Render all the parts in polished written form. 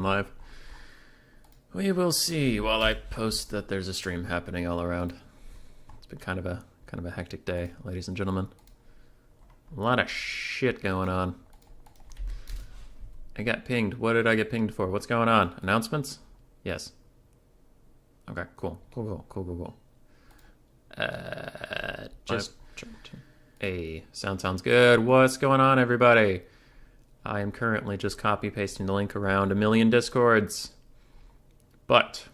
live. We will see while I post that there's a stream happening all around. It's been kind of a hectic day, ladies and gentlemen. A lot of shit going on. I got pinged. What did I get pinged for? What's going on? Announcements? Yes. Okay, cool. Cool. Just hey, sounds good. What's going on, everybody? I am currently just copy pasting the link around a million Discords. But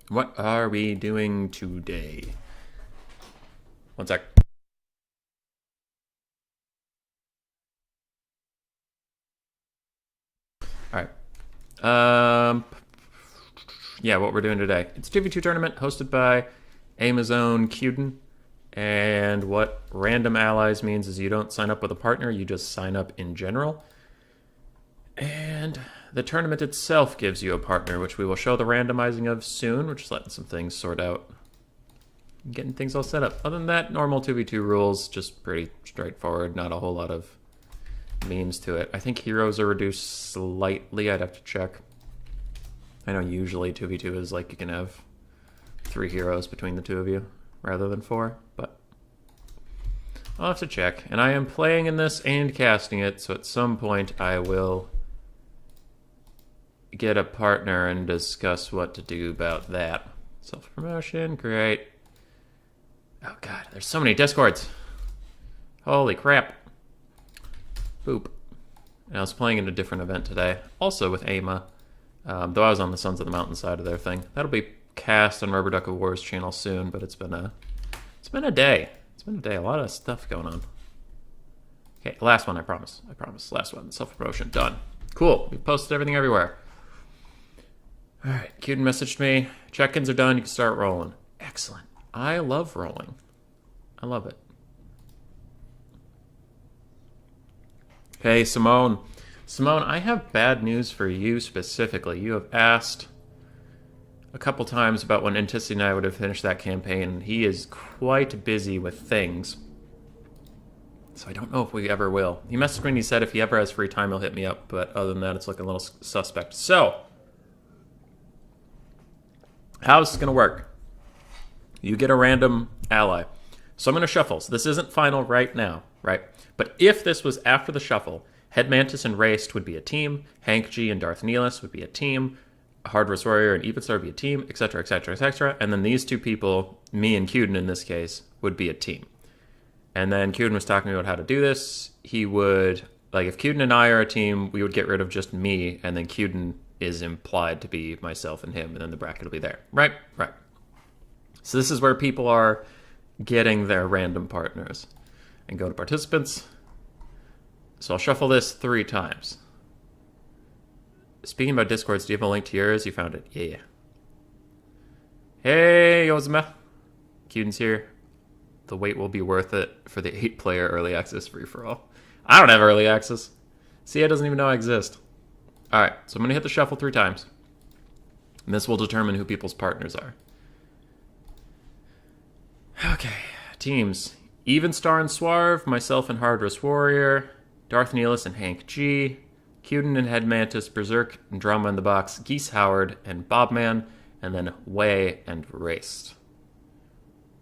what are we doing today? One sec. All right. Yeah, what we're doing today. It's a 2v2 tournament hosted by Amazon Queden. And what random allies means is you don't sign up with a partner, you just sign up in general. And the tournament itself gives you a partner, which we will show the randomizing of soon. We're just letting some things sort out. Getting things all set up. Other than that, normal 2v2 rules, just pretty straightforward. Not a whole lot of memes to it. I think heroes are reduced slightly. I'd have to check. I know usually 2v2 is like you can have 3 heroes between the two of you rather than 4, but I'll have to check. And I am playing in this and casting it, so at some point I will get a partner and discuss what to do about that. Self-promotion, great. Oh god, there's so many Discords. Holy crap. Boop. And I was playing in a different event today, also with AMA, though I was on the Sons of the Mountain side of their thing. That'll be cast on Rubber Duck of War's channel soon, but it's been a day. It's been a day. A lot of stuff going on. Okay, last one, I promise. Last one. Self-promotion. Done. Cool. We posted everything everywhere. Alright, Queden messaged me. Check-ins are done. You can start rolling. Excellent. I love rolling. I love it. Hey, Simone. Simone, I have bad news for you specifically. You have asked a couple times about when Intissi and I would have finished that campaign. He is quite busy with things, so I don't know if we ever will. He messaged me and he said if he ever has free time, he'll hit me up, but other than that, it's looking a little suspect. So, how's this going to work? You get a random ally. So I'm going to shuffle. So this isn't final right now, right? But if this was after the shuffle, Head Mantis and Raced would be a team, Hank G and Darth Neelis would be a team, Hardress Warrior and Evenstar would be a team, etc., etc., etc. And then these two people, me and Queden in this case, would be a team. And then Queden was talking about how to do this. He would, like, if Queden and I are a team, we would get rid of just me, and then Queden is implied to be myself and him, and then the bracket will be there. Right? Right. So this is where people are getting their random partners. And go to participants. So I'll shuffle this 3 times. Speaking about Discords, do you have a link to yours? You found it. Yeah. Hey, Yozma. Queden's here. The wait will be worth it for the 8-player early access free-for-all. I don't have early access. CA doesn't even know I exist. Alright, so I'm going to hit the shuffle 3 times. And this will determine who people's partners are. Okay, teams. Evenstar and Swarv, myself and Hardress Warrior, Darth Neelis and Hank G, Queden and Head Mantis, Berserk and Drama in the Box, Geese Howard and Bobman, and then Way and Raced.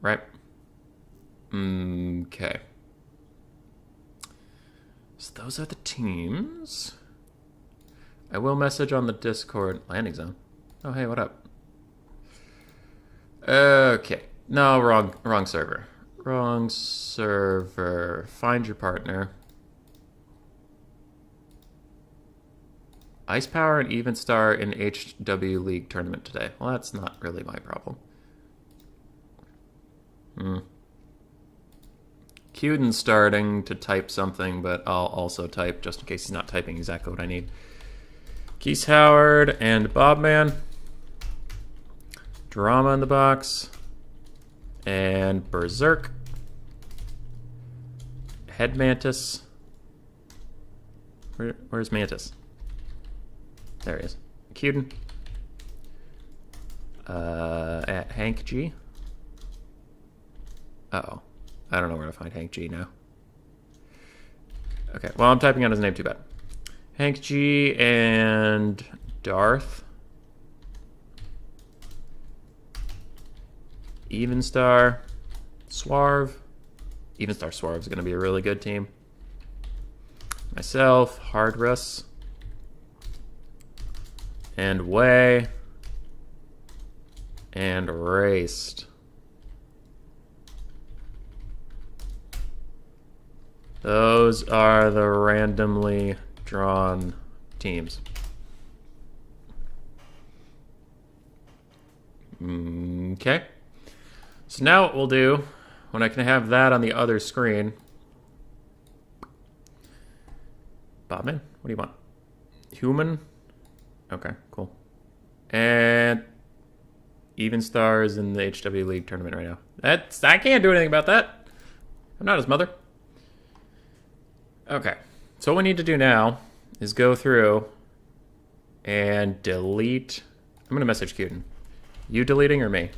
Right? Okay. So those are the teams. I will message on the Discord landing zone. Oh, hey, what up? Okay. No, wrong server. Wrong server. Find your partner. Ice Power and Evenstar in HW League tournament today. Well, that's not really my problem. Queden's starting to type something, but I'll also type just in case he's not typing exactly what I need. Geese Howard and Bobman. Drama in the Box. And Berserk. Head Mantis. Where's Mantis? There he is. Queden. Hank G. Uh-oh. I don't know where to find Hank G now. Okay, well, I'm typing out his name, too bad. Hank G and Darth. Evenstar, Swarv. Evenstar Swarv is going to be a really good team. Myself, Hard Russ, and Way, and Raced. Those are the randomly drawn teams. Okay. So now what we'll do, when I can have that on the other screen. Bobman, what do you want? Human? Okay, cool. And Evenstar is in the HW League tournament right now. I can't do anything about that. I'm not his mother. Okay, so what we need to do now is go through and delete. I'm going to message Queden. You deleting or me?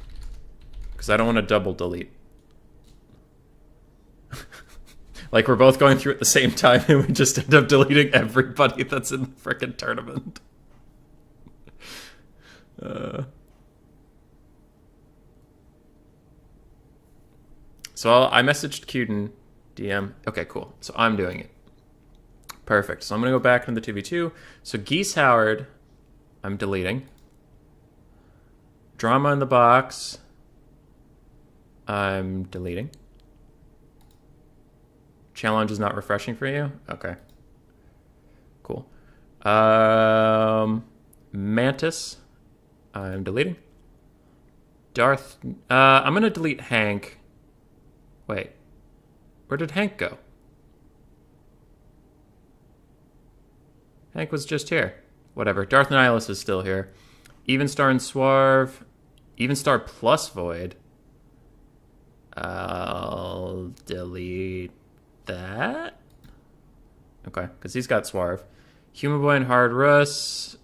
Because I don't want to double delete. Like we're both going through at the same time and we just end up deleting everybody that's in the frickin' tournament. So I messaged Queden DM. Okay, cool. So I'm doing it. Perfect. So I'm going to go back into the 2v2. So Geese Howard, I'm deleting. Drama in the Box, I'm deleting. Challenge is not refreshing for you? Okay. Cool. Mantis, I'm deleting. Darth, I'm going to delete Hank. Wait. Where did Hank go? Hank was just here. Whatever. Darth Nihilus is still here. Evenstar and Swarv. Evenstar plus Void. I'll delete that. Okay, because he's got Swarv. Human Boy and Hard Russ.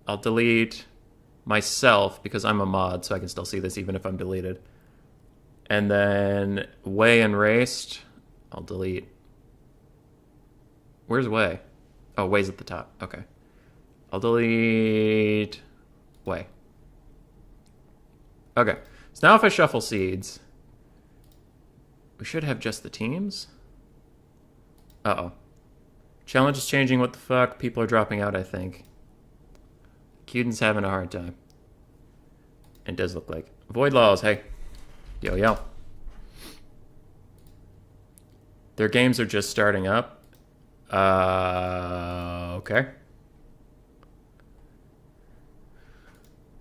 I'll delete myself because I'm a mod, so I can still see this even if I'm deleted. And then Way and Raced. I'll delete. Where's Way? Oh, Way's at the top. Okay. I'll delete Way. Okay. So now if I shuffle seeds, we should have just the teams. Uh-oh. Challenge is changing. What the fuck? People are dropping out, I think. Queden's having a hard time. It does look like. Void Laws, hey. Yo, yo. Their games are just starting up. Okay.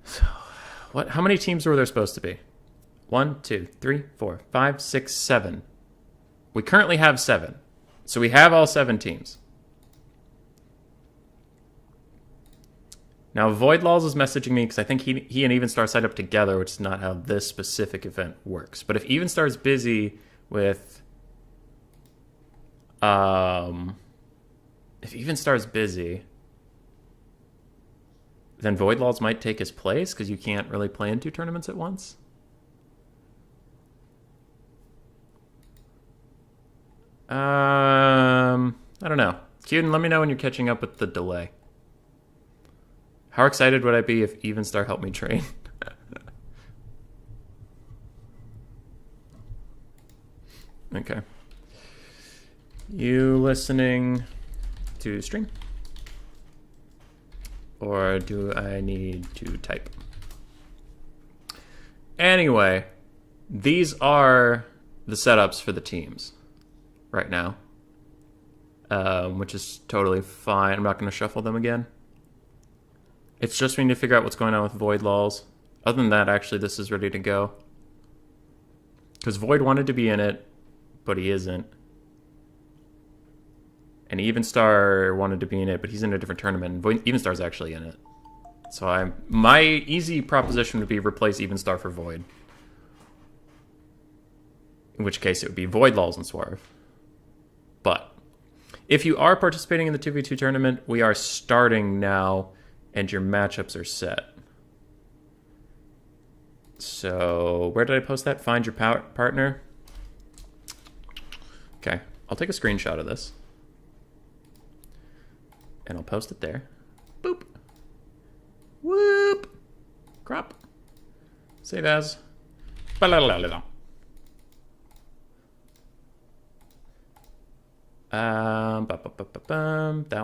So, what? How many teams were there supposed to be? 1, 2, 3, 4, 5, 6, 7. We currently have 7. So we have all 7 teams. Now, Void Laws is messaging me because I think he and Evenstar signed up together, which is not how this specific event works. But if Evenstar is busy with... If Evenstar's busy, then Void Laws might take his place because you can't really play in 2 tournaments at once. I don't know. Queden, let me know when you're catching up with the delay. How excited would I be if Evenstar helped me train? Okay. You listening to stream? Or do I need to type? Anyway, these are the setups for the teams right now, which is totally fine. I'm not going to shuffle them again. It's just we need to figure out what's going on with Void Laws. Other than that, actually, this is ready to go. Because Void wanted to be in it, but he isn't. And Evenstar wanted to be in it, but he's in a different tournament. And Evenstar's actually in it. So my easy proposition would be replace Evenstar for Void. In which case it would be Void Laws and Swarv. But if you are participating in the 2v2 tournament, we are starting now, and your matchups are set. So where did I post that? Find your partner. Okay, I'll take a screenshot of this. And I'll post it there. Boop. Whoop. Crop. Save as. That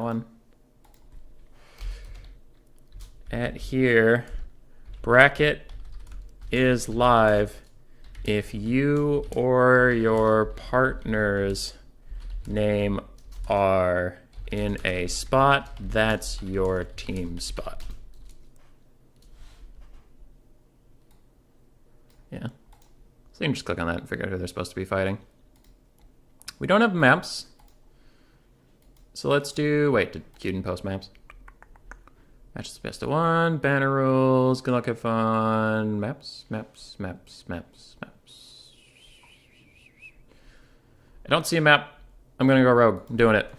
one. At here, bracket is live if you or your partner's name are in a spot, that's your team spot. Yeah. So you can just click on that and figure out who they're supposed to be fighting. We don't have maps. So let's do, wait, did Queden post maps? Matches the best of one, banner rules, good luck, have fun, maps. I don't see a map. I'm gonna go rogue, I'm doing it.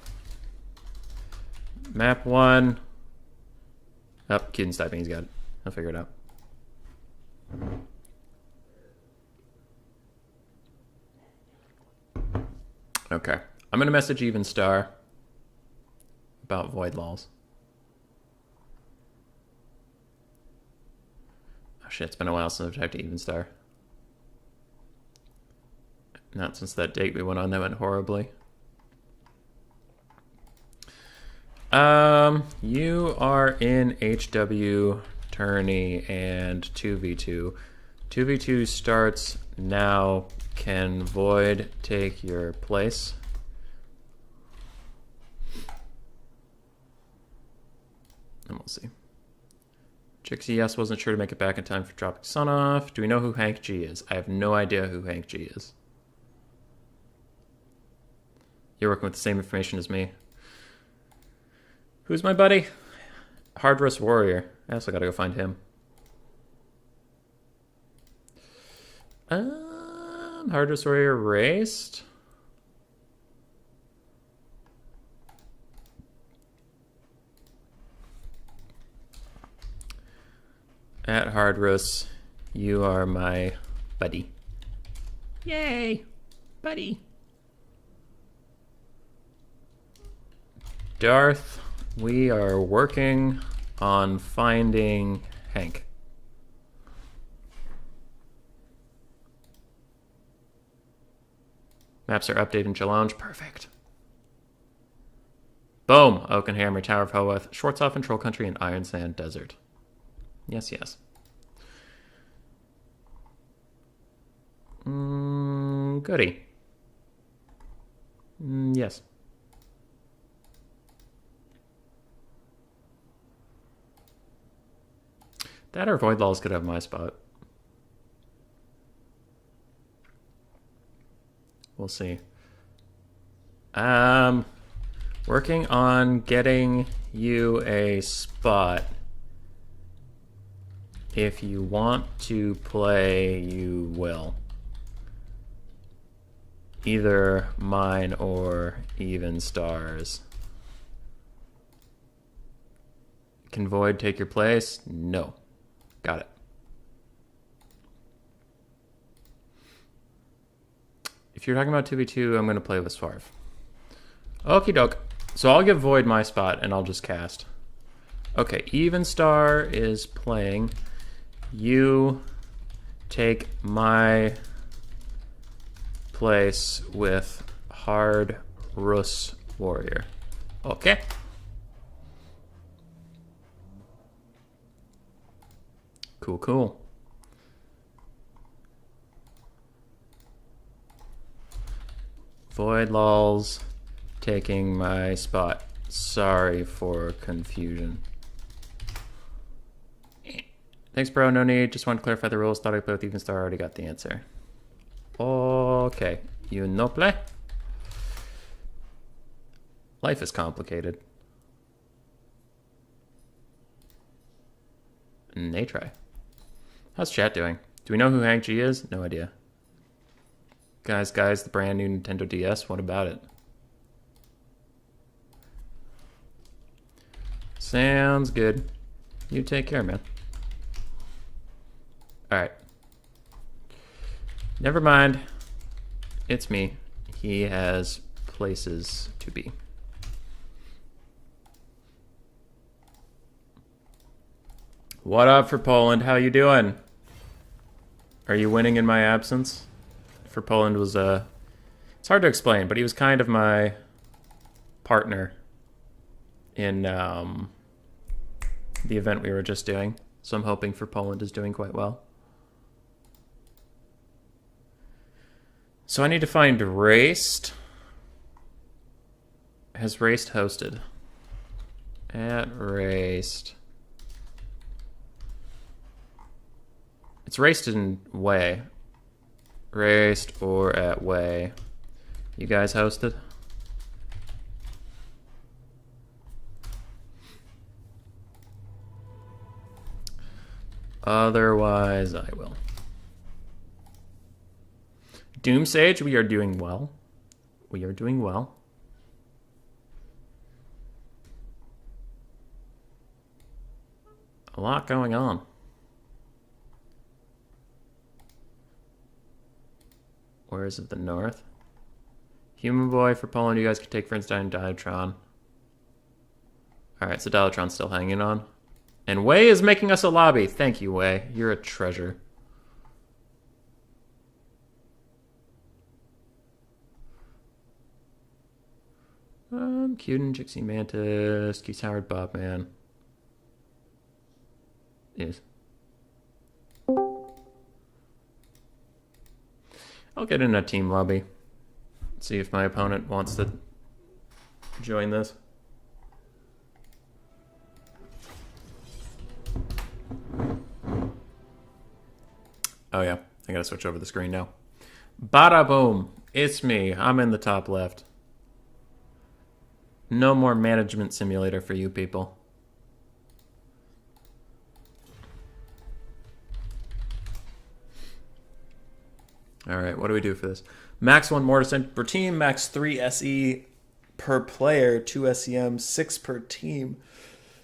Map 1. Oh, Queden's typing, he's got it. I'll figure it out. Okay, I'm gonna message Even Star about void lols. Oh shit, it's been a while since I've typed to Even Star. Not since that date we went on that went horribly. You are in HW tourney and 2v2. 2v2 starts now. Can Void take your place? And we'll see. Trixie, yes, wasn't sure to make it back in time for Tropic Sun Off. Do we know who Hank G is? I have no idea who Hank G is. You're working with the same information as me. Who's my buddy? Hardress Warrior. I also gotta go find him. Hardress Warrior raced. At Hardress, you are my buddy. Yay, buddy. Darth, we are working on finding Hank. Maps are updated in Challenge. Perfect. Boom. Oakenhammer, Tower of Hoeth, Schwarzhofen, and Troll Country, and Iron Sand Desert. Yes, yes. Goody. Yes. That or Void Laws could have my spot. We'll see. Working on getting you a spot. If you want to play, you will. Either mine or Even Stars. Can Void take your place? No. Got it. If you're talking about 2v2, I'm going to play with Swarf. Okie doke. So I'll give Void my spot and I'll just cast. Okay, Even Star is playing. You take my place with Hard Rus Warrior. Okay. Cool, cool. Void Lols taking my spot. Sorry for confusion. Thanks, bro. No need. Just wanted to clarify the rules. Thought I played with Even Star. Already got the answer. Okay. You no play? Life is complicated. Nay try. How's chat doing? Do we know who Hank G is? No idea. Guys, the brand new Nintendo DS. What about it? Sounds good. You take care, man. Alright. Never mind. It's me. He has places to be. What up for Poland? How you doing? Are you winning in my absence? For Poland was it's hard to explain, but he was kind of my partner in the event we were just doing. So I'm hoping for Poland is doing quite well. So I need to find Raced. Has Raced hosted? At Raced. It's Raced in Way. Raced or at Way. You guys hosted? Otherwise, I will. Doom Sage, we are doing well. We are doing well. A lot going on. Where is it? The north? Human Boy for Poland, you guys can take Frinstein and Diatron. Alright, so Diatron's still hanging on. And Wei is making us a lobby. Thank you, Wei. You're a treasure. Queden, Jixie Mantis, Keith Howard, Bobman. Yes. I'll get in a team lobby. See if my opponent wants to join this. Oh yeah, I gotta switch over the screen now. Bada boom! It's me. I'm in the top left. No more management simulator for you people. Alright, what do we do for this? Max 1 mortar per team, max 3 SE per player, 2 SEM, 6 per team.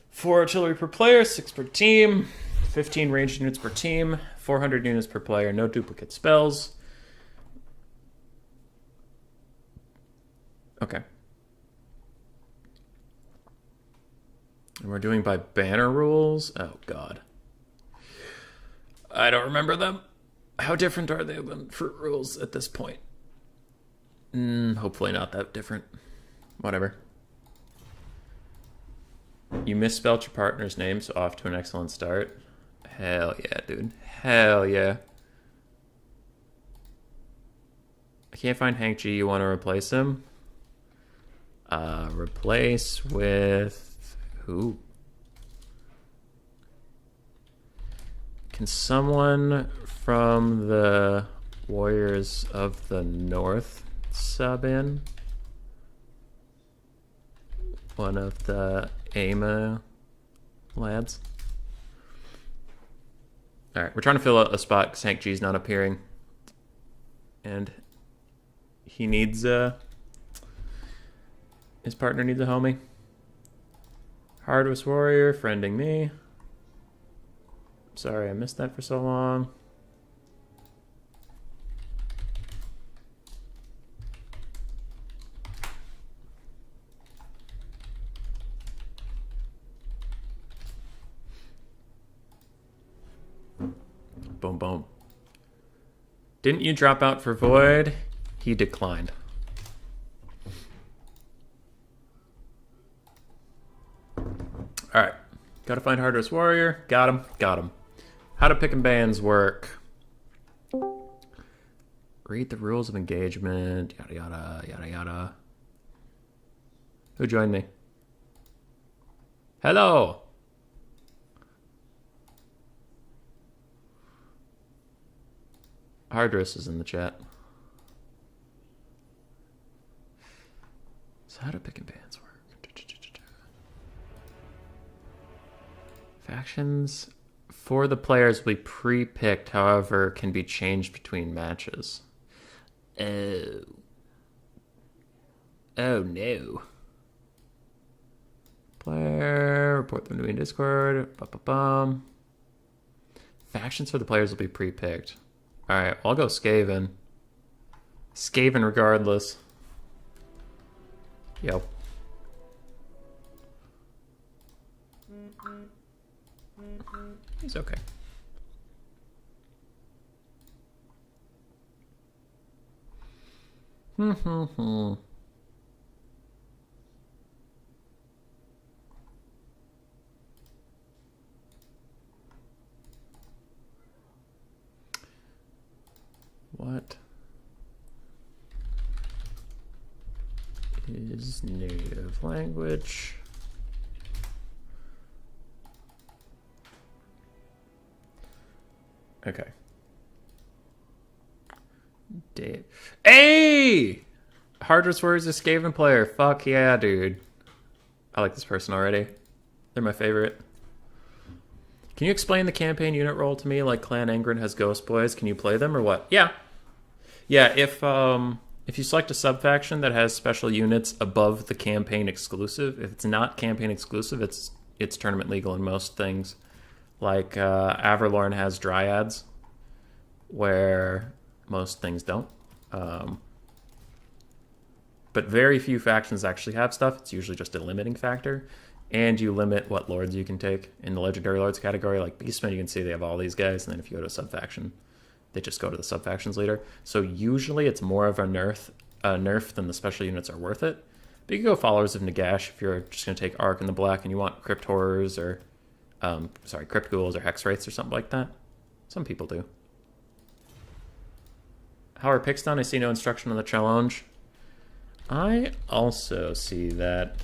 4 artillery per player, 6 per team. 15 ranged units per team, 400 units per player, no duplicate spells. Okay. And we're doing by banner rules? Oh, God. I don't remember them. How different are they than fruit rules at this point? Hopefully not that different. Whatever. You misspelled your partner's name, so off to an excellent start. Hell yeah, dude. Hell yeah. I can't find Hank G. You want to replace him? Replace with... who? Can someone from the Warriors of the North sub in? One of the AMA lads. Alright, we're trying to fill out a spot because Hank G's not appearing. And he needs his partner needs a homie. Hardwest Warrior, friending me. Sorry, I missed that for so long. Boom, boom. Didn't you drop out for Void? He declined. Alright. Gotta find Hardwest Warrior. Got him. Got him. How do pick and bans work? Read the rules of engagement. Yada, yada, yada, yada. Who joined me? Hello! Hardress is in the chat. So how do pick and bans work? Factions for the players will be pre-picked, however, can be changed between matches. Oh. Oh no. Player, report them to me in Discord. Ba-ba-bum. Factions for the players will be pre-picked. Alright, well, I'll go Skaven. Skaven regardless. Yep. He's okay. What is native language? Okay. Dave. Hey! Hardest Words is Skaven player. Fuck yeah, dude. I like this person already. They're my favorite. Can you explain the campaign unit role to me like Clan Angren has Ghost Boys? Can you play them or what? Yeah. Yeah, if you select a subfaction that has special units above the campaign exclusive, if it's not campaign exclusive, it's tournament legal in most things. Like Averlorn has Dryads, where most things don't. But very few factions actually have stuff. It's usually just a limiting factor. And you limit what lords you can take. In the Legendary Lords category, like Beastmen, you can see they have all these guys, and then if you go to a subfaction, they just go to the subfactions leader. So usually it's more of a nerf than the special units are worth it. But you can go Followers of Nagash if you're just going to take Arc in the black and you want Crypt Horrors or, Crypt Ghouls or Hex Wraiths or something like that. Some people do. How are picks done? I see no instruction on the challenge. I also see that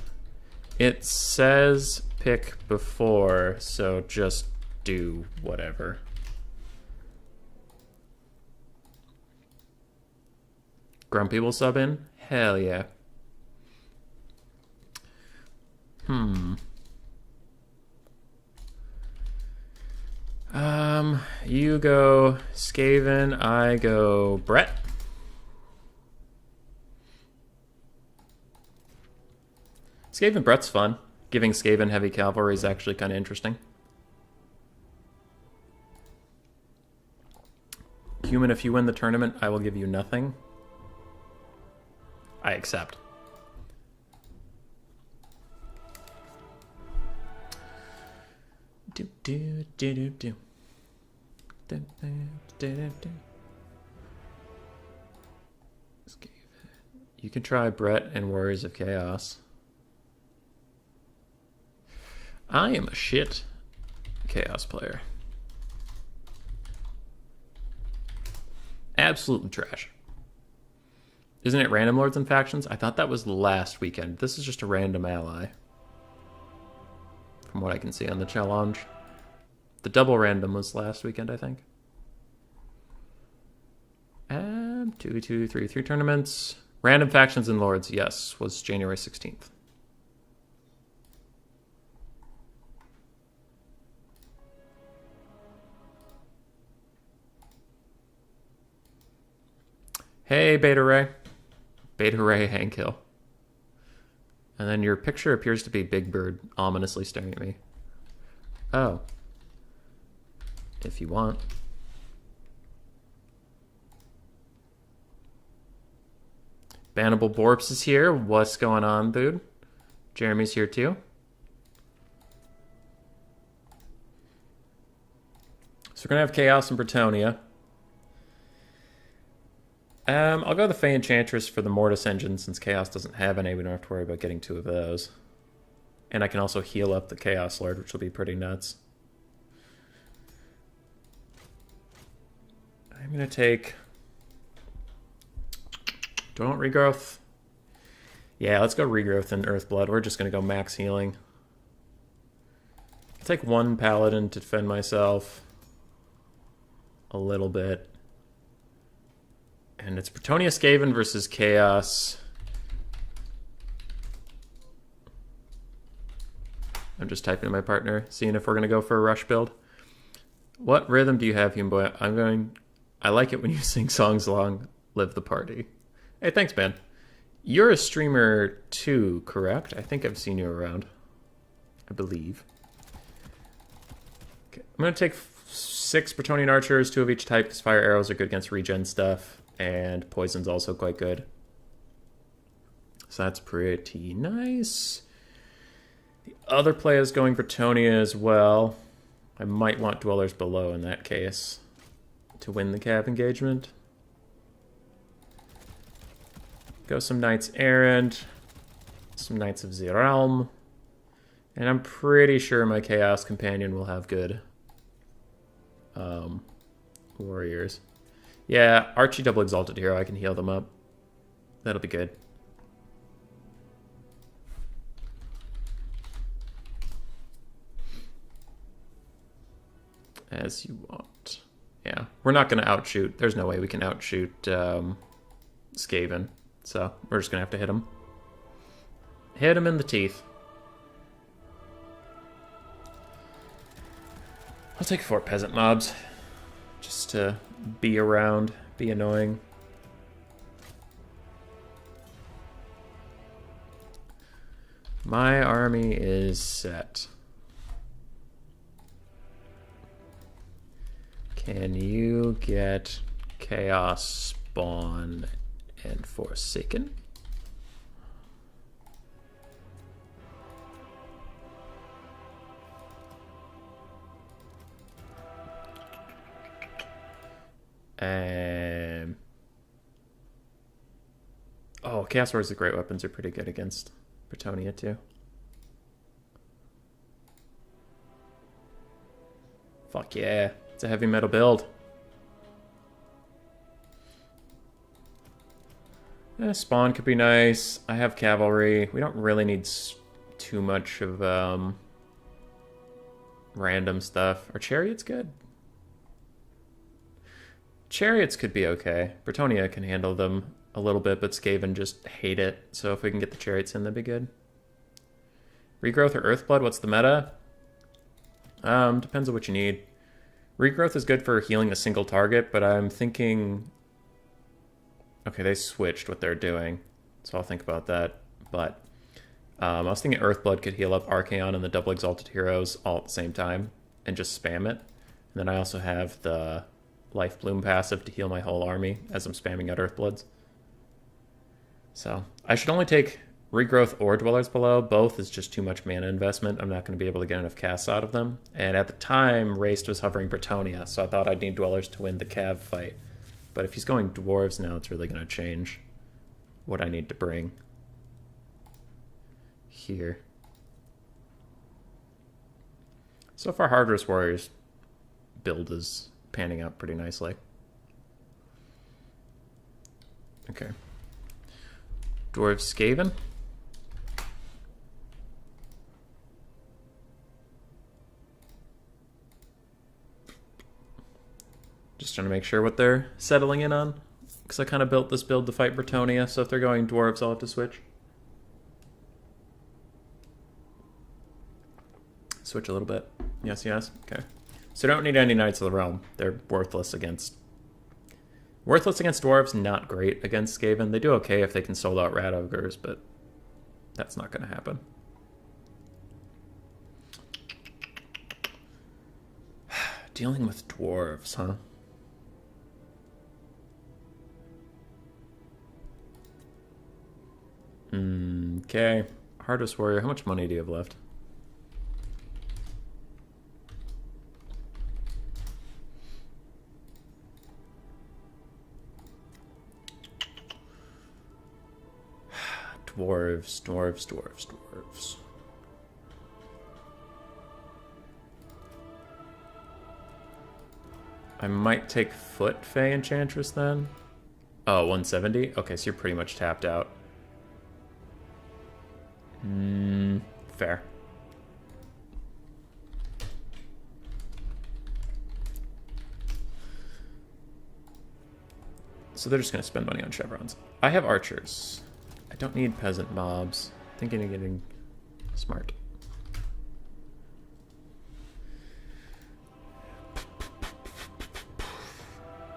it says pick before, so just do whatever. Grumpy will sub in? Hell yeah. You go Skaven, I go Brett. Skaven Brett's fun. Giving Skaven heavy cavalry is actually kind of interesting. Human, if you win the tournament, I will give you nothing. I accept. Do do do do do. Do do do do do. You can try Brett and Warriors of Chaos. I am a shit Chaos player. Absolutely trash. Isn't it random lords and factions? I thought that was last weekend. This is just a random ally. From what I can see on the challenge. The double random was last weekend, I think. 2, 2, 3 tournaments. Random factions and lords, yes, was January 16th. Hey, Beta Ray. Beta Ray Hank Hill. And then your picture appears to be Big Bird ominously staring at me. Oh. If you want. Bannable Borps is here. What's going on, dude? Jeremy's here too. So we're going to have Chaos and Bretonia. I'll go the Fey Enchantress for the Mortis engine since Chaos doesn't have any. We don't have to worry about getting 2 of those. And I can also heal up the Chaos Lord, which will be pretty nuts. I'm going to take... Do I want Regrowth? Yeah, let's go Regrowth and Earthblood. We're just going to go max healing. I'll take 1 Paladin to defend myself. A little bit. And it's Bretonia Skaven versus Chaos. I'm just typing to my partner, seeing if we're going to go for a rush build. What rhythm do you have, Human Boy? I like it when you sing songs along Live the Party. Hey, thanks, man. You're a streamer too, correct? I think I've seen you around. I believe. Okay, I'm going to take 6 Bretonian Archers, 2 of each type, because fire arrows are good against regen stuff. And poison's also quite good. So that's pretty nice. The other play is going Bretonia as well. I might want Dwellers Below in that case to win the Cav engagement. Go some Knights Errant, some Knights of the Realm, and I'm pretty sure my Chaos Companion will have good warriors. Yeah, Archie Double Exalted Hero, I can heal them up. That'll be good. As you want. Yeah, we're not going to outshoot. There's no way we can outshoot Skaven. So we're just going to have to hit him. Hit him in the teeth. I'll take 4 peasant mobs. Just to be around, be annoying. My army is set. Can you get Chaos Spawn and Forsaken? Oh, Chaos Wars, the great weapons are pretty good against Bretonnia too. Fuck yeah. It's a heavy metal build. Spawn could be nice. I have cavalry. We don't really need too much of random stuff. Are chariots good? Chariots could be okay. Bretonnia can handle them a little bit, but Skaven just hate it. So if we can get the chariots in, that'd be good. Regrowth or Earthblood? What's the meta? Depends on what you need. Regrowth is good for healing a single target, but I'm thinking... Okay, they switched what they're doing, so I'll think about that. But I was thinking Earthblood could heal up Archaon and the Double Exalted Heroes all at the same time, and just spam it. And then I also have the Life Bloom passive to heal my whole army as I'm spamming out Earthbloods. So I should only take Regrowth or Dwellers Below. Both is just too much mana investment. I'm not going to be able to get enough casts out of them. And at the time, Raced was hovering Bretonnia, so I thought I'd need Dwellers to win the Cav fight. But if he's going Dwarves now, it's really going to change what I need to bring here. So far, Hardress Warriors build is panning out pretty nicely. Okay. Dwarves Skaven. Just trying to make sure what they're settling in on. Because I kind of built this build to fight Bretonnia, so if they're going Dwarves, I'll have to switch. Switch a little bit. Yes, yes. Okay. So don't need any Knights of the Realm. They're worthless against... Worthless against Dwarves, not great against Skaven. They do okay if they can solo out Rat Ogres, but that's not going to happen. Dealing with Dwarves, huh? Okay. Hardest Warrior, how much money do you have left? Dwarves, dwarves, dwarves, dwarves. I might take Foot Fey Enchantress then. Oh, 170? Okay, so you're pretty much tapped out. Fair. So they're just going to spend money on chevrons. I have archers. I don't need peasant mobs. Thinking of getting smart.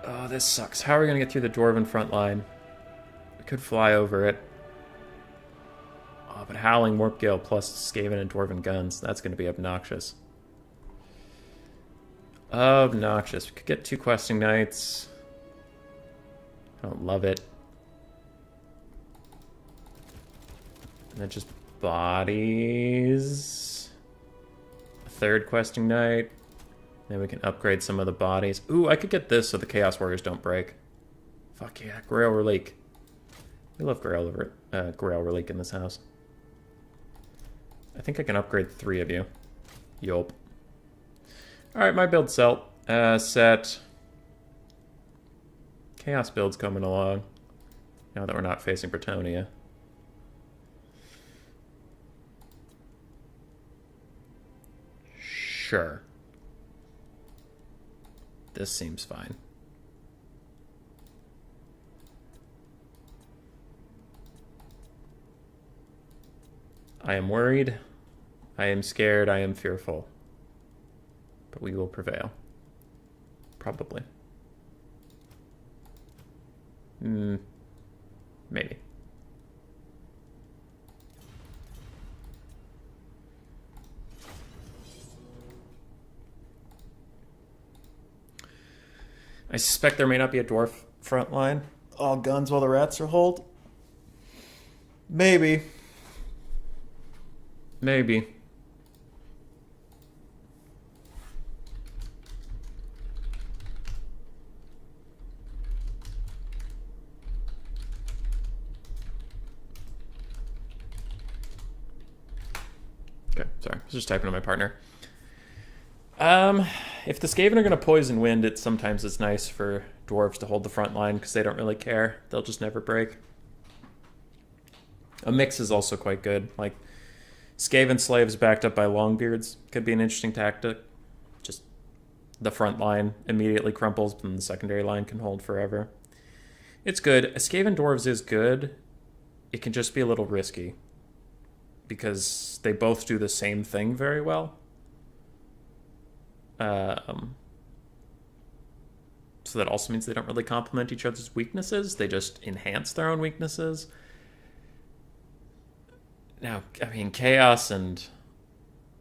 Oh, this sucks. How are we going to get through the Dwarven front line? We could fly over it. Oh, but Howling Warp Gale plus Skaven and Dwarven guns. That's going to be obnoxious. Obnoxious. We could get 2 questing knights. I don't love it. And then just bodies. A 3rd questing knight. Then we can upgrade some of the bodies. Ooh, I could get this so the Chaos Warriors don't break. Fuck yeah, Grail Relique. We love Grail Relique in this house. I think I can upgrade 3 of you. Yup. Alright, my build set. Chaos build's coming along. Now that we're not facing Bretonia. Sure. This seems fine. I am worried. I am scared. I am fearful. But we will prevail. Probably. Maybe. I suspect there may not be a dwarf front line. All guns while the rats are holed. Maybe. Maybe. Okay, sorry. I was just typing to my partner. If the Skaven are going to poison wind, sometimes it's nice for dwarves to hold the front line because they don't really care. They'll just never break. A mix is also quite good. Like, Skaven slaves backed up by Longbeards could be an interesting tactic. Just the front line immediately crumples, and the secondary line can hold forever. It's good. A Skaven dwarves is good. It can just be a little risky because they both do the same thing very well. So that also means they don't really complement each other's weaknesses. They just enhance their own weaknesses. Now, I mean, Chaos and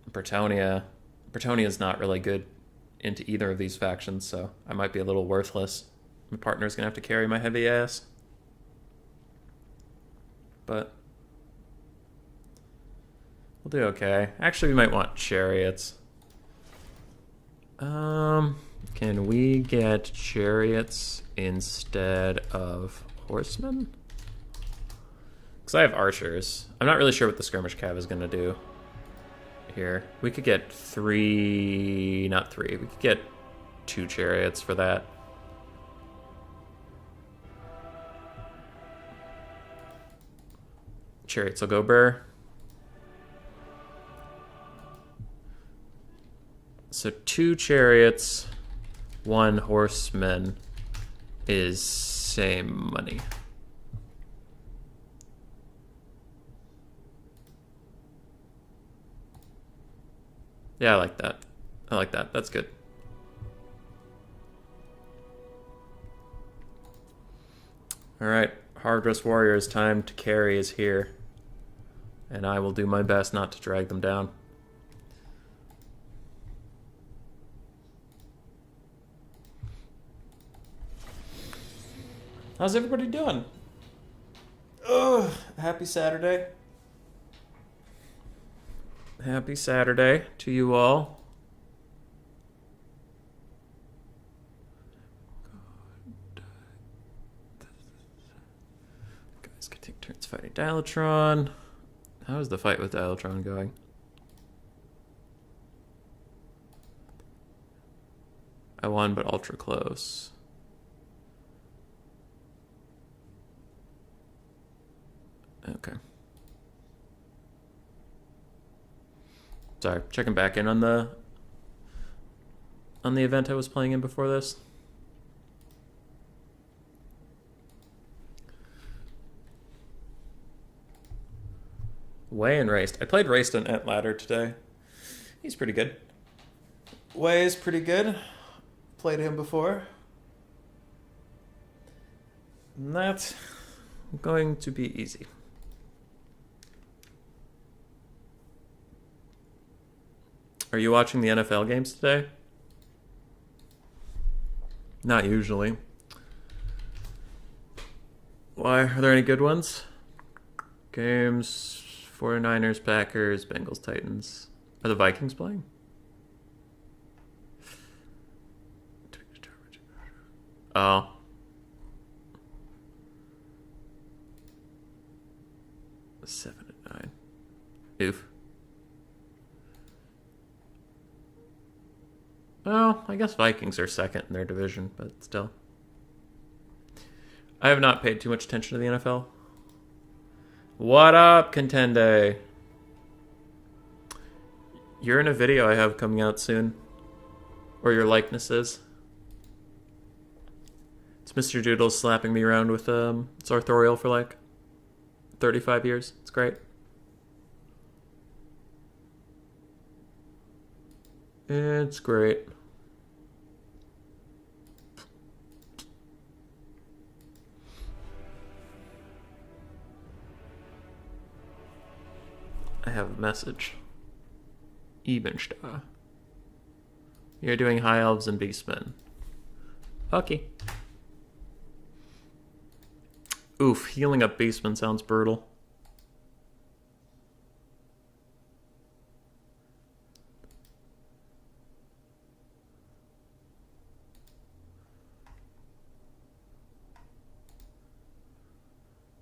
Bretonia. Bretonia is not really good into either of these factions, so I might be a little worthless. My partner's going to have to carry my heavy ass. But we'll do okay. Actually, we might want chariots. Can we get chariots instead of horsemen? Because I have archers. I'm not really sure what the skirmish cav is going to do here. We could get 3... Not 3. We could get 2 chariots for that. Chariots will go burr. So 2 chariots, 1 horseman is same money. Yeah, I like that. I like that. That's good. Alright, Hard-Dressed Warriors, time to carry is here. And I will do my best not to drag them down. How's everybody doing? Oh, happy Saturday. Happy Saturday to you all. Guys can take turns fighting Dialatron. How is the fight with Dialatron going? I won, but ultra close. Okay. Sorry, checking back in on the event I was playing in before this. Way and Raced. I played Raced on Ladder today. He's pretty good. Way is pretty good. Played him before. And that's going to be easy. Are you watching the NFL games today? Not usually. Why? Are there any good ones? Games, 49ers, Packers, Bengals, Titans. Are the Vikings playing? Oh. Seven and 9. Oof. Well, I guess Vikings are second in their division, but still. I have not paid too much attention to the NFL. What up, Contende? You're in a video I have coming out soon. Or your likeness is. It's Mr. Doodle slapping me around with sartorial for like 35 years. It's great. It's great. I have a message. Ebenstadt. You're doing High Elves and Beastmen. Okay. Oof, healing up Beastmen sounds brutal.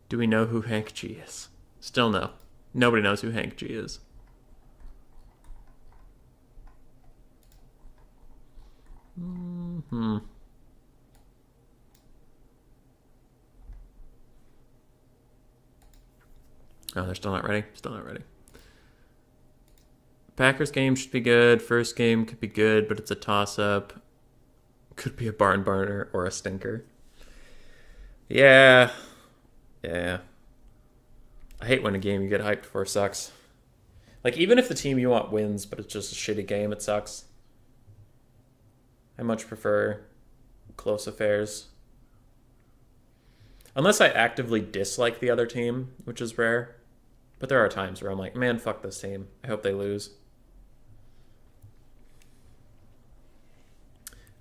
Do we know who Hank G is? Still no. Nobody knows who Hank G is. Mm-hmm. Oh, they're still not ready? Still not ready. Packers game should be good. First game could be good, but it's a toss-up. Could be a barn burner or a stinker. Yeah. Yeah. I hate when a game you get hyped for sucks. Like, even if the team you want wins, but it's just a shitty game, it sucks. I much prefer close affairs. Unless I actively dislike the other team, which is rare. But there are times where I'm like, man, fuck this team. I hope they lose.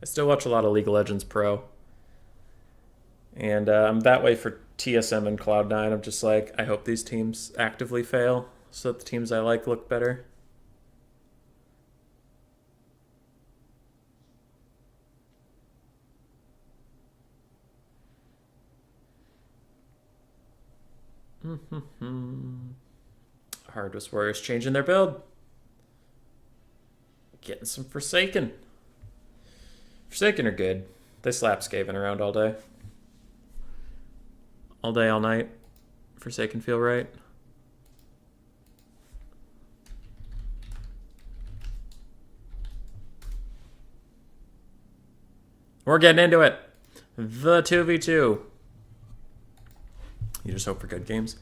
I still watch a lot of League of Legends Pro. And I'm that way for TSM and Cloud9. I'm just like, I hope these teams actively fail so that the teams I like look better. Hardware Warriors changing their build. Getting some Forsaken. Forsaken are good. They slap Skaven around all day. All day, all night. Forsaken feel right. We're getting into it. The 2v2. You just hope for good games.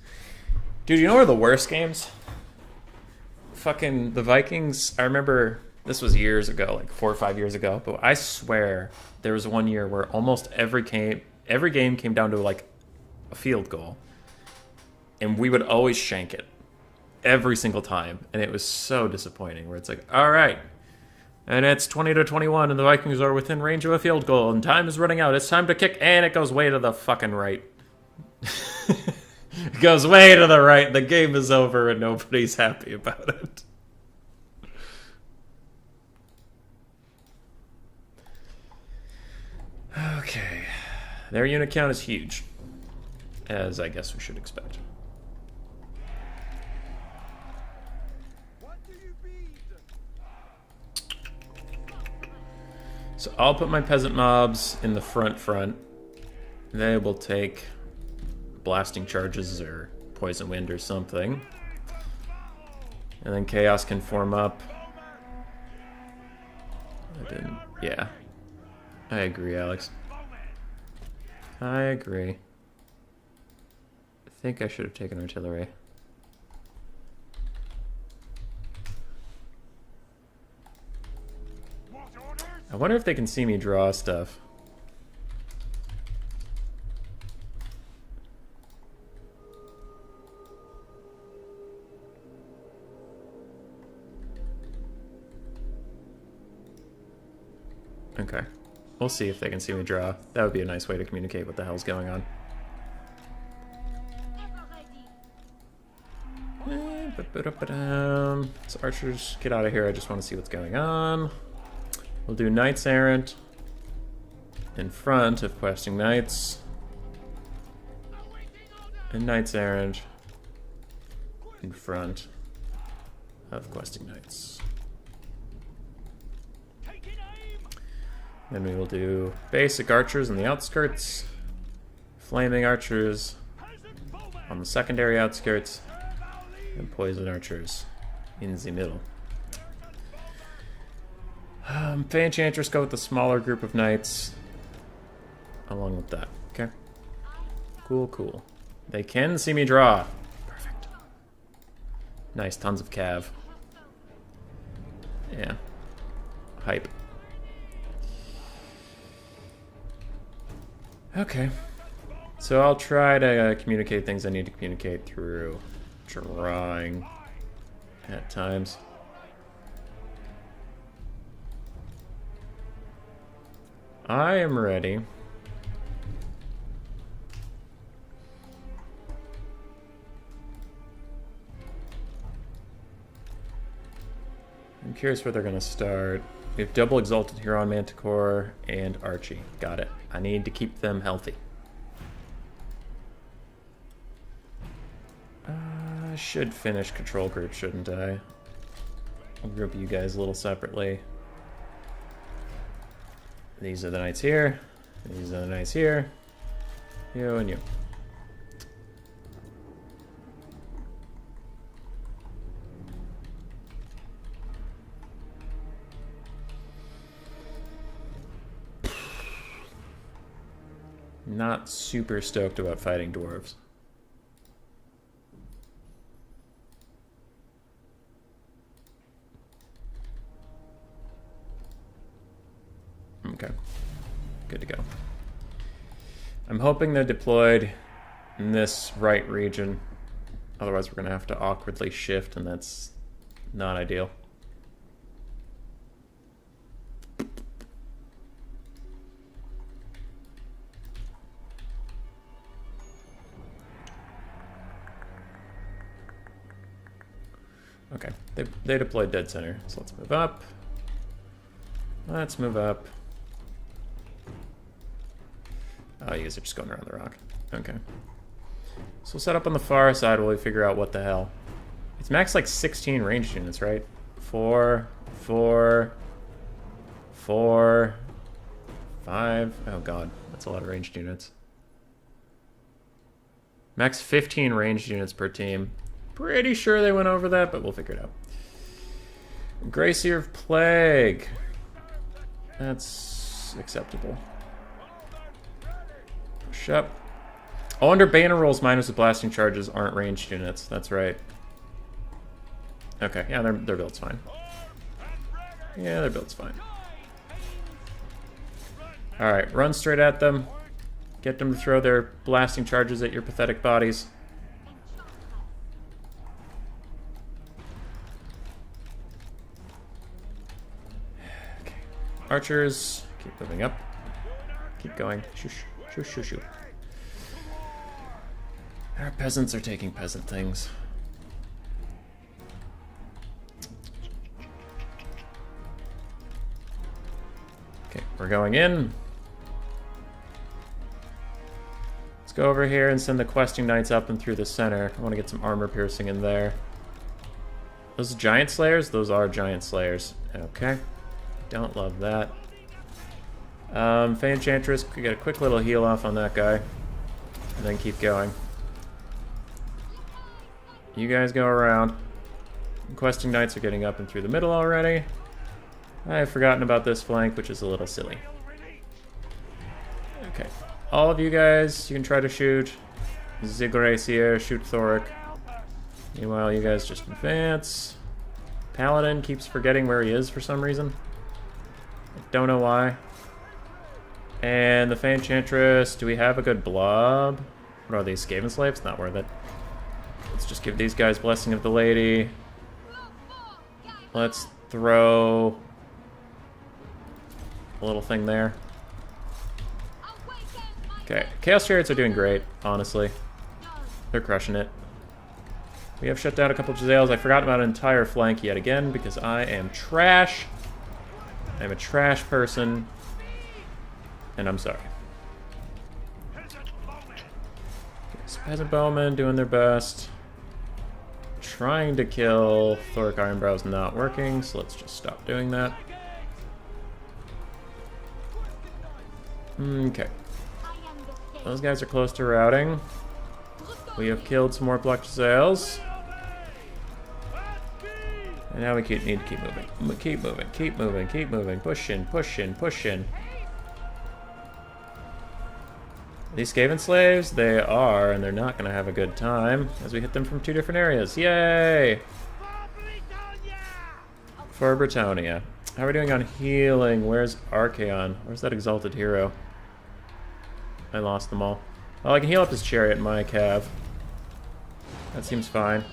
Dude, you know what are the worst games? Fucking the Vikings. I remember this was years ago, like 4 or 5 years ago, but I swear there was one year where almost every game came down to like a field goal. And we would always shank it. Every single time. And it was so disappointing where it's like, all right. And it's 20-21 and the Vikings are within range of a field goal and time is running out. It's time to kick and it goes way to the fucking right. It goes way to the right. The game is over and nobody's happy about it. Okay. Their unit count is huge. As I guess we should expect. So I'll put my peasant mobs in the front. They will take blasting charges or poison wind or something. And then chaos can form up. Yeah. I agree, Alex. I agree. I think I should have taken artillery. I wonder if they can see me draw stuff. Okay. We'll see if they can see me draw. That would be a nice way to communicate what the hell's going on. So archers, get out of here. I just want to see what's going on. We'll do Knights Errant. in front of questing knights. And knights errant in front of questing knights. Then we will do basic archers on the outskirts, flaming archers on the secondary outskirts, and poison archers in the middle. Enchantress go with the smaller group of knights along with that. Okay. Cool, cool. They can see me draw. Perfect. Nice, tons of cav. Yeah. Hype. Okay. So I'll try to communicate things I need to communicate through drawing at times. I am ready. I'm curious where they're going to start. We have double Exalted Huron, Manticore, and Archie. Got it. I need to keep them healthy. I should finish control group, shouldn't I? I'll group you guys a little separately. These are the knights here. These are the knights here. You and you. Not super stoked about fighting dwarves. Okay. Good to go. I'm hoping they're deployed in this right region. Otherwise we're going to have to awkwardly shift, and that's not ideal. Okay, they deployed dead center, so let's move up. Let's move up. Oh, you guys are just going around the rock. Okay. So we'll set up on the far side while we figure out what the hell. It's max like 16 ranged units, right? 4, 4, 4, 5. Oh god, that's a lot of ranged units. Max 15 ranged units per team. Pretty sure they went over that, but we'll figure it out. Gracier of Plague. That's acceptable. Push up. Oh, under banner rolls, minus the blasting charges aren't ranged units. That's right. Okay, yeah, their build's fine. Yeah, their build's fine. Alright, run straight at them. Get them to throw their blasting charges at your pathetic bodies. Okay. Archers, keep moving up. Keep going. Shoosh, shoosh, shoosh, shoosh. Our peasants are taking peasant things. Okay, we're going in. Let's go over here and send the questing knights up and through the center. I want to get some armor piercing in there. Those giant slayers? Those are giant slayers. Okay. Don't love that. Enchantress, we get a quick little heal off on that guy. And then keep going. You guys go around. Questing knights are getting up and through the middle already. I've forgotten about this flank, which is a little silly. Okay. All of you guys, you can try to shoot. Zigracier, shoot Thoric. Meanwhile, you guys just advance. Paladin keeps forgetting where he is for some reason. I don't know why. And the Enchantress, do we have a good blob? What are these, Skaven slaves? Not worth it. Let's just give these guys Blessing of the Lady. Let's throw a little thing there. Okay, Chaos Chariots are doing great, honestly. They're crushing it. We have shut down a couple of Jazales. I forgot about an entire flank yet again because I am trash. I'm a trash person. And I'm sorry. Peasant bowmen doing their best. Trying to kill Thoric Ironbrow's not working, so let's just stop doing that. Okay. Those guys are close to routing. We have killed some more Plucked Sails. And now we need to keep moving. Keep moving, keep moving, keep moving. Push in, push in, push in. These Skaven slaves, they are, and they're not going to have a good time as we hit them from 2 different areas. Yay! For Britannia. How are we doing on healing? Where's Archaon? Where's that exalted hero? I lost them all. Well, I can heal up his chariot in my cav. That seems fine.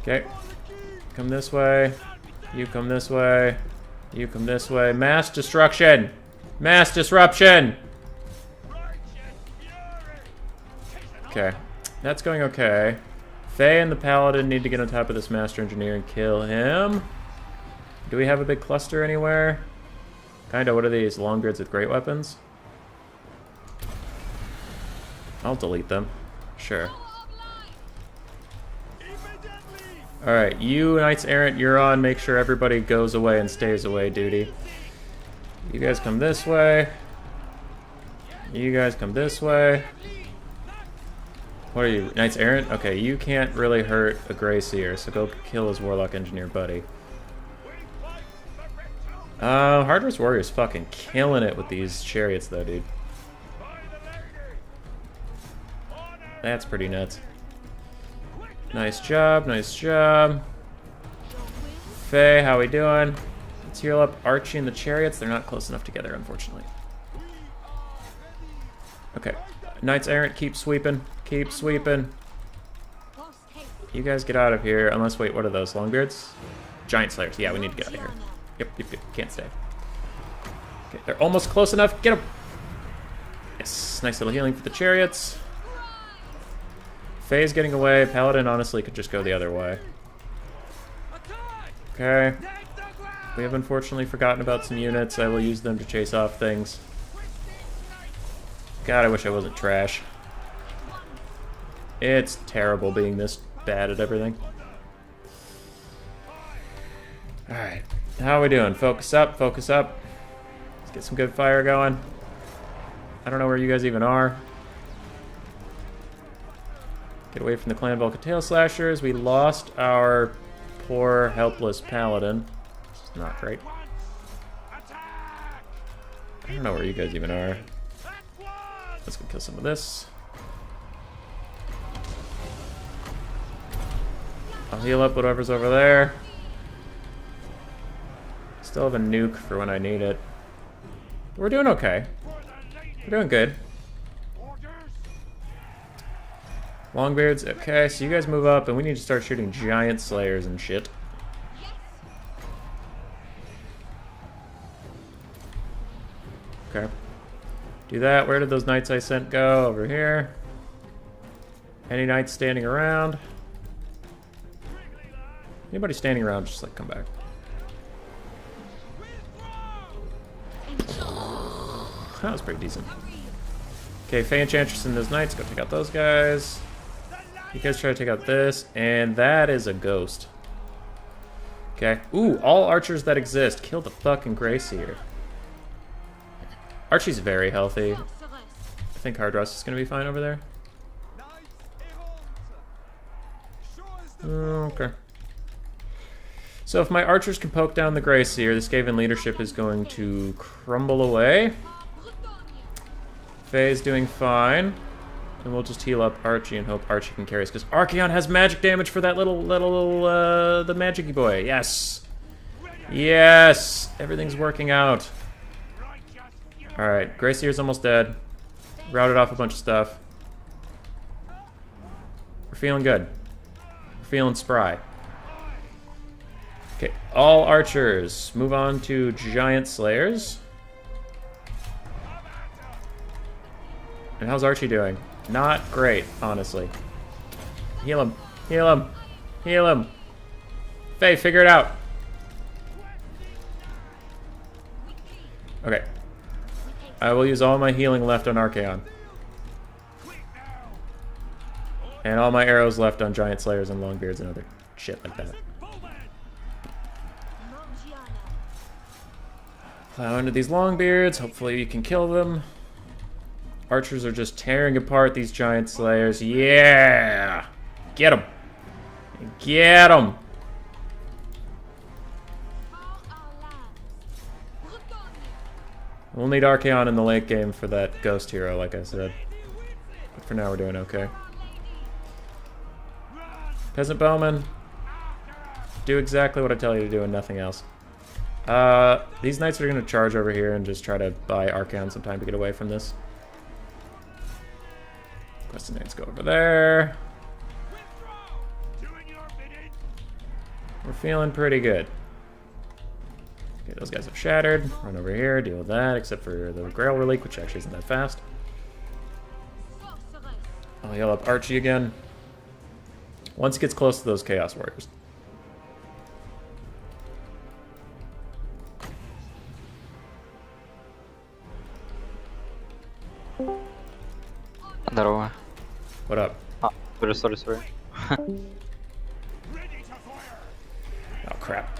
Okay. Come this way. You come this way. You come this way. Mass destruction! Mass disruption! Okay. That's going okay. Faye and the Paladin need to get on top of this Master Engineer and kill him. Do we have a big cluster anywhere? Kinda, what are these? Longbeards with great weapons? I'll delete them. Sure. Alright, you Knights Errant, you're on. Make sure everybody goes away and stays away duty. You guys come this way. You guys come this way. What are you, Knights Errant? Okay, you can't really hurt a Grey Seer, so go kill his Warlock Engineer buddy. Hardress Warrior's fucking killing it with these chariots though, dude. That's pretty nuts. Nice job, nice job. Faye, how we doing? Let's heal up Archie and the chariots. They're not close enough together, unfortunately. Okay. Knights Errant, keep sweeping. Keep sweeping. You guys get out of here. Unless, wait, what are those? Longbeards? Giant Slayers. Yeah, we need to get out of here. Yep, yep, yep. Can't stay. Okay, they're almost close enough. Get them. Yes, nice little healing for the chariots. Faye's getting away. Paladin honestly could just go the other way. Okay. We have unfortunately forgotten about some units. I will use them to chase off things. God, I wish I wasn't trash. It's terrible being this bad at everything. Alright. How are we doing? Focus up, focus up. Let's get some good fire going. I don't know where you guys even are. Get away from the Clan Vulcan Tail Slashers. We lost our poor, helpless Paladin. This is not great. I don't know where you guys even are. Let's go kill some of this. I'll heal up whatever's over there. Still have a nuke for when I need it. We're doing okay. We're doing good. Longbeards, okay, so you guys move up, and we need to start shooting giant slayers and shit. Okay. Do that. Where did those knights I sent go? Over here. Any knights standing around? Anybody standing around, just like come back. That was pretty decent. Okay, Faye Enchantress and those knights, go take out those guys. You guys try to take out this, and that is a ghost. Okay. Ooh, all archers that exist. Kill the fucking Grey Seer. Archie's very healthy. I think Hardress is going to be fine over there. Okay. So if my archers can poke down the Grey Seer, the Skaven leadership is going to crumble away. Faye's doing fine. And we'll just heal up Archie and hope Archie can carry us, because Archaon has magic damage for that the magic-y boy. Yes! Yes! Everything's working out. Alright, Grey Seer's almost dead. Routed off a bunch of stuff. We're feeling good. We're feeling spry. Okay, all archers. Move on to Giant Slayers. And how's Archie doing? Not great, honestly. Heal him. Heal him. Heal him. Faye, figure it out. Okay. I will use all my healing left on Archaon. And all my arrows left on Giant Slayers and Longbeards and other shit like that. Plow into these Longbeards. Hopefully you can kill them. Archers are just tearing apart these Giant Slayers. Yeah! Get them! Get them! We'll need Archaon in the late game for that Ghost Hero, like I said. But for now, we're doing okay. Peasant Bowman, do exactly what I tell you to do and nothing else. These knights are going to charge over here and just try to buy Archaon some time to get away from this. Questing knights go over there. We're feeling pretty good. Okay, those guys have shattered. Run over here, deal with that, except for the Grail Relic, which actually isn't that fast. I'll heal up Archie again. Once he gets close to those Chaos Warriors. What up? Oh, sorry. Oh, crap.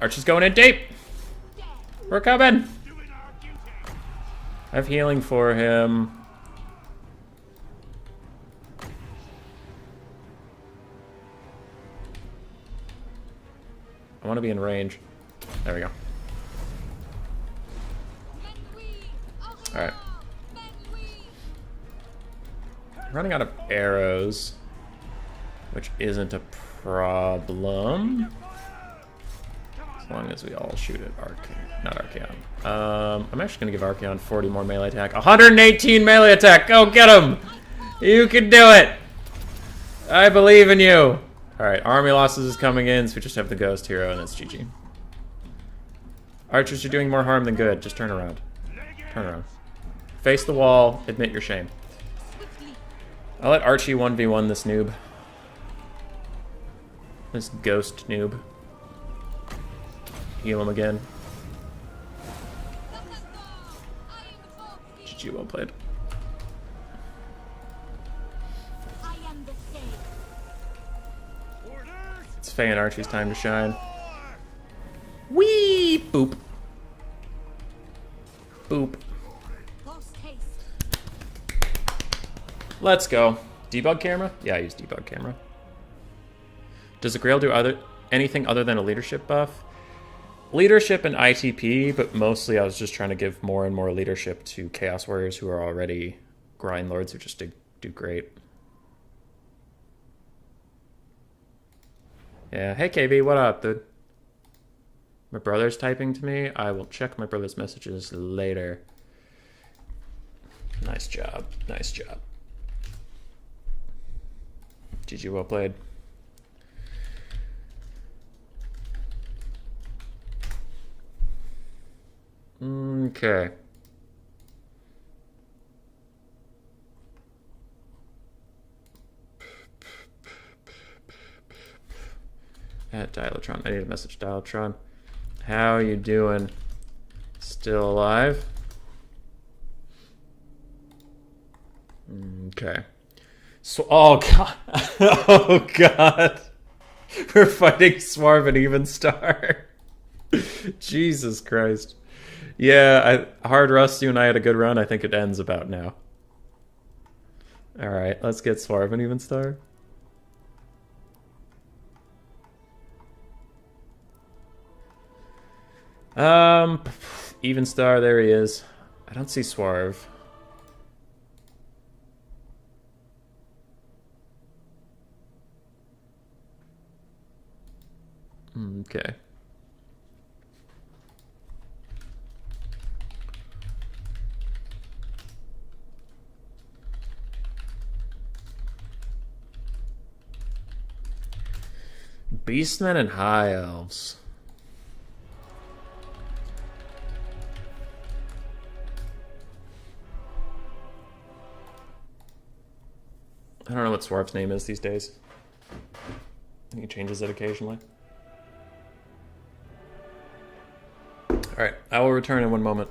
Archie's going in deep! We're coming! I have healing for him. I want to be in range. There we go. Alright. Running out of arrows, which isn't a problem. As long as we all shoot at Archaon. Not Archaon. I'm actually going to give Archaon 40 more melee attack. 118 melee attack! Go get him! You can do it! I believe in you! Alright, army losses is coming in, so we just have the Ghost Hero, and that's GG. Archers are doing more harm than good. Just turn around. Turn around. Face the wall. Admit your shame. I'll let Archie 1v1 this noob. This ghost noob. Heal him again. GG, well played. It's Faye and Archie's time to shine. Whee! Boop. Boop. Let's go. Debug camera? Yeah, I use debug camera. Does the Grail do anything other than a leadership buff? Leadership and ITP, but mostly I was just trying to give more and more leadership to Chaos Warriors who are already grind lords who just do great. Yeah, hey KB, what up, dude? My brother's typing to me. I will check my brother's messages later. Nice job. Nice job. GG, well played. Okay. At Dialotron. I need to message Dialotron. How you doing? Still alive? Okay. So, oh god. Oh god. We're fighting Swarv and Evenstar. Jesus Christ. Yeah, Hard Rust, you and I had a good run. I think it ends about now. Alright, let's get Swarv and Evenstar. Evenstar, there he is. I don't see Swarv. Okay. Beastmen and High Elves. I don't know what Swarv's name is these days. I think he changes it occasionally. Alright, I will return in one moment.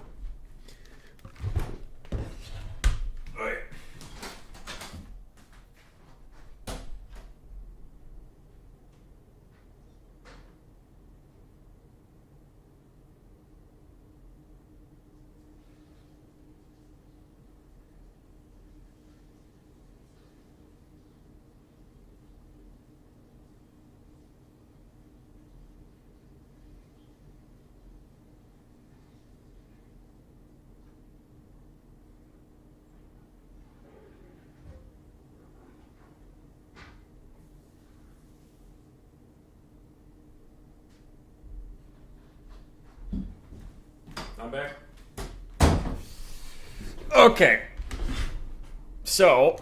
I'm back. Okay. So.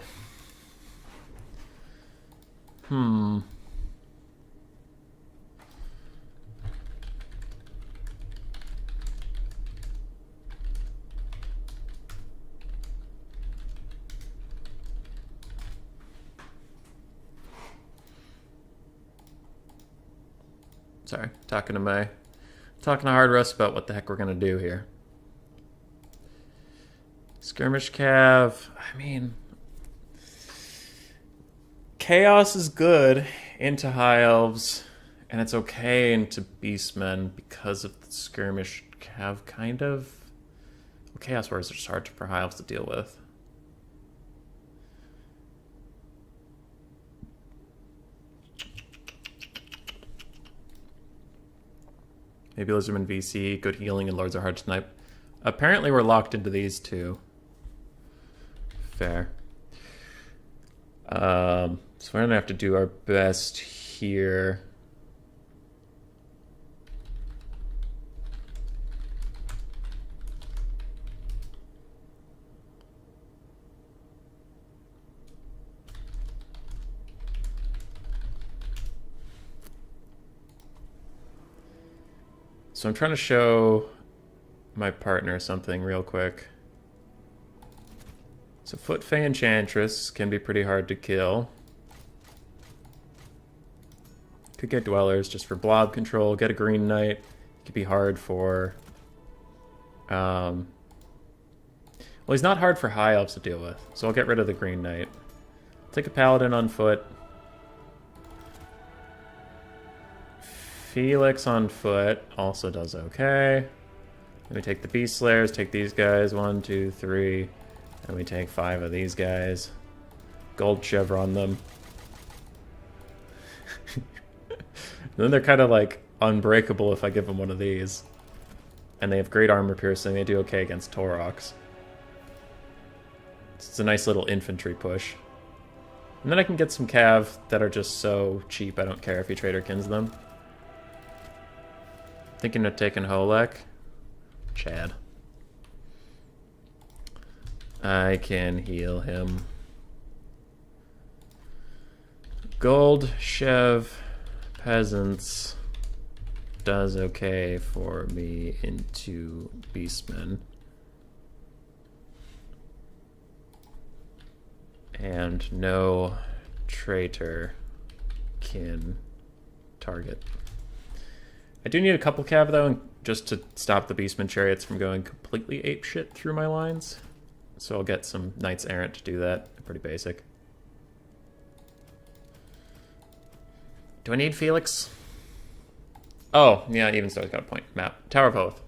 Sorry, talking to Hard Russ about what the heck we're gonna do here. Skirmish Cav. I mean, Chaos is good into High Elves, and it's okay into Beastmen because of the Skirmish Cav, kind of. Well, Chaos Warriors are just hard for High Elves to deal with. Maybe Lizardman VC, good healing, and Lords are hard to snipe. Apparently we're locked into these two. Fair. So we're gonna have to do our best here. So I'm trying to show my partner something real quick. So Foot Fae Enchantress can be pretty hard to kill. Could get Dwellers just for blob control. Get a Green Knight. Could be hard for... well, he's not hard for High Elves to deal with, so I'll get rid of the Green Knight. Take a Paladin on foot. Felix on foot also does okay. Then we take the Beast Slayers, take these guys, 1, 2, 3, and we take 5 of these guys. Gold chevron them. Then they're kind of like unbreakable if I give them one of these. And they have great armor piercing, they do okay against Taurox. It's a nice little infantry push. And then I can get some Cav that are just so cheap I don't care if he Traderkins them. Thinking of taking Holek. Chad. I can heal him. Gold Chev Peasants does okay for me into Beastmen. And no traitor can target. I do need a couple Cav though, just to stop the Beastman Chariots from going completely apeshit through my lines. So I'll get some Knights Errant to do that. Pretty basic. Do I need Felix? Oh, yeah, even so, I've got a point. Map. Tower of Oath.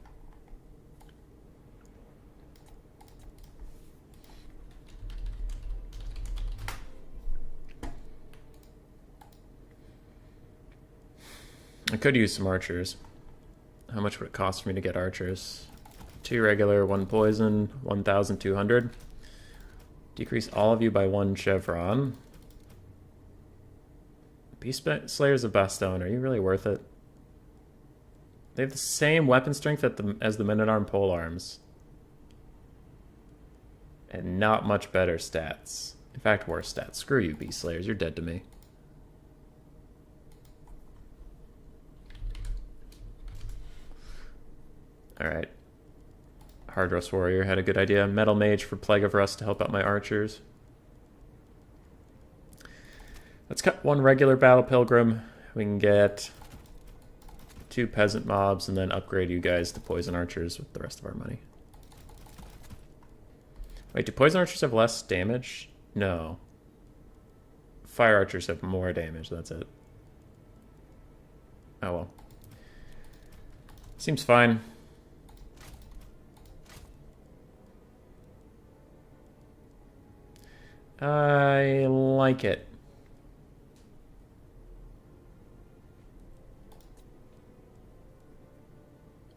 I could use some archers. How much would it cost for me to get archers? 2 regular, 1 poison, 1,200. Decrease all of you by 1 chevron. Beast Slayers of Bastogne, are you really worth it? They have the same weapon strength as the Men-at-Arm Polearms. And not much better stats. In fact, worse stats. Screw you, Beast Slayers, you're dead to me. Alright. Hard Rust Warrior had a good idea. Metal Mage for Plague of Rust to help out my archers. Let's cut 1 regular Battle Pilgrim. We can get 2 Peasant Mobs and then upgrade you guys to Poison Archers with the rest of our money. Wait, do Poison Archers have less damage? No. Fire Archers have more damage, that's it. Oh well. Seems fine. I like it.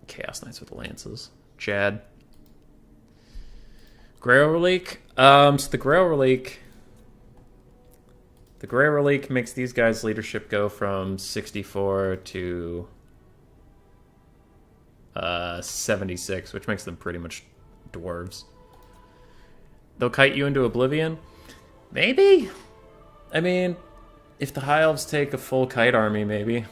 Chaos Knights with lances. Chad. Grail Relique. So the Grail Relique. The Grail Relique makes these guys' leadership go from 64 to 76, which makes them pretty much dwarves. They'll kite you into oblivion? Maybe? I mean, if the High Elves take a full kite army, maybe.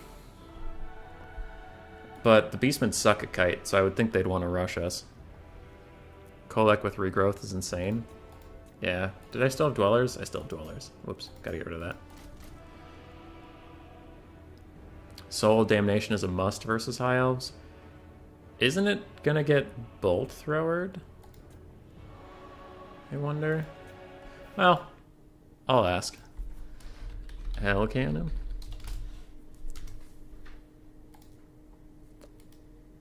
But the Beastmen suck at kite, so I would think they'd want to rush us. Kolek with regrowth is insane. Yeah. Did I still have dwellers? I still have dwellers. Whoops. Gotta get rid of that. Soul Damnation is a must versus High Elves. Isn't it gonna get Bolt Throwered? I wonder. Well, I'll ask. Hell Cannon.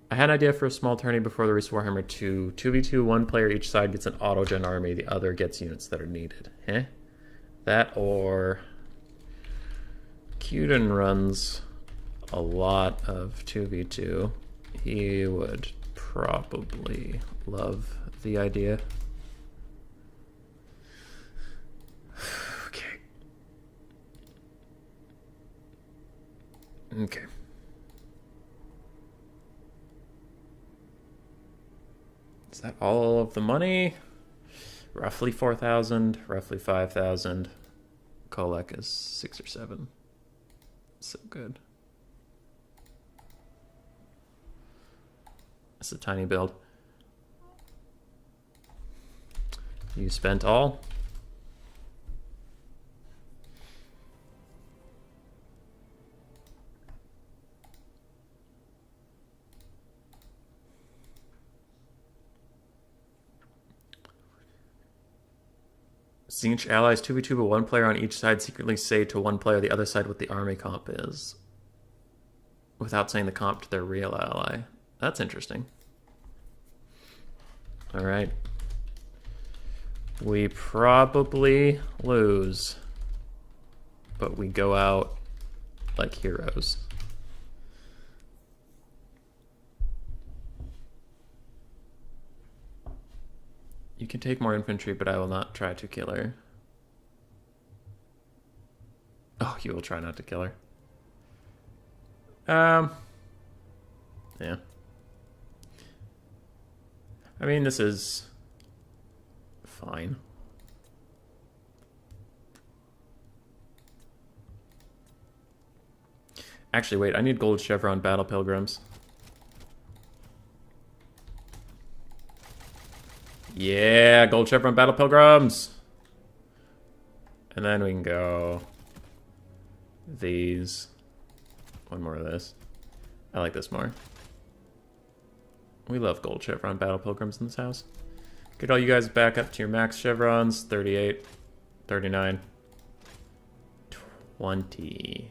I had an idea for a small tourney before the release of Warhammer 2. 2v2, one player each side gets an auto-gen army, the other gets units that are needed. Eh? That or... Queden runs a lot of 2v2. He would probably love the idea. Okay. Okay. Is that all of the money? Roughly 4,000, roughly 5,000. Kolek is 6 or 7. So good. It's a tiny build. You spent all? Each allies 2v2, but one player on each side secretly say to one player the other side what the army comp is, without saying the comp to their real ally. That's interesting. Alright. We probably lose, but we go out like heroes. You can take more infantry, but I will not try to kill her. Oh, you will try not to kill her. Yeah. I mean, this is fine. Actually, wait, I need gold chevron battle pilgrims. Yeah, gold chevron battle pilgrims. And then we can go these. One more of this. I like this more. We love gold chevron battle pilgrims in this house. Get all you guys back up to your max chevrons. 38, 39, 20.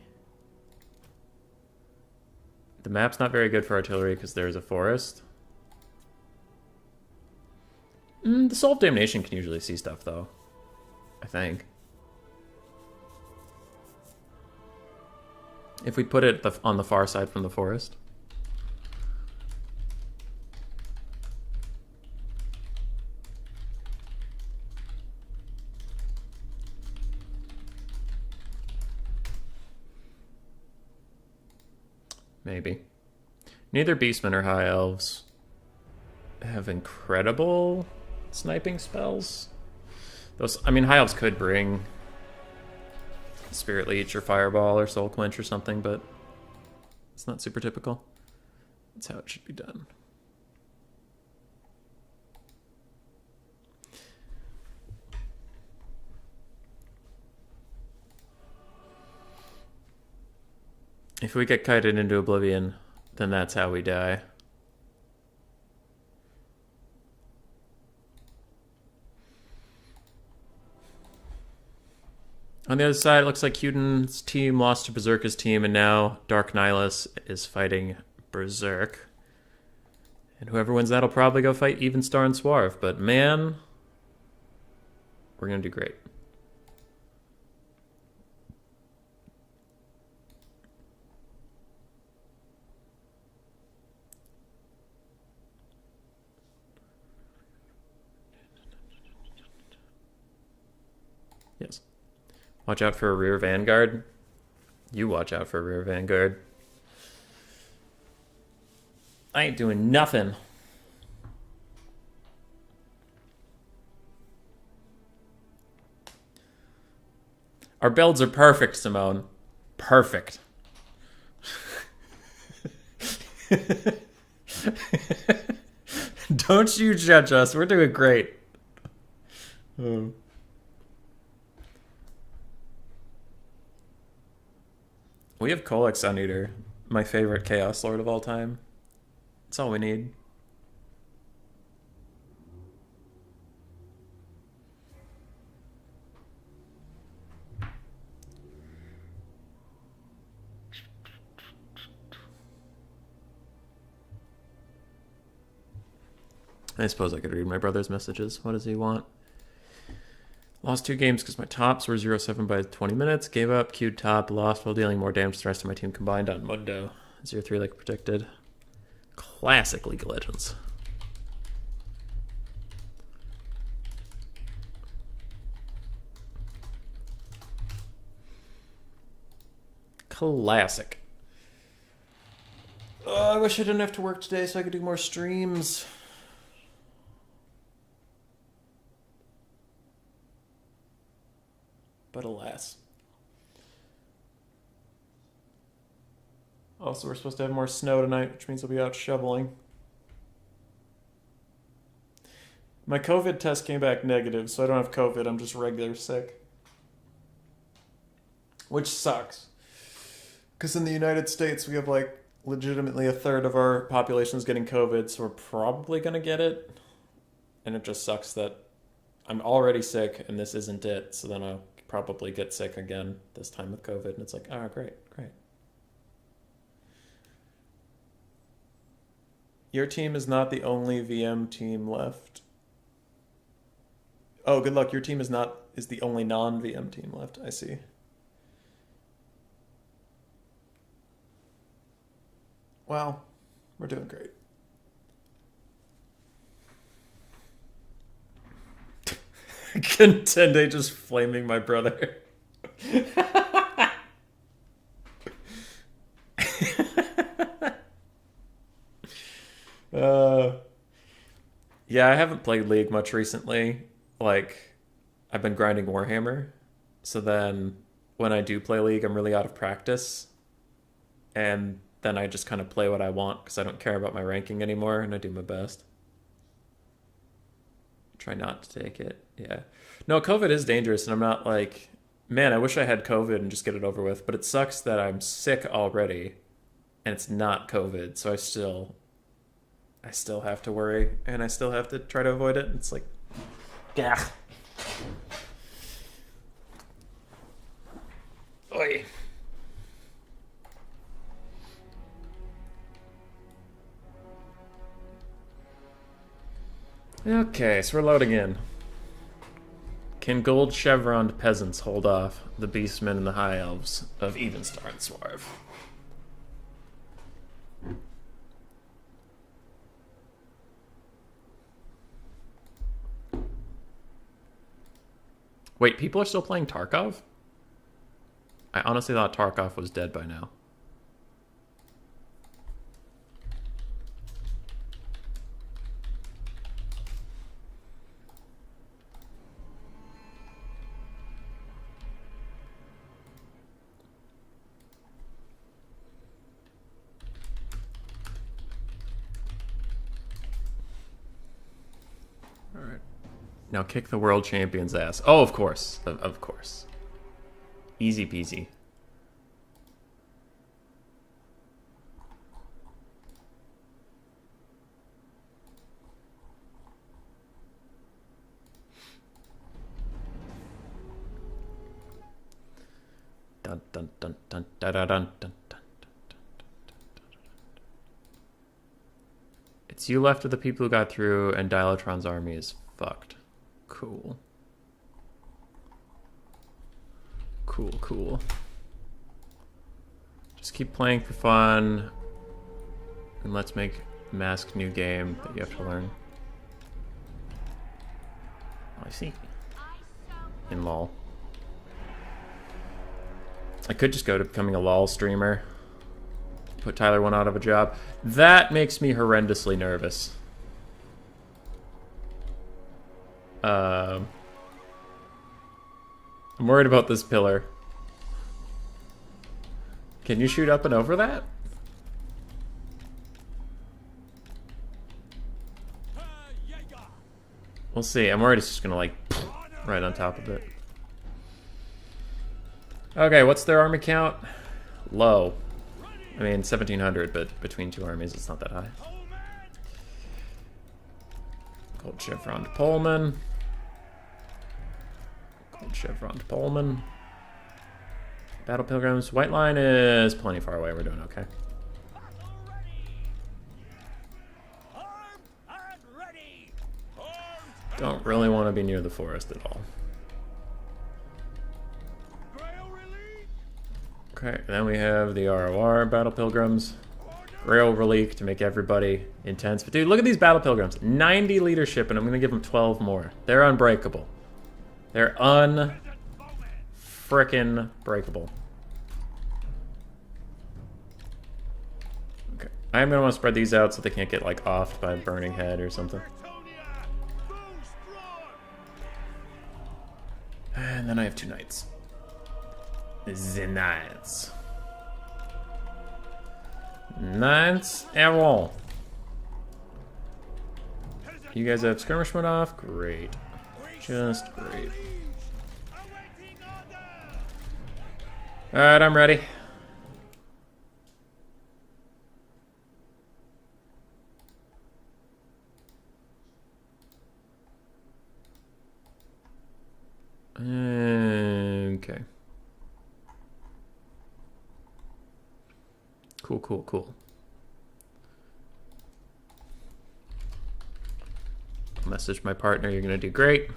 The map's not very good for artillery because there's a forest. The Soul of Damnation can usually see stuff, though. I think. If we put it on the far side from the forest. Maybe. Neither Beastmen or High Elves have incredible sniping spells. Those, I mean, High Elves could bring Spirit Leech or Fireball or Soul Quench or something, but it's not super typical. That's how it should be done. If we get kited into oblivion, then that's how we die. On the other side, it looks like Queden's team lost to Berserker's team, and now Dark Nihilus is fighting Berserk. And whoever wins that will probably go fight Evenstar and Swarv, but man, we're going to do great. Yes. Watch out for a rear vanguard. You watch out for a rear vanguard. I ain't doing nothing. Our builds are perfect, Simone. Perfect. Don't you judge us. We're doing great. We have Kolek Sun Eater, my favorite Chaos Lord of all time. That's all we need. I suppose I could read my brother's messages. What does he want? Lost 2 games because my tops were 0-7 by 20 minutes. Gave up, queued top, lost while dealing more damage to the rest of my team combined on Mundo. 0-3 like predicted. Classic League of Legends. Classic. Oh, I wish I didn't have to work today so I could do more streams. But alas. Also, we're supposed to have more snow tonight, which means I'll be out shoveling. My COVID test came back negative, so I don't have COVID. I'm just regular sick. Which sucks. Because in the United States, we have like legitimately a third of our population is getting COVID, so we're probably going to get it. And it just sucks that I'm already sick and this isn't it, so then I'll probably get sick again this time with COVID. And it's like, oh, great. Your team is not the only VM team left. Oh, good luck. Your team is the only non-VM team left. I see. Well, we're doing great. Contende just flaming my brother. Yeah, I haven't played League much recently. Like, I've been grinding Warhammer. So then when I do play League, I'm really out of practice. And then I just kind of play what I want because I don't care about my ranking anymore and I do my best. Try not to take it. Yeah. No, COVID is dangerous and I'm not like, man, I wish I had COVID and just get it over with. But it sucks that I'm sick already and it's not COVID. So I still have to worry and I still have to try to avoid it. It's like, yeah. Oi. Okay, so we're loading in. Can gold chevroned peasants hold off the beastmen and the high elves of Evenstar and Swarv? Wait, people are still playing Tarkov? I honestly thought Tarkov was dead by now. Alright. Now kick the world champion's ass. Oh, of course. Of course. Easy peasy. Dun dun dun dun dun dun dun dun. It's you left of the people who got through, and Dialotron's army is fucked. Cool. Cool. Just keep playing for fun, and let's make masked new game that you have to learn. Oh, I see. In LOL. I could just go to becoming a LOL streamer. put Tyler one out of a job. That makes me horrendously nervous. I'm worried about this pillar. Can you shoot up and over that? We'll see. I'm worried it's just gonna, like, right on top of it. Okay, what's their army count? Low. I mean, 1,700, but between two armies, it's not that high. Gold chevron to Pullman. Gold chevron to Pullman. Battle Pilgrims. White line is plenty far away. We're doing okay. Don't really want to be near the forest at all. Okay, then we have the ROR Battle Pilgrims. Grail Relique to make everybody intense. But dude, look at these Battle Pilgrims. 90 leadership, and I'm going to give them 12 more. They're unbreakable. They're un-frickin' breakable. Okay, I'm going to want to spread these out so they can't get, like, offed by Burning Head or something. And then I have two knights. The knights. Knights and wall. You guys have skirmish mode off? Great. Just great. Alright, I'm ready. Okay. Cool, cool, cool. Message my partner, you're gonna do great.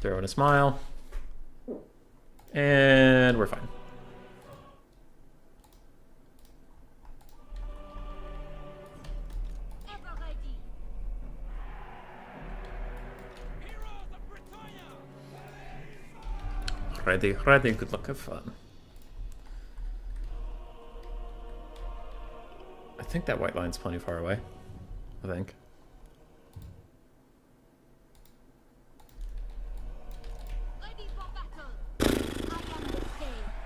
Throw in a smile. And we're fine. Ready, ready, good luck, have fun. I think that white line's plenty far away. I think.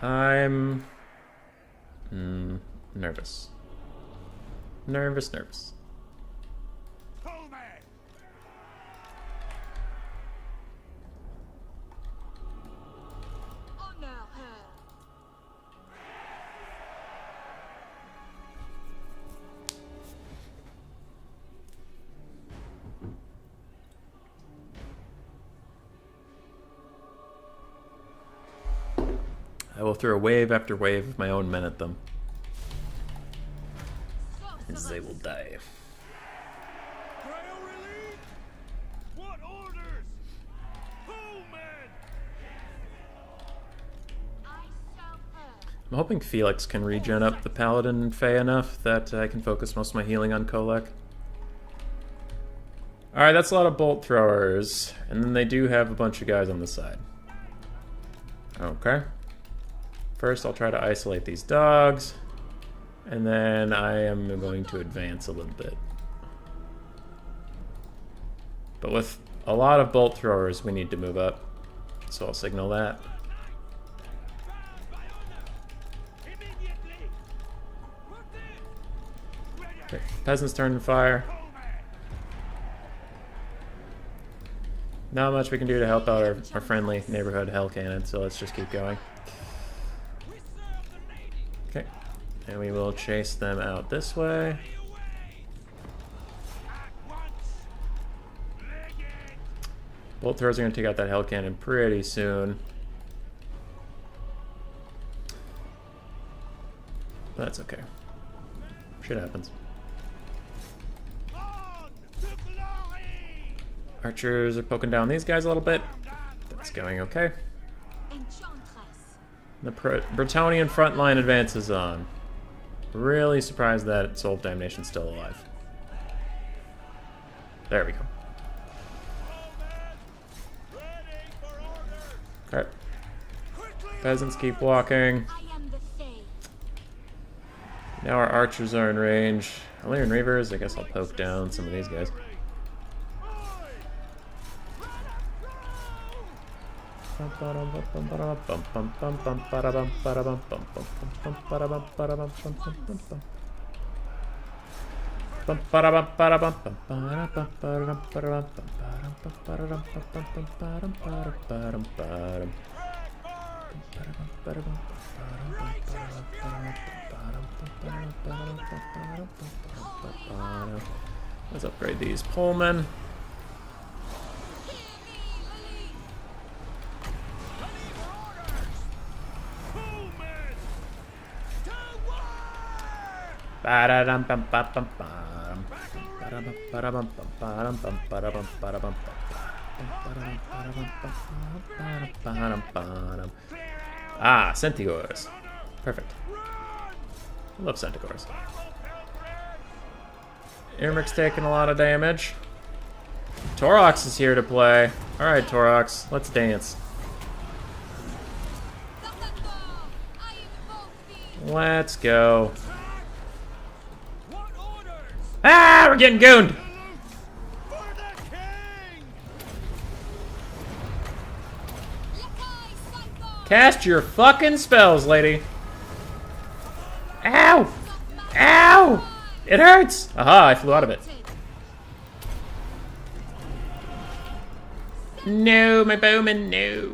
I'm nervous. Nervous. I will throw wave after wave of my own men at them. As they will die. What orders? I'm hoping Felix can regen up the Paladin and Fae enough that I can focus most of my healing on Kolek. Alright, that's a lot of bolt throwers. And then they do have a bunch of guys on the side. Okay. First, I'll try to isolate these dogs, and then I am going to advance a little bit. But with a lot of bolt throwers, we need to move up, so I'll signal that. Okay, peasants turn to fire. Not much we can do to help out our friendly neighborhood hell cannon, so let's just keep going. Okay, and we will chase them out this way. Bolt throwers are going to take out that hell cannon pretty soon. But that's okay. Shit happens. Archers are poking down these guys a little bit. That's going okay. The Bretonnian front line advances on. Really surprised that Soul of Damnation's still alive. There we go. Okay. Peasants keep walking. Now our archers are in range. Illyrian Reavers, I guess I'll poke down some of these guys. Let's upgrade these polemen. Ah, Centaurs. Perfect. I love Centaurs. Irmic's taking a lot of damage. Torox is here to play. Alright, Torox, let's dance. Let's go. Ah, we're getting gooned! Cast your fucking spells, lady. Ow! Ow! It hurts! Aha, I flew out of it. No, my bowman, no.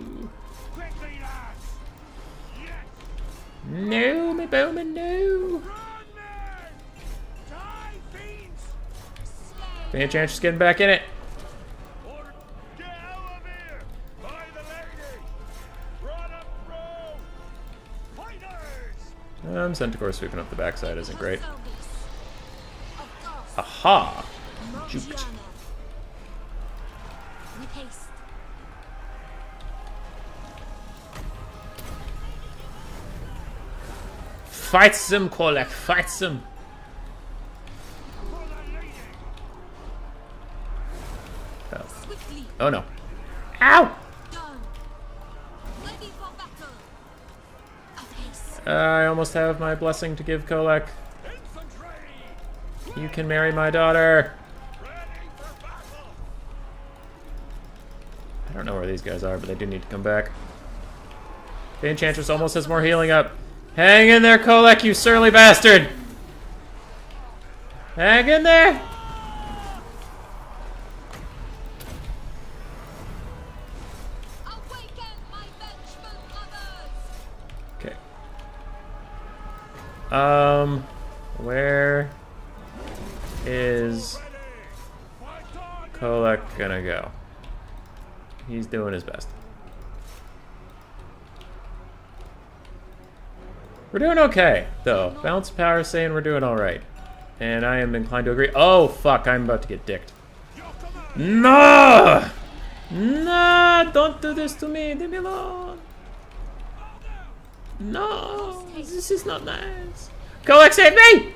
No, my bowman, no. Any chance she's getting back in it? Centaur sweeping up the backside isn't great. Aha! Juked. Fight some, Kolek, fight some! Oh. Oh no. Ow! I almost have my blessing to give Kolek. You can marry my daughter. I don't know where these guys are, but they do need to come back. The Enchantress almost has more healing up. Hang in there, Kolek, you surly bastard! Hang in there! Okay. Where is Kolek gonna go? He's doing his best. We're doing okay, though. Balance of power is saying we're doing alright. And I am inclined to agree. Oh, fuck, I'm about to get dicked. No! No, don't do this to me. Leave me alone. No, this is not nice. Kolek, save me!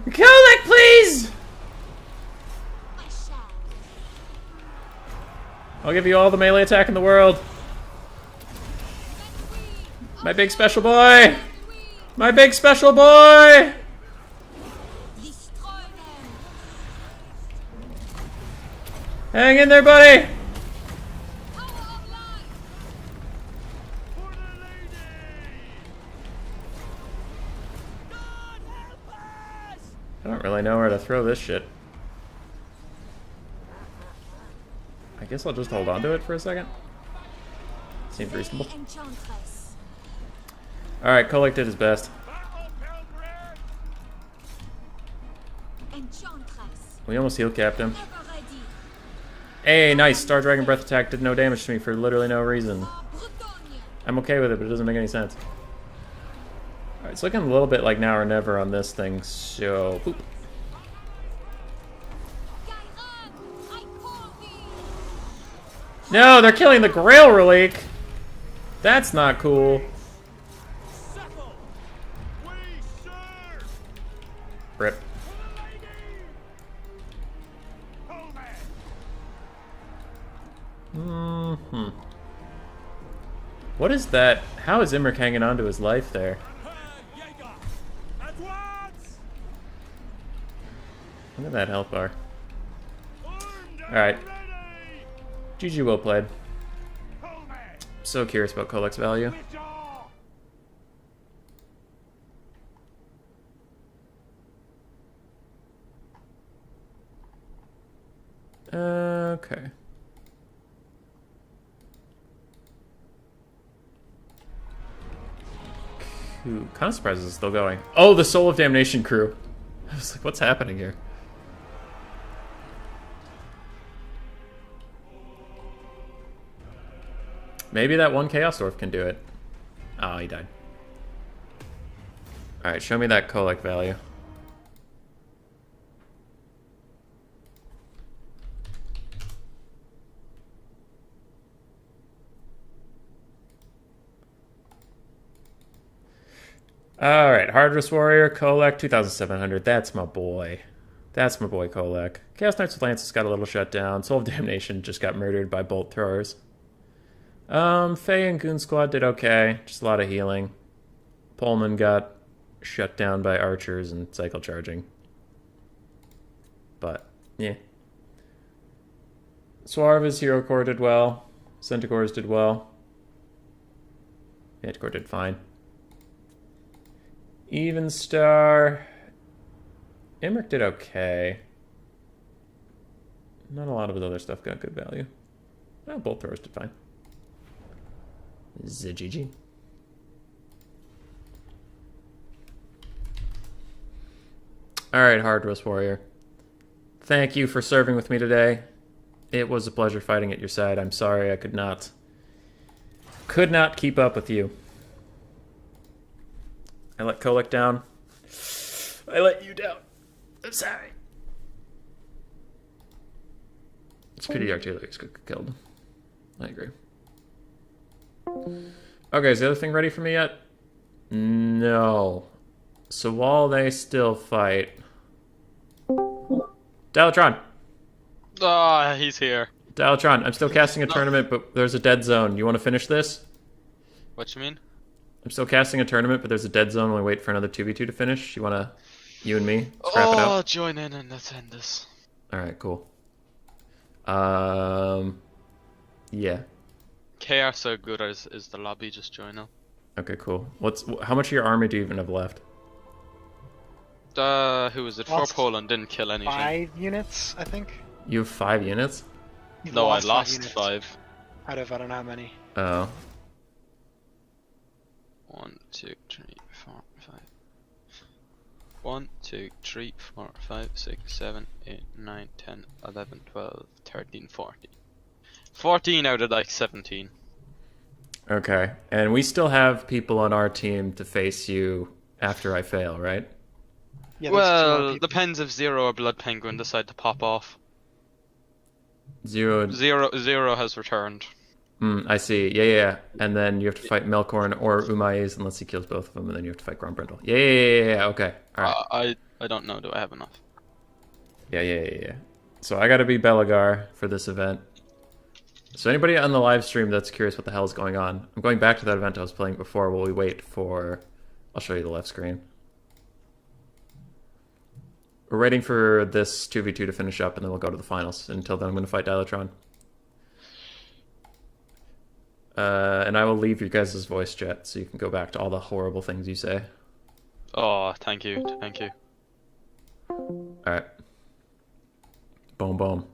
Kolek, please! I'll give you all the melee attack in the world. My big special boy! My big special boy! Hang in there, buddy! I don't really know where to throw this shit. I guess I'll just hold on to it for a second. Seems reasonable. Alright, Kolek did his best. We almost heel capped him. Hey, nice! Star Dragon Breath attack did no damage to me for literally no reason. I'm okay with it, but it doesn't make any sense. Alright, it's looking a little bit like now or never on this thing, so... Boop. No, they're killing the Grail Relic! That's not cool. Rip. Mm-hmm. What is that? How is Imric hanging on to his life there? Look at that health bar. Armed and Alright. ready. GG, well played. Hold me. So curious about Kolek's value. Withdraw. Okay. Ooh, kind of surprised it's still going. Oh, the Soul of Damnation crew. I was like, what's happening here? Maybe that one Chaos Dwarf can do it. Oh, he died. Alright, show me that Kolek value. Alright, Hardress Warrior, Kolek, 2,700. That's my boy. That's my boy, Kolek. Chaos Knights with Lances got a little shut down. Soul of Damnation just got murdered by bolt throwers. Faye and Goon Squad did okay. Just a lot of healing. Pullman got shut down by archers and cycle charging. But, yeah. Suarez Hero Core did well. Centigores did well. Manticore did fine. Even Star. Imric did okay. Not a lot of his other stuff got good value. Oh, bolt throwers did fine. ZGG. Alright, Hardress Warrior. Thank you for serving with me today. It was a pleasure fighting at your side. I'm sorry I could not keep up with you. I let Kolek down. I let you down. I'm sorry. It's pity artillery could get killed. I agree. Okay, is the other thing ready for me yet? No. So while they still fight... Dialatron! Ah, he's here. Dialatron, I'm still casting a tournament, but there's a dead zone. You want to finish this? What you mean? I'm still casting a tournament, but there's a dead zone when we wait for another 2v2 to finish. You want to... You and me? Scrap it out? Join in and let's end this. Alright, cool. Yeah. KR so good is the lobby, just join up. Okay, cool. How much of your army do you even have left? Who was it? Lost For Poland, didn't kill anything. 5 units, I think. You have 5 units? You've No, I five lost units 5. Out of I don't know how many. Oh. 1, 2, 3, 4, 5. 1, 2, 3, 4, 5, 6, 7, 8, 9, 10, 11, 12, 13, 14. 14 out of like 17. Okay. And we still have people on our team to face you after I fail, right? Yeah, there's 2 more Well, people. depends if Zero or Blood Penguin decide to pop off. Zero. Zero has returned. I see. Yeah. And then you have to fight Melkorn or Umayyad unless he kills both of them, and then you have to fight Grombrindle. Yeah. Okay. All right. I don't know. Do I have enough? Yeah. So I got to be Belagar for this event. So anybody on the live stream that's curious what the hell is going on, I'm going back to that event I was playing before while we wait for... I'll show you the left screen. We're waiting for this 2v2 to finish up, and then we'll go to the finals. Until then, I'm going to fight Dialatron. And I will leave your guys' voice chat so you can go back to all the horrible things you say. Oh, thank you. Alright. Boom.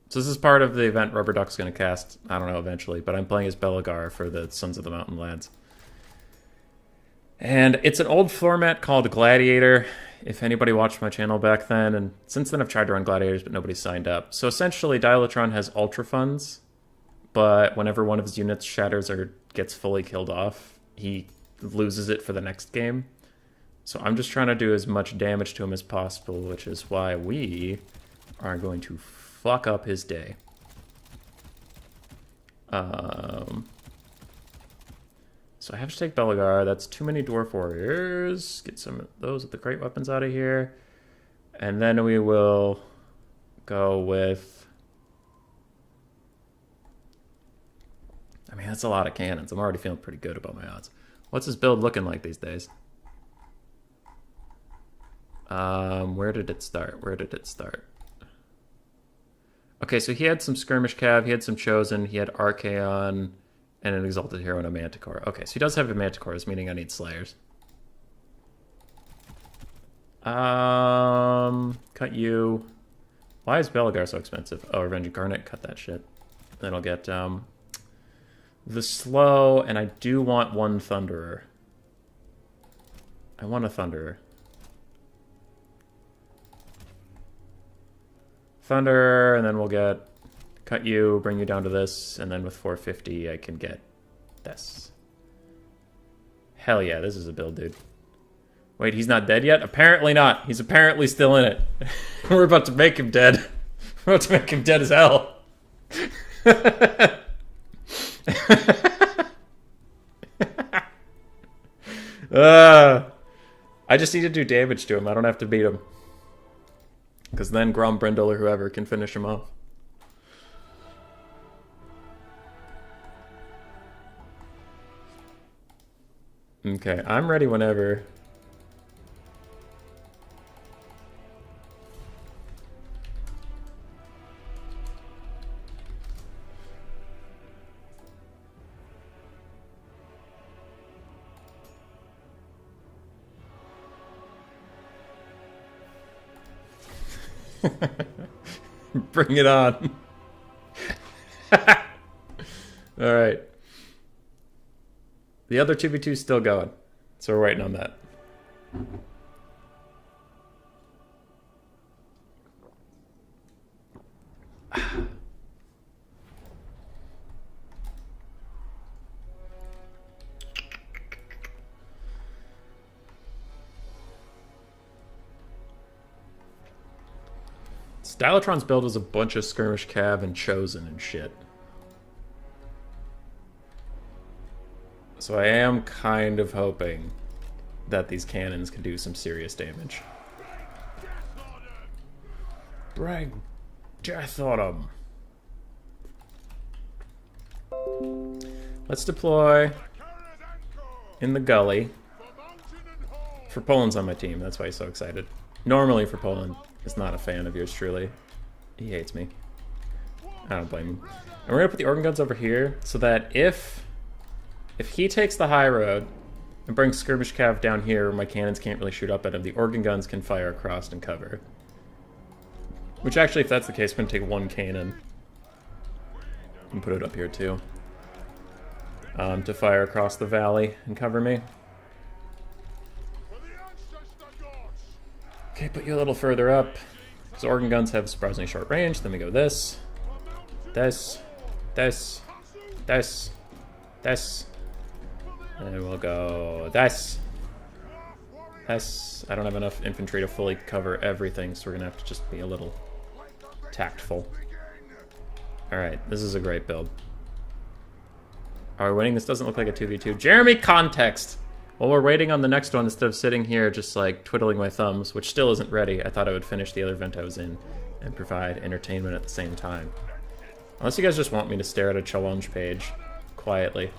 So this is part of the event Rubber Duck's going to cast, I don't know, eventually, but I'm playing as Belagar for the Sons of the Mountain Lads. And it's an old format called Gladiator, if anybody watched my channel back then, and since then I've tried to run Gladiators, but nobody signed up. So essentially, Dialatron has Ultra Funds, but whenever one of his units shatters or gets fully killed off, he loses it for the next game. So I'm just trying to do as much damage to him as possible, which is why we are going to fuck up his day. So I have to take Belagar. That's too many Dwarf Warriors. Get some of those with the great weapons out of here. And then we will go with... I mean, that's a lot of cannons. I'm already feeling pretty good about my odds. What's his build looking like these days? Where did it start? Where did it start? Okay, so he had some skirmish cav, he had some chosen, he had Archaon, and an exalted hero and a manticore. Okay, so he does have a manticores, meaning I need slayers. Cut you. Why is Belgar so expensive? Oh, Revenge Incarnate, cut that shit. Then I'll get the slow, and I do want one Thunderer. I want a Thunderer. Thunder, and then we'll get cut you, bring you down to this, and then with 450 I can get this. Hell yeah, this is a build, dude. Wait, he's not dead yet? Apparently not. He's apparently still in it. We're about to make him dead. We're about to make him dead as hell. I just need to do damage to him. I don't have to beat him. Because then Grombrindle or whoever can finish him off. Okay, I'm ready whenever. Bring it on. Alright. The other 2v2 is still going. So we're waiting on that. Stylotron's build was a bunch of skirmish cav and chosen and shit. So I am kind of hoping that these cannons can do some serious damage. Bring death on them. Let's deploy in the gully. For Poland's on my team, that's why he's so excited. Normally for Poland is not a fan of yours truly. He hates me. I don't blame him. And we're gonna put the organ guns over here so that if he takes the high road and brings skirmish cav down here where my cannons can't really shoot up at him, the organ guns can fire across and cover. Which actually, if that's the case, I'm gonna take one cannon and put it up here too. To fire across the valley and cover me. Okay, put you a little further up. Because organ guns have surprisingly short range. Then we go this. This. This. This. This. And we'll go this. This. I don't have enough infantry to fully cover everything, so we're going to have to just be a little tactful. Alright, this is a great build. Are we winning? This doesn't look like a 2v2. Jeremy, context! While we're waiting on the next one, instead of sitting here just like twiddling my thumbs, which still isn't ready, I thought I would finish the other event I was in and provide entertainment at the same time. Unless you guys just want me to stare at a challenge page quietly.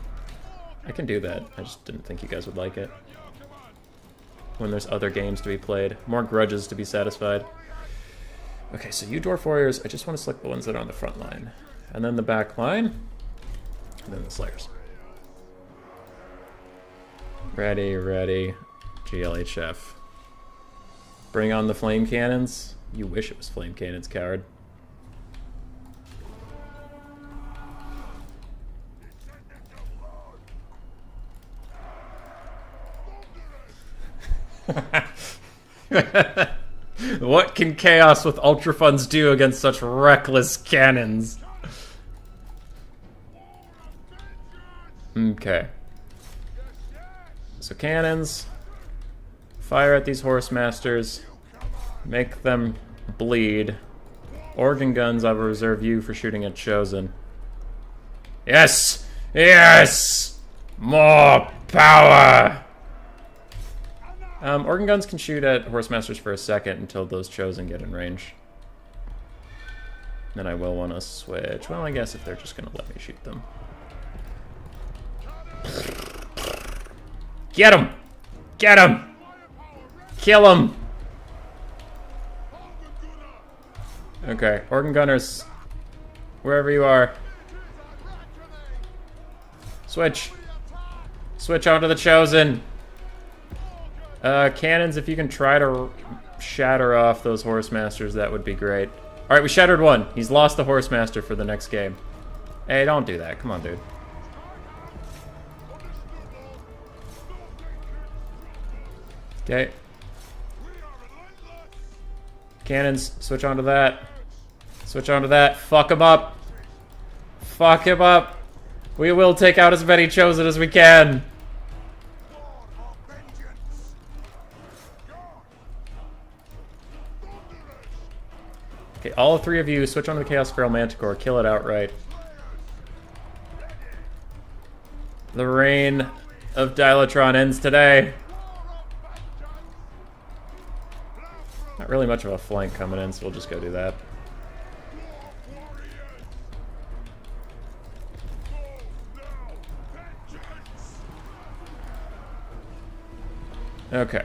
I can do that. I just didn't think you guys would like it. When there's other games to be played. More grudges to be satisfied. Okay, so you Dwarf Warriors, I just want to select the ones that are on the front line. And then the back line. And then the Slayers. Ready, ready. GLHF. Bring on the flame cannons. You wish it was flame cannons, coward. What can Chaos with Ultra Funds do against such reckless cannons? Okay. So cannons, fire at these horse masters, make them bleed. Organ guns, I will reserve you for shooting at Chosen. Yes! Yes! More power! Organ guns can shoot at horse masters for a second until those Chosen get in range. Then I will want to switch. Well, I guess if they're just going to let me shoot them. Get him! Get him! Kill him! Okay, organ gunners, wherever you are. Switch. Switch onto the Chosen. Cannons, if you can try to shatter off those Horse Masters, that would be great. Alright, we shattered one. He's lost the Horse Master for the next game. Hey, don't do that. Come on, dude. Okay. Cannons, switch onto that. Switch onto that. Fuck him up. Fuck him up. We will take out as many Chosen as we can. Okay, all three of you switch onto the Chaos Feral Manticore. Kill it outright. The reign of Dilatron ends today. Not really much of a flank coming in, so we'll just go do that. Okay.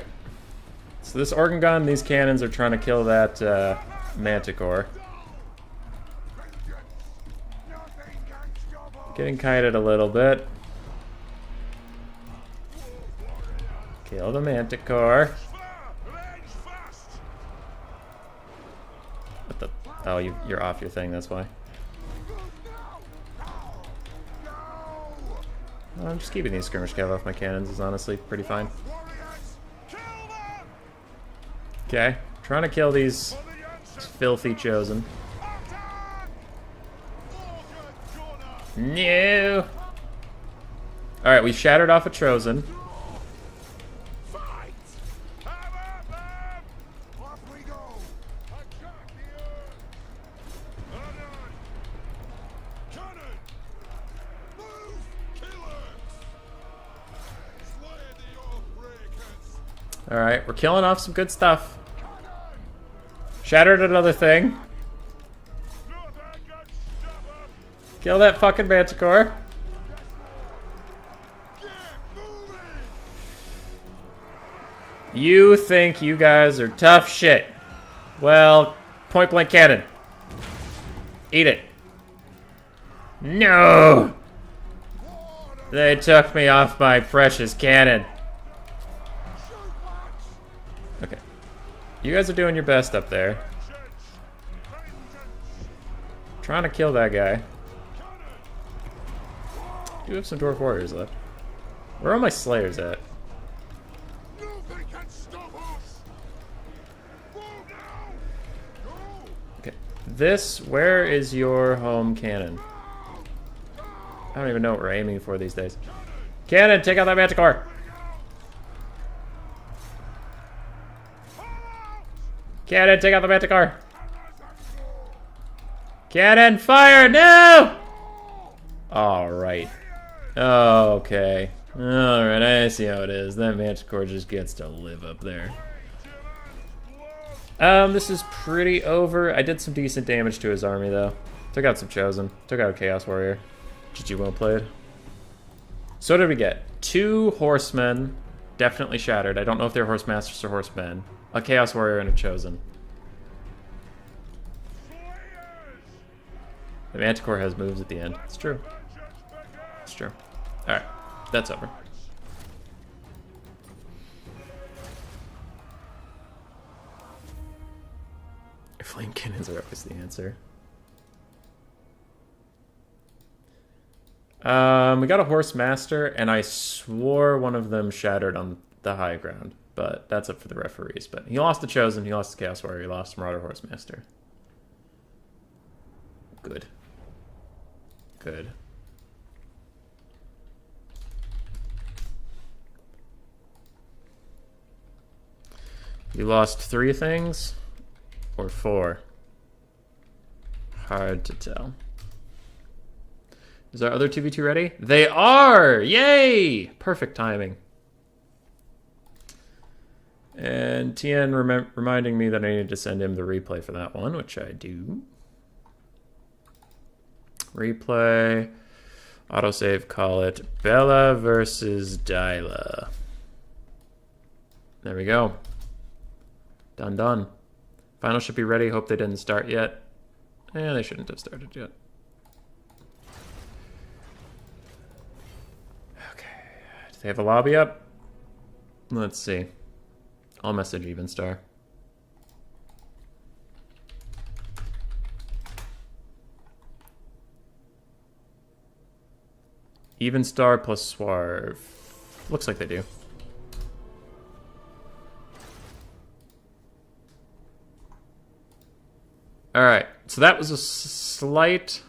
So this organ gun, these cannons are trying to kill that Manticore. Getting kited a little bit. Kill the Manticore. What the? Oh, you're off your thing, that's why. I'm just keeping these skirmish cav off my cannons is honestly pretty fine. Okay, trying to kill these filthy Chosen. No! Alright, we shattered off a Chosen. Alright, we're killing off some good stuff. Shattered another thing. Kill that fucking Manticore. You think you guys are tough shit. Well, point blank cannon. Eat it. No! They took me off my precious cannon. Okay. You guys are doing your best up there. Trying to kill that guy. Do have some Dwarf Warriors left. Where are my Slayers at? Okay. This, where is your home cannon? I don't even know what we're aiming for these days. Cannon, take out that Manticore! Cannon, take out the Manticore! Cannon, fire! No! Alright. Okay. Alright, I see how it is. That Manticore just gets to live up there. This is pretty over. I did some decent damage to his army, though. Took out some Chosen. Took out a Chaos Warrior. GG well played. So what did we get? 2 Horsemen. Definitely shattered. I don't know if they're Horse Masters or Horsemen. A Chaos Warrior and a Chosen. The Manticore has moves at the end. It's true. It's true. Alright. That's over. Flame cannons are always the answer. We got a Horse Master, and I swore one of them shattered on the high ground. But that's up for the referees. But he lost the Chosen, he lost the Chaos Warrior, he lost Marauder Horse Master. Good. Good. You lost 3 things? Or 4? Hard to tell. Is our other 2v2 ready? They are! Yay! Perfect timing. And Tien reminding me that I needed to send him the replay for that one, which I do. Replay. Autosave, call it Bella versus Dyla. There we go. Done, done. Final should be ready. Hope they didn't start yet. They shouldn't have started yet. Okay. Do they have a lobby up? Let's see. I'll message Evenstar. Evenstar plus Swarv. Looks like they do. Alright, so that was a slight...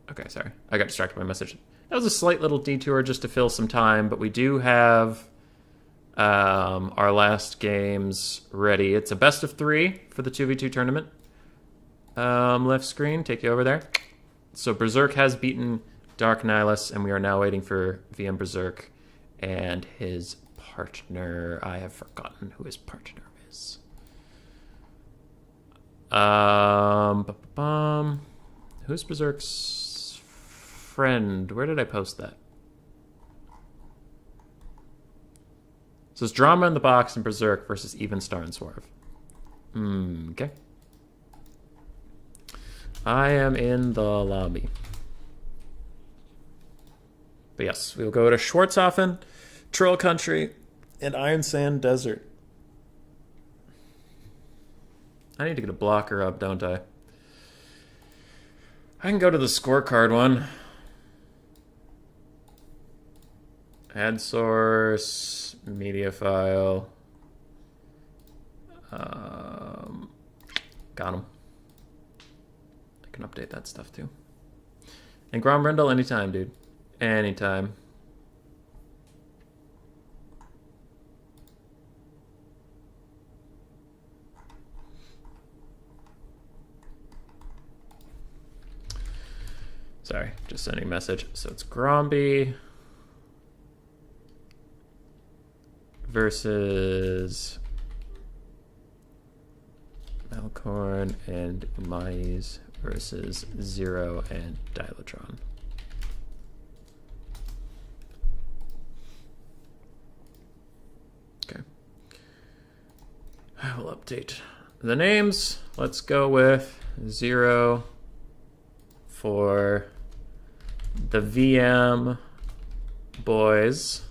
Okay, sorry. I got distracted by my message. That was a slight little detour just to fill some time, but we do have our last games ready. It's a best of 3 for the 2v2 tournament. Left screen, take you over there. So Berserk has beaten Dark Nihilus, and we are now waiting for VM Berserk and his partner. I have forgotten who his partner is. Who's Berserk's friend? Where did I post that? So it's Drama in the Box and Berserk versus Evenstar and Swarv. Okay. I am in the lobby. But yes, we'll go to Schwarzhofen, Troll Country, and Iron Sand Desert. I need to get a blocker up, don't I? I can go to the scorecard one. Add source, media file. Got him. I can update that stuff too. And Grom Rendell anytime, dude. Anytime. Sorry, just sending a message. So it's Gromby versus Malcorn and Mais versus Zero and Dilatron. Okay. I will update the names. Let's go with Zero for the VM boys.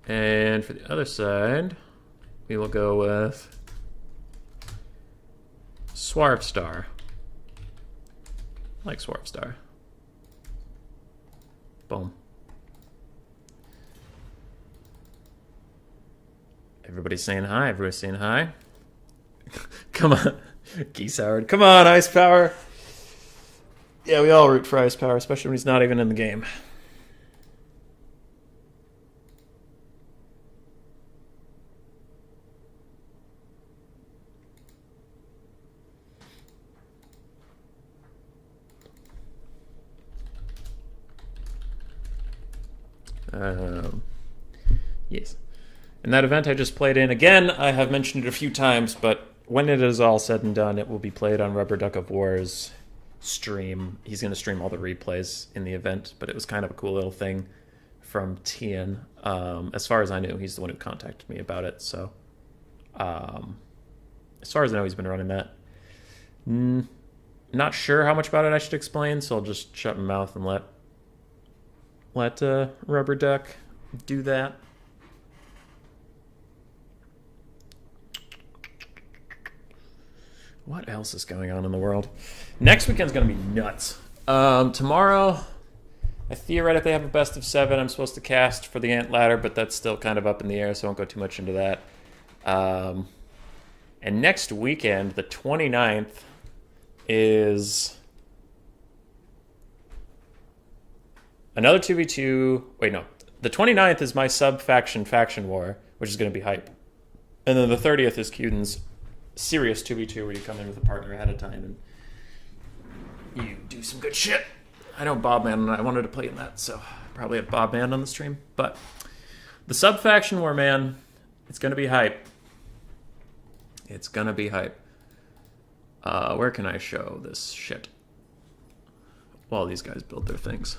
And for the other side, we will go with Swarvstar. I like Swarvstar. Boom. Everybody's saying hi. Everybody's saying hi. Come on. Geese Howard. Come on, Ice Power. Yeah, we all root for Ice Power, especially when he's not even in the game. Yes. And that event I just played in, again, I have mentioned it a few times, but when it is all said and done, it will be played on Rubber Duck of War's stream. He's going to stream all the replays in the event, but it was kind of a cool little thing from Tian. As far as I knew, he's the one who contacted me about it, so as far as I know, he's been running that. Not sure how much about it I should explain, so I'll just shut my mouth and let Rubber Duck do that. What else is going on in the world? Next weekend's going to be nuts. Tomorrow, I theoretically have a best of 7 I'm supposed to cast for the Ant Ladder, but that's still kind of up in the air, so I won't go too much into that. And next weekend, the 29th, is another 2v2. Wait, no. The 29th is my sub-faction faction war, which is going to be hype. And then the 30th is Queden's serious 2v2 where you come in with a partner ahead of time and you do some good shit. I know Bobman and I wanted to play in that, so probably have Bobman on the stream. But the sub-faction war, man, it's going to be hype. It's going to be hype. Where can I show this shit? While these guys build their things.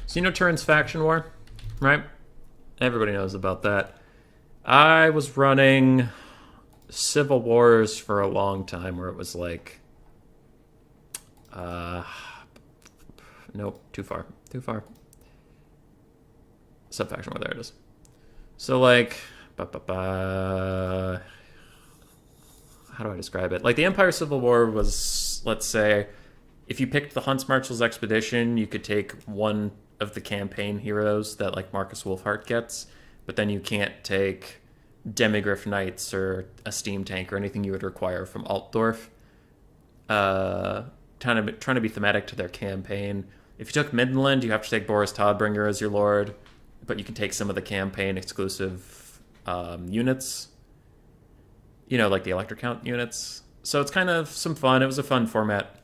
So you know Turin's faction war? right? Everybody knows about that. I was running Civil Wars for a long time where it was like... nope, too far. Subfaction, there it is. So, like... how do I describe it? Like, the Empire Civil War was, let's say, if you picked the Hunts Marshal's Expedition, you could take one of the campaign heroes that, like, Marcus Wolfhart gets, but then you can't take Demigryph Knights or a steam tank or anything you would require from Altdorf. Trying to be thematic to their campaign. If you took Midland, you have to take Boris Todbringer as your lord, but you can take some of the campaign exclusive units. You know, like the Elector Count units. So it's kind of some fun. It was a fun format.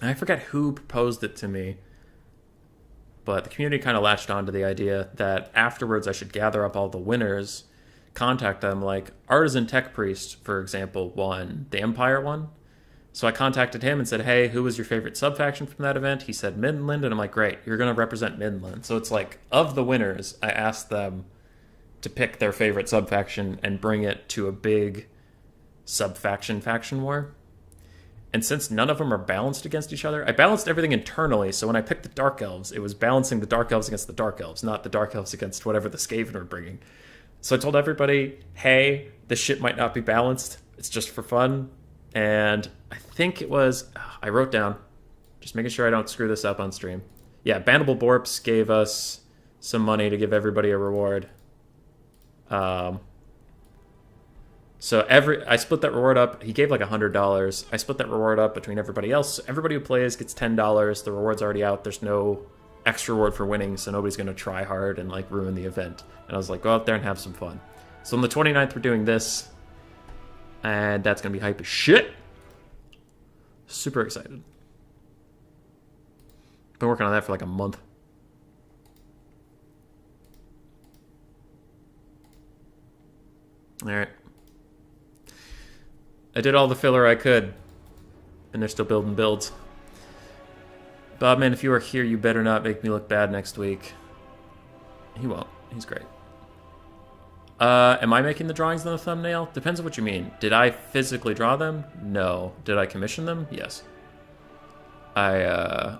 And I forget who proposed it to me, but the community kind of latched onto the idea that afterwards I should gather up all the winners, contact them, like Artisan Tech Priest, for example, won the Empire one. So I contacted him and said, hey, who was your favorite subfaction from that event? He said Midland, and I'm like, great, you're going to represent Midland. So it's like, of the winners, I asked them to pick their favorite subfaction and bring it to a big faction war. And since none of them are balanced against each other, I balanced everything internally, so when I picked the Dark Elves, it was balancing the Dark Elves against the Dark Elves, not the Dark Elves against whatever the Skaven were bringing. So I told everybody, hey, this shit might not be balanced, it's just for fun. And I think it was, I wrote down, just making sure I don't screw this up on stream. Yeah, Bannable Borps gave us some money to give everybody a reward. So I split that reward up. He gave like $100. I split that reward up between everybody else. Everybody who plays gets $10. The reward's already out. There's no extra reward for winning, so nobody's going to try hard and like ruin the event. And I was like, go out there and have some fun. So on the 29th, we're doing this. And that's going to be hype as shit. Super excited. Been working on that for like a month. Alright. I did all the filler I could. And they're still building builds. Bobman, if you are here, you better not make me look bad next week. He won't. He's great. Am I making the drawings on the thumbnail? Depends on what you mean. Did I physically draw them? No. Did I commission them? Yes. I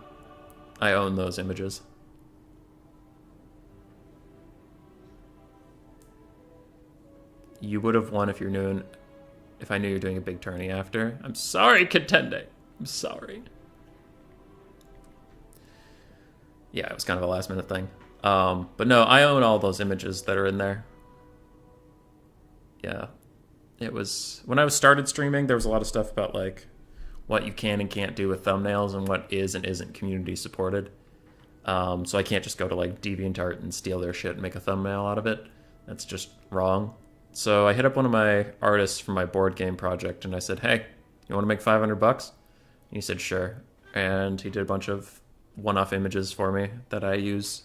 own those images. You would have won if you're new, if I knew you're doing a big tourney after. I'm sorry, Contende. I'm sorry. Yeah, it was kind of a last minute thing. But no, I own all those images that are in there. Yeah. It was, when I started streaming, there was a lot of stuff about like what you can and can't do with thumbnails and what is and isn't community supported. So I can't just go to like DeviantArt and steal their shit and make a thumbnail out of it. That's just wrong. So I hit up one of my artists from my board game project and I said, hey, you want to make $500? And he said, sure. And he did a bunch of one-off images for me that I use.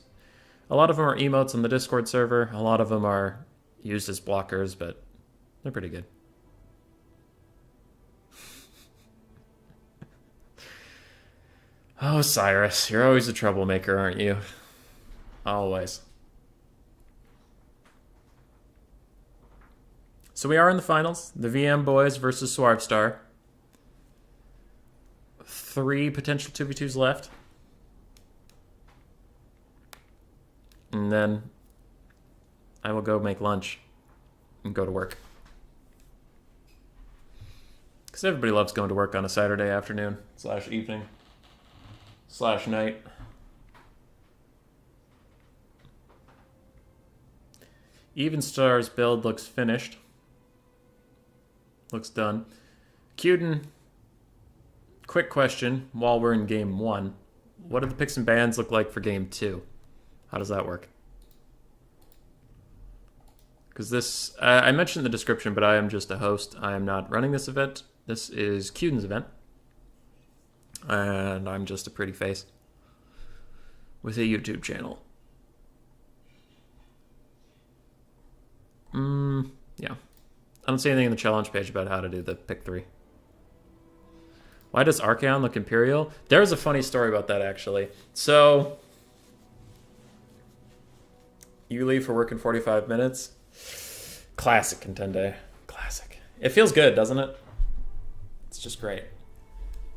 A lot of them are emotes on the Discord server. A lot of them are used as blockers, but they're pretty good. Oh, Cyrus, you're always a troublemaker, aren't you? Always. So we are in the finals. The VM boys versus Suarez Starks. 3 potential 2v2s left. And then I will go make lunch and go to work. Because everybody loves going to work on a Saturday afternoon / evening / night. Even Star's build looks finished. Looks done. Queden, quick question while we're in game 1. What do the picks and bans look like for game 2? How does that work? Because this, I mentioned in the description, but I am just a host. I am not running this event. This is Queden's event. And I'm just a pretty face with a YouTube channel. Yeah. I don't see anything in the challenge page about how to do the pick 3. Why does Archaon look Imperial? There's a funny story about that, actually. So, You leave for work in 45 minutes. Classic Contende. Classic. It feels good, doesn't it? It's just great.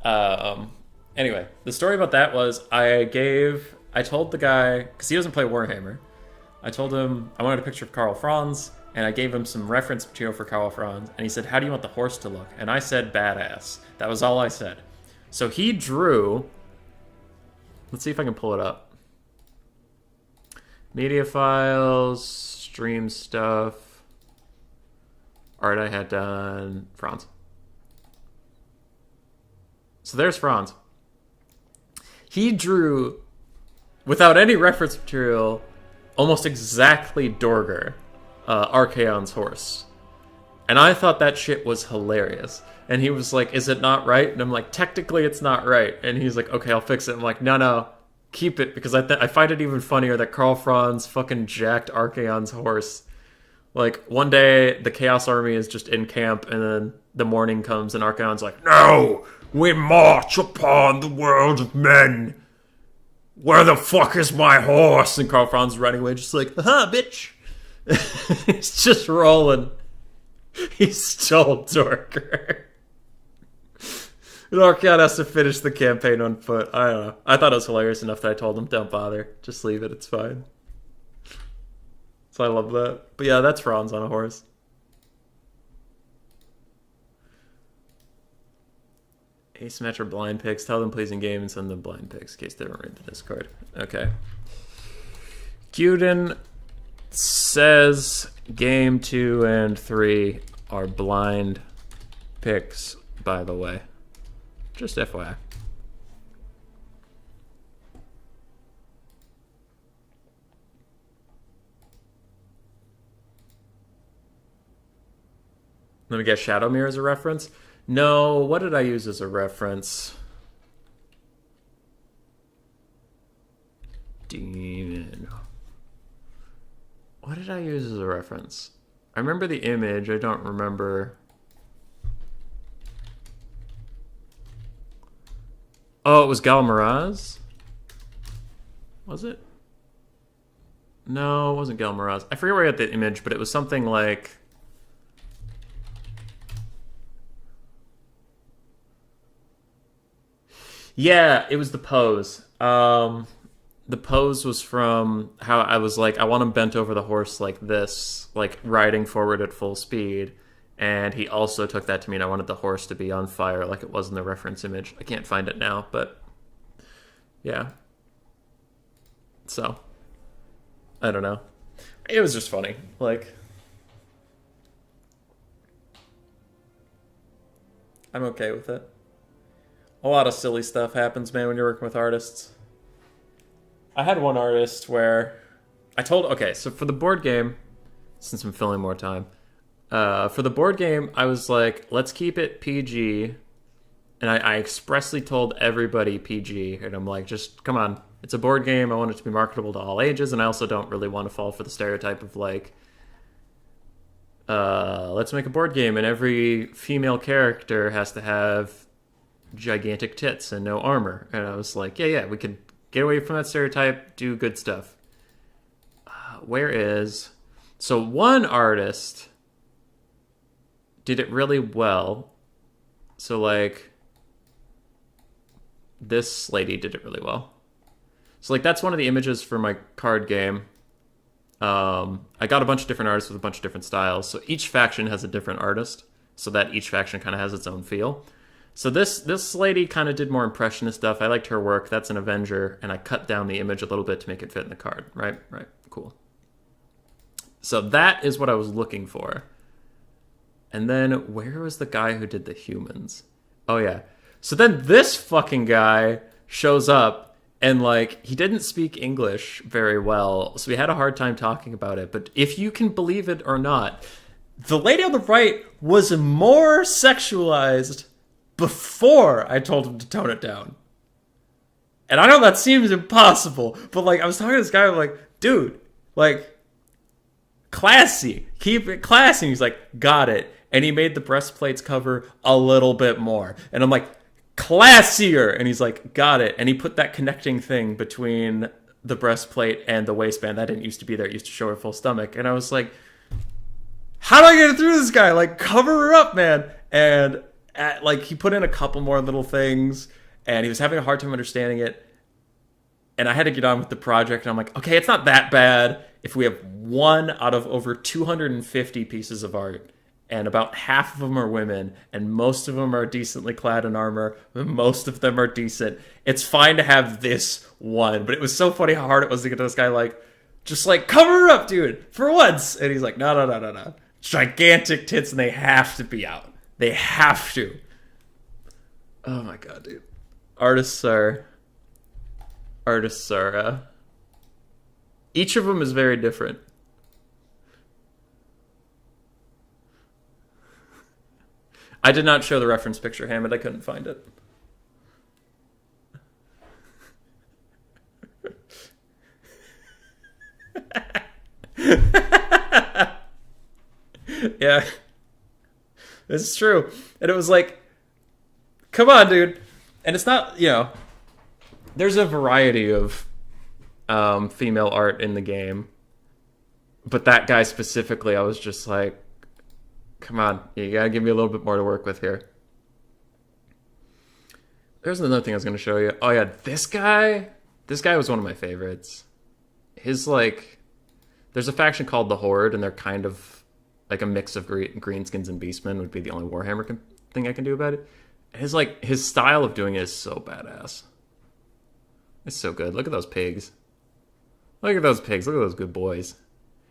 Anyway, the story about that was I told the guy, because he doesn't play Warhammer, I told him I wanted a picture of Karl Franz, and I gave him some reference material for Karl Franz, and he said, how do you want the horse to look? And I said, badass. That was all I said. So he drew, let's see if I can pull it up. Media files, stream stuff, art I had done, Franz. So there's Franz. He drew, without any reference material, almost exactly Dorger, Archaon's horse. And I thought that shit was hilarious. And he was like, is it not right? And I'm like, technically it's not right. And he's like, okay, I'll fix it. I'm like, no, keep it, because I find it even funnier that Karl Franz fucking jacked Archaon's horse. Like, one day, the Chaos Army is just in camp, and then the morning comes, and Archaon's like, no! We march upon the world of men! Where the fuck is my horse? And Karl Franz is running away, just like, haha, bitch! He's just rolling. He stole Dorker. And Archaon has to finish the campaign on foot. I don't know. I thought it was hilarious enough that I told him, don't bother. Just leave it, it's fine. So I love that. But yeah, that's Franz on a horse. Asymmetric or blind picks. Tell them please in game and send them blind picks in case they don't read the Discord. Okay. Queden says game 2 and 3 are blind picks, by the way. Just FYI. Let me guess, Shadowmere as a reference? No, what did I use as a reference? Demon. What did I use as a reference? I remember the image, I don't remember. Oh, it was Galmaraz? Was it? No, it wasn't Galmaraz. I forget where I got the image, but it was something like... Yeah, it was the pose. The pose was from how I was like, I want him bent over the horse like this, like riding forward at full speed. And he also took that to mean I wanted the horse to be on fire like it was in the reference image. I can't find it now, but yeah. So, I don't know. It was just funny. Like, I'm okay with it. A lot of silly stuff happens, man, when you're working with artists. I had one artist where I told... Okay, so for the board game, since I'm filling more time, for the board game, I was like, let's keep it PG. And I expressly told everybody PG. And I'm like, just, come on. It's a board game. I want it to be marketable to all ages. And I also don't really want to fall for the stereotype of like, let's make a board game and every female character has to have gigantic tits and no armor. And I was like, yeah, we could get away from that stereotype, do good stuff. Where is... So one artist did it really well. So like, this lady did it really well. So like, that's one of the images for my card game. I got a bunch of different artists with a bunch of different styles. So each faction has a different artist, so that each faction kind of has its own feel. So this lady kind of did more impressionist stuff. I liked her work. That's an Avenger, and I cut down the image a little bit to make it fit in the card. Right, cool. So that is what I was looking for. And then where was the guy who did the humans? Oh yeah. So then this fucking guy shows up, and like, he didn't speak English very well, so we had a hard time talking about it. But if you can believe it or not, the lady on the right was more sexualized before I told him to tone it down. And I know that seems impossible, but like, I was talking to this guy, I'm like, dude, like, classy, keep it classy. And he's like, got it. And he made the breastplates cover a little bit more. And I'm like, classier. And he's like, got it. And he put that connecting thing between the breastplate and the waistband. That didn't used to be there. It used to show her full stomach. And I was like, how do I get it through this guy? Like, cover her up, man. And he put in a couple more little things, and he was having a hard time understanding it. And I had to get on with the project, and I'm like, okay, it's not that bad if we have one out of over 250 pieces of art, and about half of them are women, and most of them are decently clad in armor, and most of them are decent. It's fine to have this one, but it was so funny how hard it was to get to this guy, like, just like, cover her up, dude, for once. And he's like, no. Gigantic tits, and they have to be out. They have to. Oh my god, dude. Artists are each of them is very different. I did not show the reference picture, Hammond. I couldn't find it. Yeah. This is true. And it was like, come on, dude. And it's not, there's a variety of female art in the game. But that guy specifically, I was just like, come on, you gotta give me a little bit more to work with here. There's another thing I was gonna show you. Oh yeah, this guy was one of my favorites. His, there's a faction called the Horde, and they're kind of like a mix of greenskins and beastmen would be the only Warhammer thing I can do about it. His style of doing it is so badass. It's so good. Look at those pigs. Look at those pigs. Look at those good boys.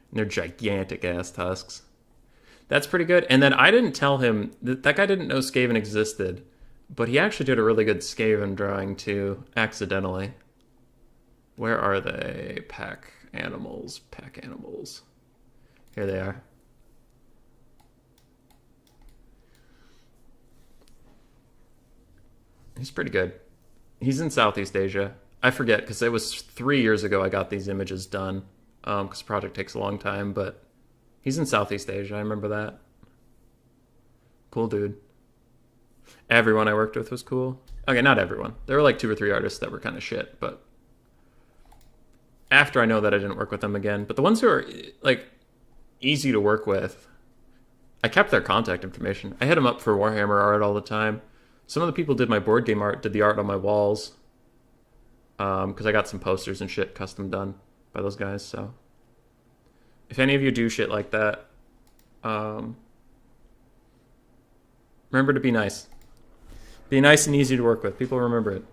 And their gigantic ass tusks. That's pretty good. And then I didn't tell him, that guy didn't know Skaven existed, but he actually did a really good Skaven drawing too, accidentally. Where are they? Pack animals. Here they are. He's pretty good. He's in Southeast Asia. I forget, because it was 3 years ago I got these images done, because the project takes a long time, but he's in Southeast Asia. I remember that. Cool dude. Everyone I worked with was cool. Okay, not everyone. There were 2 or 3 artists that were kind of shit, but after I know that, I didn't work with them again. But the ones who are, easy to work with, I kept their contact information. I hit them up for Warhammer art all the time. Some of the people did my board game art, did the art on my walls. Because I got some posters and shit custom done by those guys, so. If any of you do shit like that, remember to be nice. Be nice and easy to work with. People remember it.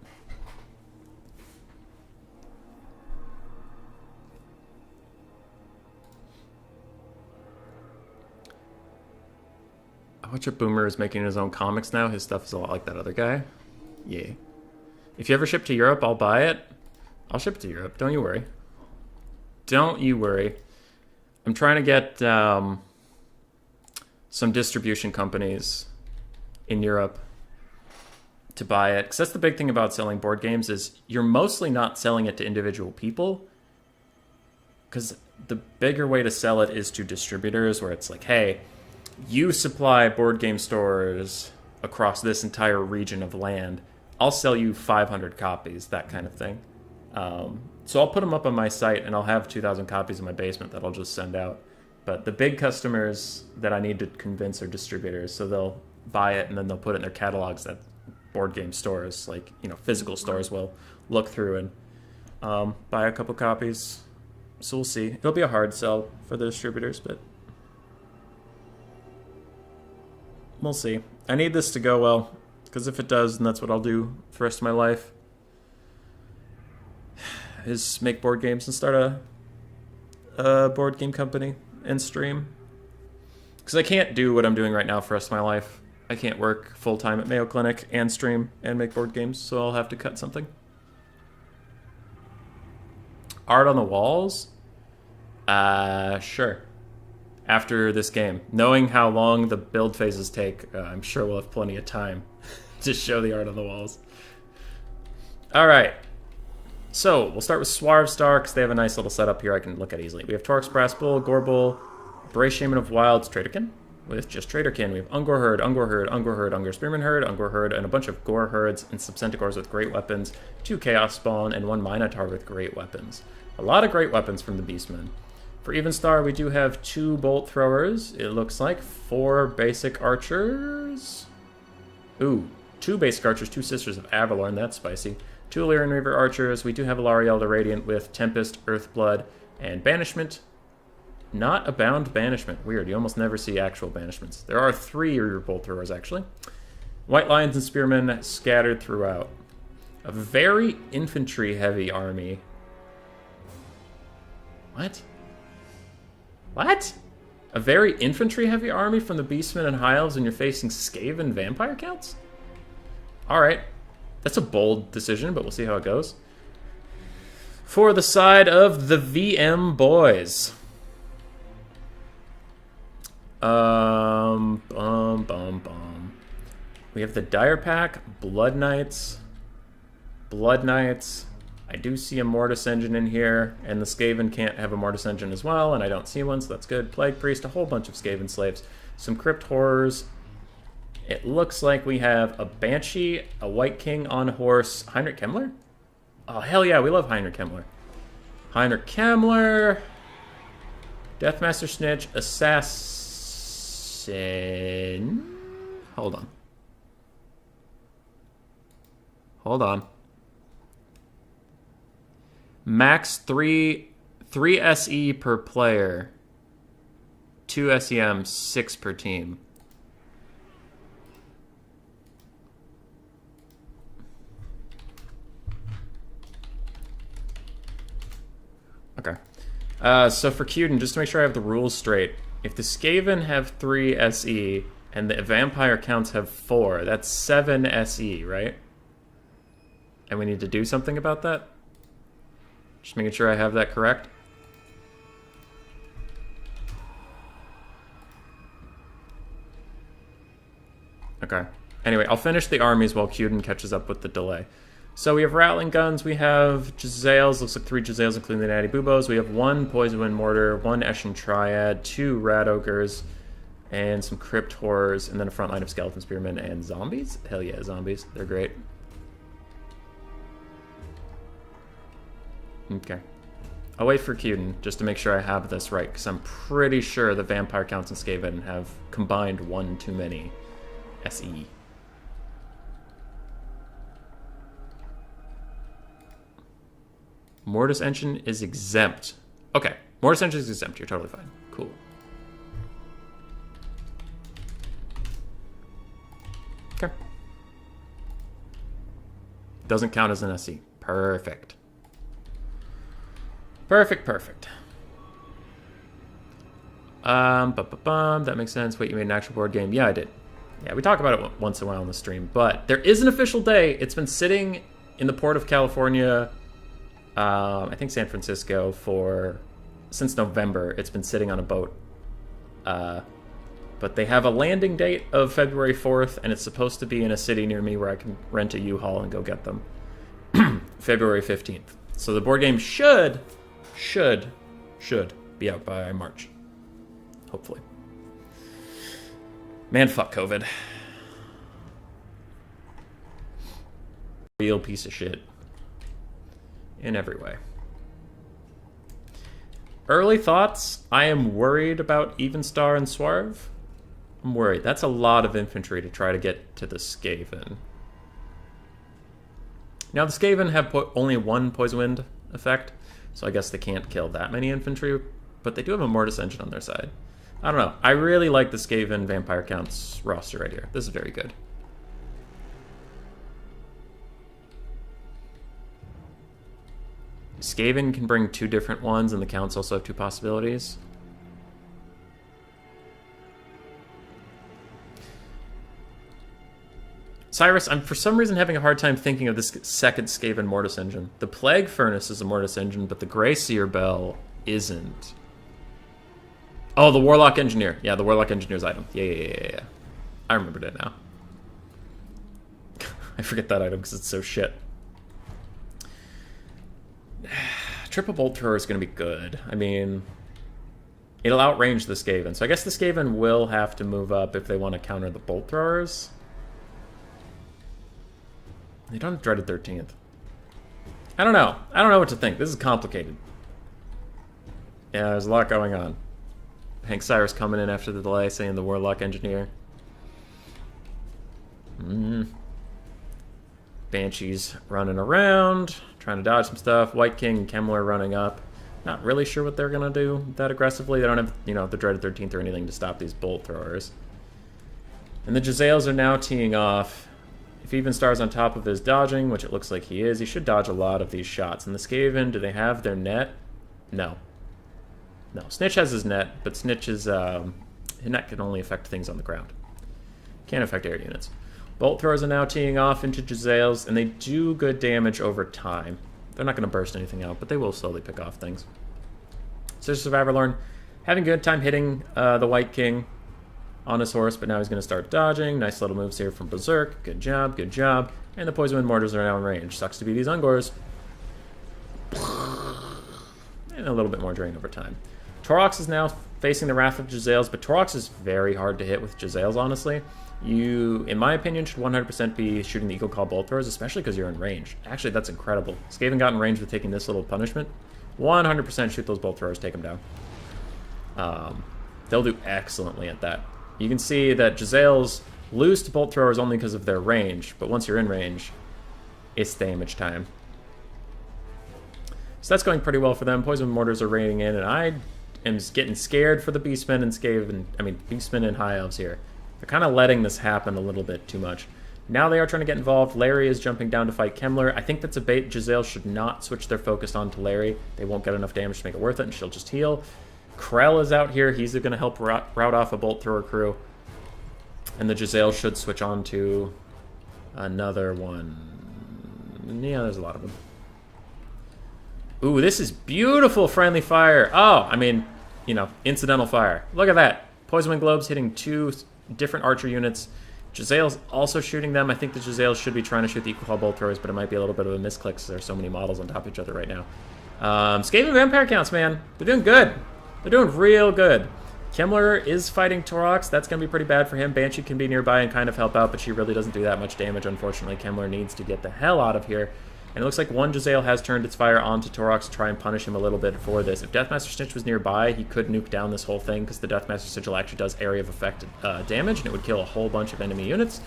Watch a Boomer is making his own comics now. His stuff is a lot like that other guy. Yeah. If you ever ship to Europe, I'll buy it. I'll ship it to Europe. Don't you worry. Don't you worry. I'm trying to get some distribution companies in Europe to buy it. Because that's the big thing about selling board games is you're mostly not selling it to individual people. Because the bigger way to sell it is to distributors where it's like, hey, you supply board game stores across this entire region of land. I'll sell you 500 copies, that kind of thing. So I'll put them up on my site, and I'll have 2,000 copies in my basement that I'll just send out. But the big customers that I need to convince are distributors, so they'll buy it, and then they'll put it in their catalogs that board game stores, physical stores, will look through and buy a couple copies. So we'll see. It'll be a hard sell for the distributors, but we'll see. I need this to go well, because if it does, then that's what I'll do for the rest of my life. Is make board games and start a board game company and stream. Because I can't do what I'm doing right now for the rest of my life. I can't work full-time at Mayo Clinic and stream and make board games, so I'll have to cut something. Art on the walls? Sure. After this game. Knowing how long the build phases take, I'm sure we'll have plenty of time to show the art on the walls. Alright. So, we'll start with Suarez Starks. They have a nice little setup here I can look at easily. We have Torx, Brass Bull, Gore Bull, Bray Shaman of Wilds, Traderkin. with just Traderkin. We have Ungor Herd, Ungor Herd, Ungor Herd, Ungor Spearman Herd, Ungor Herd, and a bunch of Gore Herds and some Centaurs with great weapons, 2 Chaos Spawn, and 1 Minotaur with great weapons. A lot of great weapons from the Beastmen. For Evenstar, we do have 2 Bolt Throwers, it looks like, 4 Basic Archers. Ooh, 2 Basic Archers, 2 Sisters of Avalorn, that's spicy. 2 Illyrian Reaver Archers, we do have Alariel the Radiant with Tempest, Earthblood, and Banishment. Not a bound banishment. Weird, you almost never see actual banishments. There are 3 Reaver Bolt Throwers, actually. White Lions and Spearmen scattered throughout. A very infantry-heavy army. What? What? A very infantry-heavy army from the Beastmen and High Elves and you're facing Skaven Vampire Counts? Alright. That's a bold decision, but we'll see how it goes. For the side of the VM boys. We have the Dire Pack, Blood Knights. I do see a Mortis Engine in here, and the Skaven can't have a Mortis Engine as well, and I don't see one, so that's good. Plague Priest, a whole bunch of Skaven slaves. Some Crypt Horrors. It looks like we have a Banshee, a White King on a horse. Heinrich Kemmler? Oh, hell yeah, we love Heinrich Kemmler. Heinrich Kemmler. Deathmaster Snitch, Assassin. Hold on. Max 3 SE per player. 2 SEM, 6 per team. Okay. So for Queden, just to make sure I have the rules straight, if the Skaven have 3 SE and the Vampire Counts have 4, that's 7 SE, right? And we need to do something about that? Just making sure I have that correct. Okay. Anyway, I'll finish the armies while Queden catches up with the delay. So we have Rattling Guns, we have Jezzails, looks like 3 Jezzails including the Natty Boobos. We have 1 Poison Wind Mortar, 1 Eshin Triad, 2 Rat Ogres, and some Crypt Horrors, and then a front line of Skeleton Spearmen and Zombies. Hell yeah, Zombies. They're great. Okay. I'll wait for Queden, just to make sure I have this right, because I'm pretty sure the Vampire Counts and Skaven have combined 1 too many SE. Mortis Engine is exempt. Okay, Mortis Engine is exempt. You're totally fine. Cool. Okay. Doesn't count as an SE. Perfect. Perfect. That makes sense. Wait, you made an actual board game? Yeah, I did. Yeah, we talk about it once in a while on the stream, but there is an official day. It's been sitting in the port of California, I think San Francisco, since November. It's been sitting on a boat. But they have a landing date of February 4th, and it's supposed to be in a city near me where I can rent a U-Haul and go get them. February 15th. So the board game should be out by March. Hopefully. Man, fuck COVID. Real piece of shit. In every way. Early thoughts. I am worried about Evenstar and Swarv. I'm worried. That's a lot of infantry to try to get to the Skaven. Now, the Skaven have only 1 Poison Wind effect, so I guess they can't kill that many infantry, but they do have a Mortis Engine on their side. I don't know. I really like the Skaven Vampire Counts roster right here. This is very good. Skaven can bring 2 different ones, and the Counts also have 2 possibilities. Cyrus, I'm for some reason having a hard time thinking of this second Skaven Mortis Engine. The Plague Furnace is a Mortis Engine, but the Grey Seer Bell isn't. Oh, the Warlock Engineer. Yeah, the Warlock Engineer's item. Yeah. I remembered it now. I forget that item because it's so shit. Triple Bolt Thrower is going to be good. I mean, it'll outrange the Skaven. So I guess the Skaven will have to move up if they want to counter the bolt throwers. They don't have Dreaded 13th. I don't know. I don't know what to think. This is complicated. Yeah, there's a lot going on. Hank Cyrus coming in after the delay, saying the Warlock Engineer. Banshees running around, trying to dodge some stuff. White King and Kemmler running up. Not really sure what they're going to do that aggressively. They don't have, you know, the Dreaded 13th or anything to stop these bolt throwers. And the Jezzails are now teeing off. If Evenstar's on top of his dodging, which it looks like he is, he should dodge a lot of these shots. And the Skaven, do they have their net? No. No. Snitch has his net, but Snitch's his net can only affect things on the ground. Can't affect air units. Bolt throwers are now teeing off into Jezzails, and they do good damage over time. They're not going to burst anything out, but they will slowly pick off things. Sister Survivorlorn having a good time hitting the White King on his horse, but now he's going to start dodging. Nice little moves here from Berserk. Good job, good job. And the Poison Wind Mortars are now in range. Sucks to be these Ungors. And a little bit more drain over time. Torox is now facing the Wrath of Jezzails, but Torox is very hard to hit with Jezzails, honestly. You, in my opinion, should 100% be shooting the Eagle Call Bolt Throwers, especially because you're in range. Actually, that's incredible. Skaven got in range with taking this little punishment. 100% shoot those Bolt Throwers, take them down. They'll do excellently at that. You can see that Jezzails lose to Bolt Throwers only because of their range, but once you're in range, it's damage time. So that's going pretty well for them. Poison Mortars are raining in, and I am getting scared for the Beastmen and Skaven. I mean, Beastmen and High Elves here. They're kind of letting this happen a little bit too much. Now they are trying to get involved. Larry is jumping down to fight Kemmler. I think that's a bait. Jezzail should not switch their focus onto Larry. They won't get enough damage to make it worth it, and she'll just heal. Krell is out here. He's going to help route off a Bolt Thrower crew. And the Jezzail should switch on to another one. Yeah, there's a lot of them. Ooh, this is beautiful friendly fire. Oh, I mean, you know, incidental fire. Look at that. Poison Wind Globes hitting 2 different archer units. Jezzail's also shooting them. I think the Jezzails should be trying to shoot the Equal Call Bolt Throwers, but it might be a little bit of a misclick because there are so many models on top of each other right now. Skaven Vampire counts, man. They're doing good. They're doing real good. Kemmler is fighting Torox. That's going to be pretty bad for him. Banshee can be nearby and kind of help out, but she really doesn't do that much damage, unfortunately. Kemmler needs to get the hell out of here. And it looks like one Jezzail has turned its fire onto Torox to try and punish him a little bit for this. If Deathmaster Snitch was nearby, he could nuke down this whole thing because the Deathmaster Sigil actually does area of effect damage, and it would kill a whole bunch of enemy units.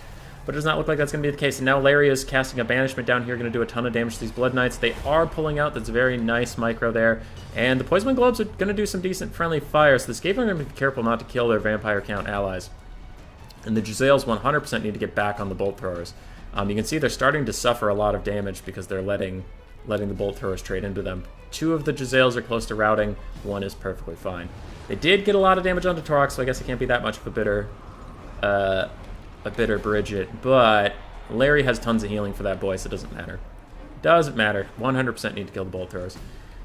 But it does not look like that's going to be the case. And now Larry is casting a Banishment down here, going to do a ton of damage to these Blood Knights. They are pulling out. That's very nice micro there. And the Poison Wind Globes are going to do some decent friendly fire, so the Skaven are going to be careful not to kill their Vampire Count allies. And the Jezzails 100% need to get back on the Bolt Throwers. You can see they're starting to suffer a lot of damage because they're letting the Bolt Throwers trade into them. 2 of the Jezzails are close to routing. 1 is perfectly fine. They did get a lot of damage onto Torox, so I guess it can't be that much of a bitter Bridget. But Larry has tons of healing for that boy, so it doesn't matter. Doesn't matter. 100% need to kill the Bolt Throwers.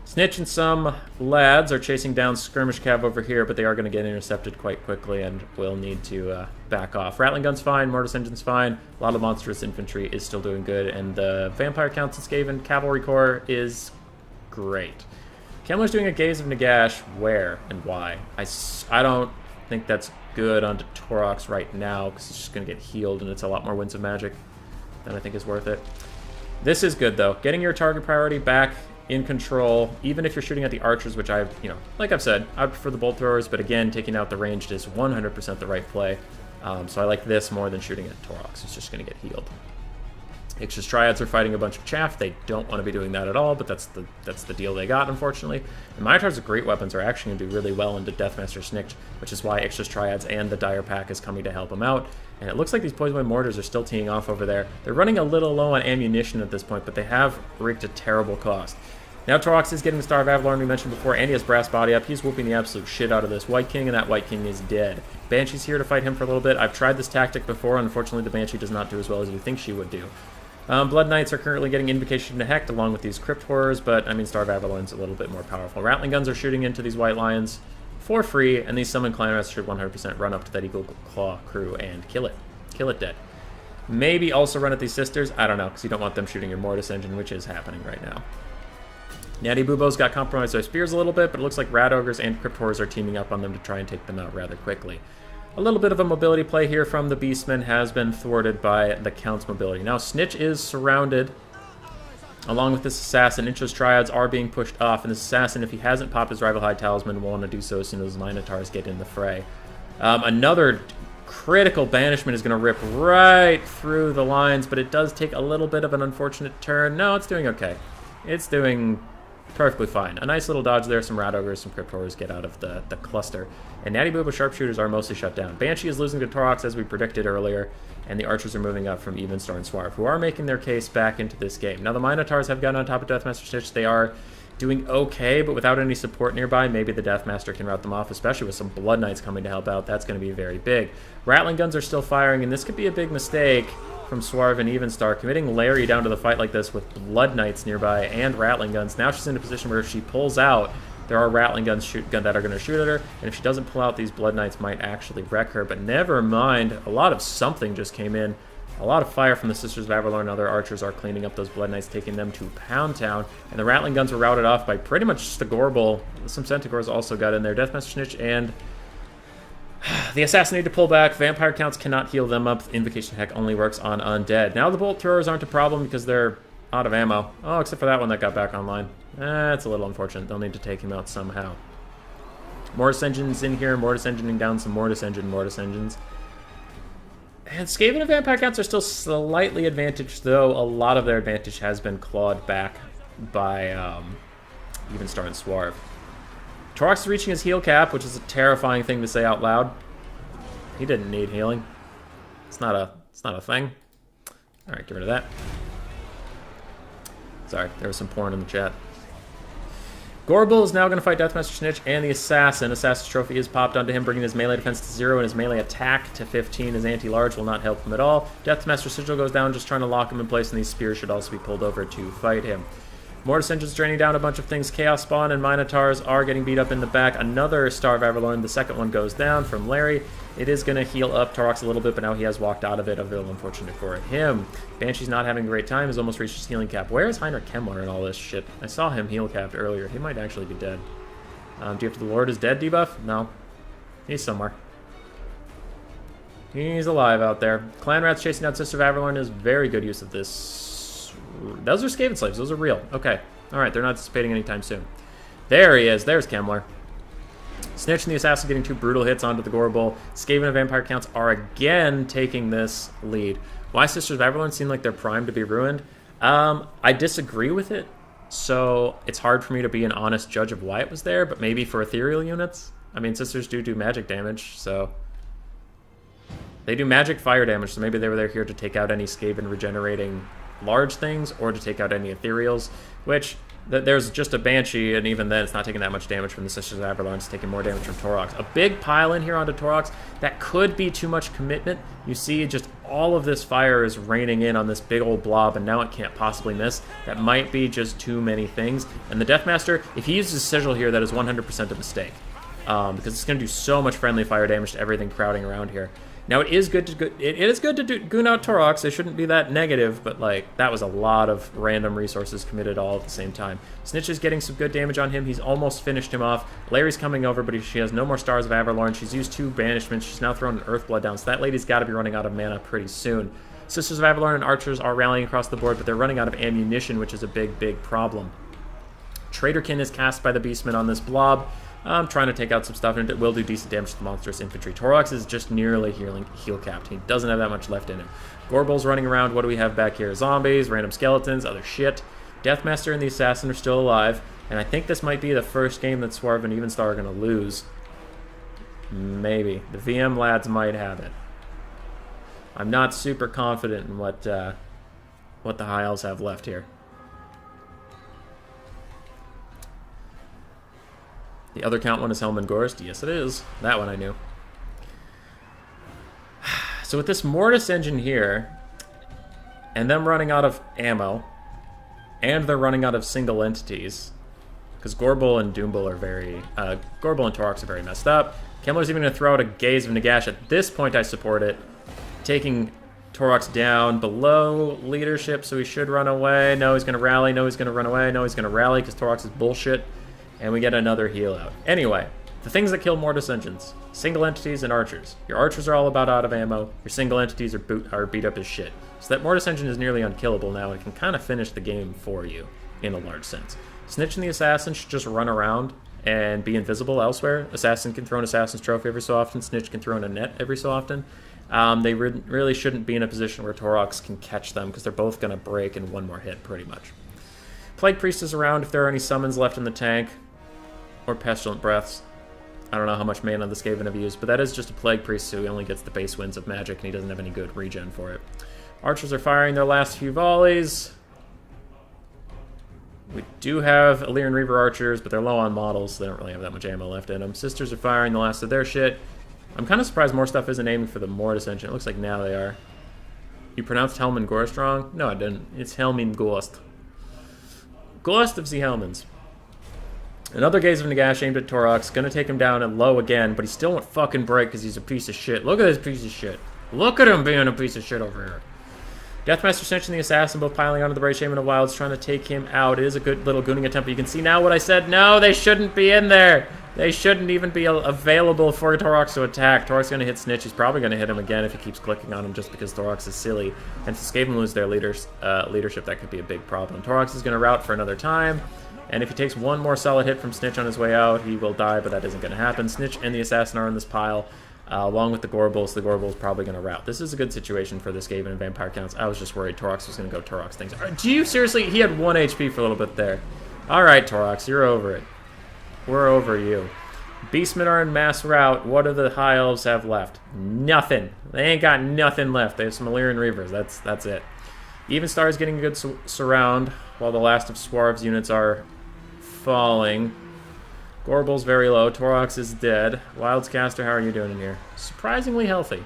Snitch and some lads are chasing down Skirmish Cav over here, but they are going to get intercepted quite quickly and will need to back off. Rattling Gun's fine, Mortis Engine's fine, a lot of Monstrous Infantry is still doing good, and the Vampire Counts and Skaven Cavalry Corps is great. Kemmler's doing a Gaze of Nagash. Where and why? I don't think that's good onto Torox right now, because it's just going to get healed, and it's a lot more Winds of Magic than I think is worth it. This is good, though. Getting your target priority back in control, even if you're shooting at the archers, which like I've said, I prefer the Bolt Throwers, but again, taking out the ranged is 100% the right play. So I like this more than shooting at Torox. It's just going to get healed. Ix's Triads are fighting a bunch of chaff. They don't want to be doing that at all, but that's the deal they got, unfortunately. And Minotaurs with great weapons are actually going to do really well into Deathmaster Snitch, which is why Ix's Triads and the Dire Pack is coming to help him out. And it looks like these Poison Wind Mortars are still teeing off over there. They're running a little low on ammunition at this point, but they have wreaked a terrible cost. Now Torox is getting the Star of Avalorn we mentioned before, and he has Brass Body up. He's whooping the absolute shit out of this White King, and that White King is dead. Banshee's here to fight him for a little bit. I've tried this tactic before. Unfortunately, the Banshee does not do as well as you think she would do. Blood Knights are currently getting Invocation to Hecht along with these Crypt Horrors, but I mean Star of Avalorn's a little bit more powerful. Rattling Guns are shooting into these White Lions for free, and these Summon Clan Rats should 100% run up to that Eagle Claw crew and kill it. Kill it dead. Maybe also run at these Sisters. I don't know, because you don't want them shooting your Mortis Engine, which is happening right now. Natty Bubo's got compromised by spears a little bit, but it looks like Rat Ogres and Crypt Horrors are teaming up on them to try and take them out rather quickly. A little bit of a mobility play here from the Beastmen has been thwarted by the Count's mobility. Now Snitch is surrounded along with this assassin. Incho's triads are being pushed off, and this assassin, if he hasn't popped his rival high talisman, will want to do so as soon as Minotaurs get in the fray. Another critical banishment is going to rip right through the lines, but it does take a little bit of an unfortunate turn. No, it's doing okay. It's doing perfectly fine. A nice little dodge there. Some Rat Ogres, some Crypt Horrors get out of the cluster. And Natty Booba sharpshooters are mostly shut down. Banshee is losing to Torox, as we predicted earlier, and the archers are moving up from Evenstar and Swarf, who are making their case back into this game. Now, the Minotaurs have gotten on top of Deathmaster Snitch. They are doing okay, but without any support nearby, maybe the Deathmaster can rout them off, especially with some Blood Knights coming to help out. That's going to be very big. Rattling guns are still firing, and this could be a big mistake from Swarv and Evenstar, committing Larry down to the fight like this with Blood Knights nearby and Rattling guns. Now she's in a position where if she pulls out, there are Rattling guns that are going to shoot at her, and if she doesn't pull out, these Blood Knights might actually wreck her. But never mind, a lot of something just came in. A lot of fire from the Sisters of Avalor and other archers are cleaning up those Blood Knights, taking them to Pound Town. And the Rattling guns were routed off by pretty much just a Gorbel. Some Centaurs also got in there. Deathmaster Snitch and the Assassin need to pull back. Vampire counts cannot heal them up. Invocation Heck only works on undead. Now the Bolt Throwers aren't a problem because they're out of ammo. Oh, except for that one that got back online. It's a little unfortunate. They'll need to take him out somehow. Mortis Engines in here. Mortis Engineing down some Mortis Engines. And Skaven and Vampire counts are still slightly advantaged, though a lot of their advantage has been clawed back by Evenstar and Swarv. Torox is reaching his heal cap, which is a terrifying thing to say out loud. He didn't need healing. It's not a thing. All right, get rid of that. Sorry, there was some porn in the chat. Gorbel is now going to fight Deathmaster Snitch and the Assassin. Assassin's Trophy is popped onto him, bringing his melee defense to 0 and his melee attack to 15. His anti-large will not help him at all. Deathmaster Sigil goes down, just trying to lock him in place, and these spears should also be pulled over to fight him. Mortis Engine's draining down a bunch of things. Chaos Spawn and Minotaurs are getting beat up in the back. Another Star of Avalorn. The second one goes down from Larry. It is going to heal up Torox a little bit, but now he has walked out of it. A little unfortunate for him. Banshee's not having a great time. He's almost reached his healing cap. Where is Heinrich Kemmler and all this shit? I saw him heal capped earlier. He might actually be dead. Do you have the Lord is dead debuff? No. He's somewhere. He's alive out there. Clan Rats chasing out Sister of Avalorn is very good use of this. Those are Skaven slaves. Those are real. Okay. Alright, they're not dissipating anytime soon. There he is. There's Kemmler. Snitch and the Assassin getting 2 brutal hits onto the Gorbel. Skaven and Vampire counts are again taking this lead. Why Sisters of Avalorn seem like they're primed to be ruined? I disagree with it, so it's hard for me to be an honest judge of why it was there, but maybe for ethereal units? I mean, Sisters do magic damage, so... They do magic fire damage, so maybe they were there here to take out any Skaven regenerating large things, or to take out any ethereals, which... There's just a Banshee, and even then it's not taking that much damage from the Sisters of Avalorn. It's taking more damage from Torox. A big pile in here onto Torox. That could be too much commitment. You see just all of this fire is raining in on this big old blob, and now it can't possibly miss. That might be just too many things. And the Deathmaster, if he uses a sigil here, that is 100% a mistake. Because it's going to do so much friendly fire damage to everything crowding around here. Now, it is good to goon out Torox. It shouldn't be that negative, but, like, that was a lot of random resources committed all at the same time. Snitch is getting some good damage on him. He's almost finished him off. Larry's coming over, but she has no more Stars of Avalorn. She's used 2 banishments. She's now thrown an Earthblood down, so that lady's got to be running out of mana pretty soon. Sisters of Avalorn and Archers are rallying across the board, but they're running out of ammunition, which is a big, big problem. Traitorkin is cast by the Beastman on this blob. I'm trying to take out some stuff, and it will do decent damage to the monstrous infantry. Torox is just nearly heal capped. He doesn't have that much left in him. Gorbel's running around. What do we have back here? Zombies, random skeletons, other shit. Deathmaster and the Assassin are still alive, and I think this might be the first game that Swarv and Evenstar are going to lose. Maybe. The VM lads might have it. I'm not super confident in what the High Elves have left here. The other count one is Helman Gorst. Yes, it is. That one I knew. So with this Mortis engine here, and them running out of ammo, and they're running out of single entities, because Gorbel and Doombul are very... Gorbel and Torox are very messed up. Kemmler's even going to throw out a Gaze of Nagash. At this point, I support it. Taking Torok's down below leadership, so he should run away. No, he's going to rally. No, he's going to run away. No, he's going to rally because Torok's is bullshit. And we get another heal out. Anyway, the things that kill Mortis engines. Single entities and archers. Your archers are all about out of ammo. Your single entities are beat up as shit. So that Mortis engine is nearly unkillable now and can kind of finish the game for you in a large sense. Snitch and the Assassin should just run around and be invisible elsewhere. Assassin can throw an Assassin's Trophy every so often. Snitch can throw in a net every so often. They really shouldn't be in a position where Torox can catch them because they're both going to break in one more hit, pretty much. Plague Priest is around if there are any summons left in the tank. Or Pestilent Breaths. I don't know how much mana the Skaven have used, but that is just a Plague Priest, so he only gets the base winds of magic, and he doesn't have any good regen for it. Archers are firing their last few volleys. We do have Illyrian Reaver archers, but they're low on models, so they don't really have that much ammo left in them. Sisters are firing the last of their shit. I'm kind of surprised more stuff isn't aiming for the Mortis engine. It looks like now they are. You pronounced Helman Gorst wrong? No, I didn't. It's Helmin Gorst. Gorst of the Helmans. Another Gaze of Nagash aimed at Torox. Gonna take him down at low again, but he still won't fucking break because he's a piece of shit. Look at this piece of shit. Look at him being a piece of shit over here. Deathmaster Snitch and the Assassin both piling onto the Brave Shaman of Wilds, trying to take him out. It is a good little gooning attempt, but you can see now what I said. No, they shouldn't be in there. They shouldn't even be available for Torox to attack. Torox is going to hit Snitch. He's probably going to hit him again if he keeps clicking on him just because Torox is silly. And if Skaven lose their leadership, that could be a big problem. Torox is going to rout for another time. And if he takes one more solid hit from Snitch on his way out, he will die, but that isn't going to happen. Snitch and the Assassin are in this pile, along with the Gorbals. The Gorbals probably going to rout. This is a good situation for the Skaven and Vampire counts. I was just worried Torox was going to go Torox things. Do you seriously? He had 1 HP for a little bit there. All right, Torox, you're over it. We're over you. Beastmen are in mass rout. What do the High Elves have left? Nothing. They ain't got nothing left. They have some Illyrian Reavers. That's it. Even Star is getting a good surround, while the last of Suarez's units are falling. Gorbel's very low. Torox is dead. Wild's Caster, how are you doing in here? Surprisingly healthy.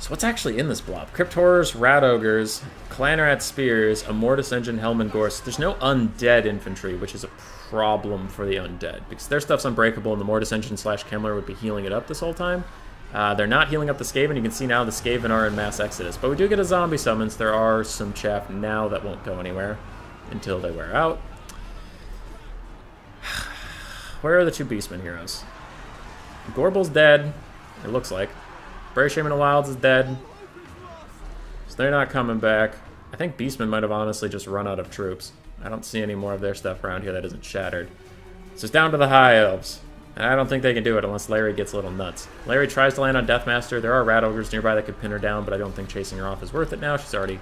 So what's actually in this blob? Crypt Horrors, Rat Ogres, Clanrat Spears, a Mortis Engine, Helman Gorst. There's no undead infantry, which is a problem for the undead, because their stuff's unbreakable, and the Mortis Engine / Kemmler would be healing it up this whole time. They're not healing up the Skaven. You can see now the Skaven are in mass exodus. But we do get a zombie summons. There are some chaff now that won't go anywhere until they wear out. Where are the 2 Beastmen heroes? Gorbel's dead, it looks like. Brave Shaman of Wilds is dead. So they're not coming back. I think Beastmen might have honestly just run out of troops. I don't see any more of their stuff around here that isn't shattered. So it's down to the High Elves. And I don't think they can do it unless Larry gets a little nuts. Larry tries to land on Deathmaster. There are Rat Ogres nearby that could pin her down, but I don't think chasing her off is worth it now. She's already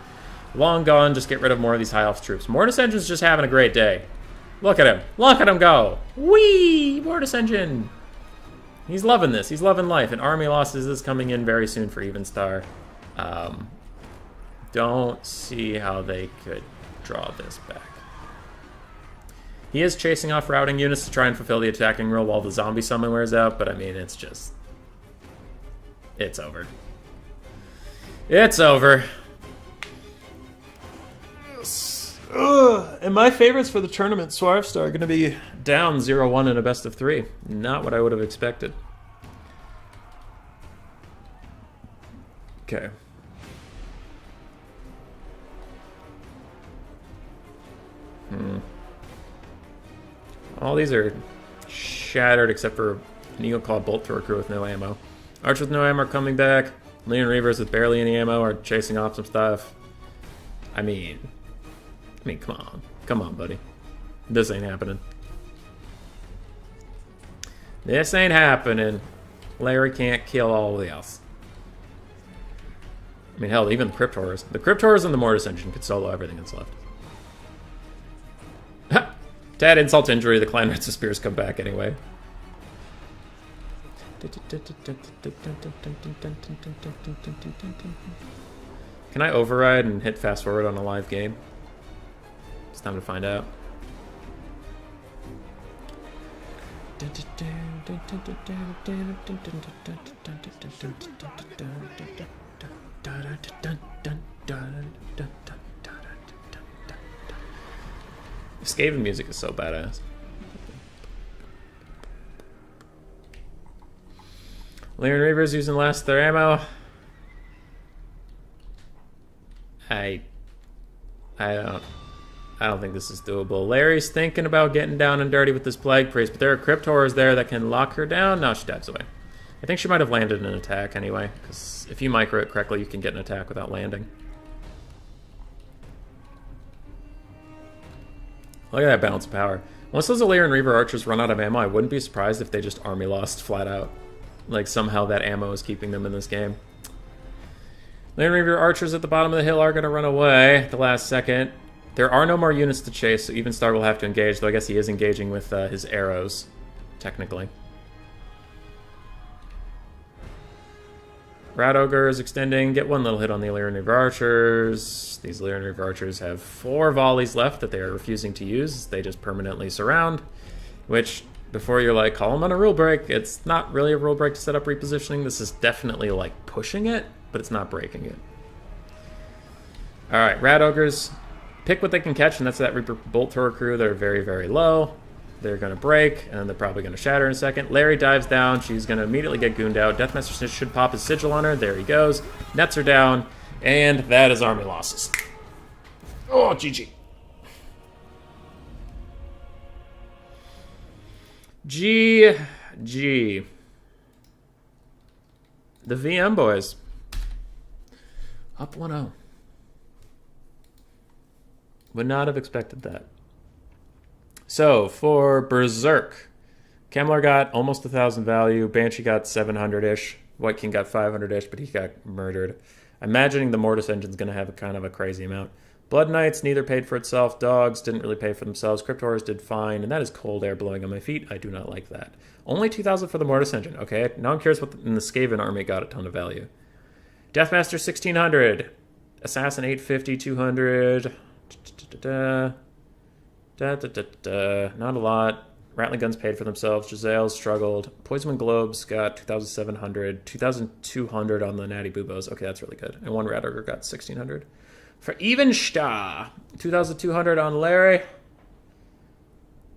long gone. Just get rid of more of these High Elves troops. Mortis Engine's just having a great day. Look at him. Look at him go. Whee! Mortis Engine. He's loving this. He's loving life. And army losses is coming in very soon for Evenstar. Don't see how they could draw this back. He is chasing off routing units to try and fulfill the attacking role while the zombie summon wears out, but I mean, it's just... It's over. It's over. And my favorites for the tournament, Suarez Starks, are going to be down 0-1 in a best of 3. Not what I would have expected. Okay. All these are shattered except for an Eagle Claw Bolt Thrower crew with no ammo. Archers with no ammo are coming back. Leon Reavers with barely any ammo are chasing off some stuff. I mean, come on. Come on, buddy. This ain't happening. This ain't happening. Larry can't kill all of else. I mean, hell, even the Crypt Horrors. The Crypt Horrors and the Mortis Engine could solo everything that's left. To add insult to injury, the Clan Rats of Spears come back anyway. Can I override and hit fast forward on a live game? It's time to find out. The Skaven music is so badass. Lyran Reavers using last of their ammo. I don't think this is doable. Larry's thinking about getting down and dirty with this Plague Priest, but there are Crypt Horrors there that can lock her down. No, she dives away. I think she might have landed an attack anyway, because if you micro it correctly, you can get an attack without landing. Look at that balance of power. Once those Illyrian Reaver Archers run out of ammo, I wouldn't be surprised if they just army lost flat out. Like, somehow that ammo is keeping them in this game. Illyrian Reaver Archers at the bottom of the hill are going to run away at the last second. There are no more units to chase, so Even Star will have to engage, though I guess he is engaging with his arrows, technically. Rat Ogre is extending. Get one little hit on the Illyrian Reaver Archers. These Illyrian Reaver Archers have 4 volleys left that they are refusing to use. They just permanently surround, which, before you're like, call them on a rule break, it's not really a rule break to set up repositioning. This is definitely like pushing it, but it's not breaking it. Alright, Rat Ogres. Pick what they can catch, and that's that Reaper Bolt Thrower crew. They're very, very low. They're going to break, and then they're probably going to shatter in a second. Larry dives down. She's going to immediately get gooned out. Deathmaster should pop his sigil on her. There he goes. Nets are down, and that is army losses. Oh, GG. GG. The VM boys. Up 1-0. Would not have expected that. So, for Berserk, Kemlar got almost 1,000 value. Banshee got 700-ish. White King got 500-ish, but he got murdered. I'm imagining the Mortis Engine's going to have a kind of a crazy amount. Blood Knights neither paid for itself. Dogs didn't really pay for themselves. Crypt Horrors did fine, and that is cold air blowing on my feet. I do not like that. Only 2,000 for the Mortis Engine. Okay, now I'm curious what in the Skaven army got a ton of value. Deathmaster 1,600. Assassin 850, 200... Not a lot. Rattling Guns paid for themselves. Giselle struggled. Poisonman Globes got 2,700. 2,200 on the Natty Boobos. Okay, that's really good. And one Rat Ogre got 1,600. For Evenstar, 2,200 on Larry.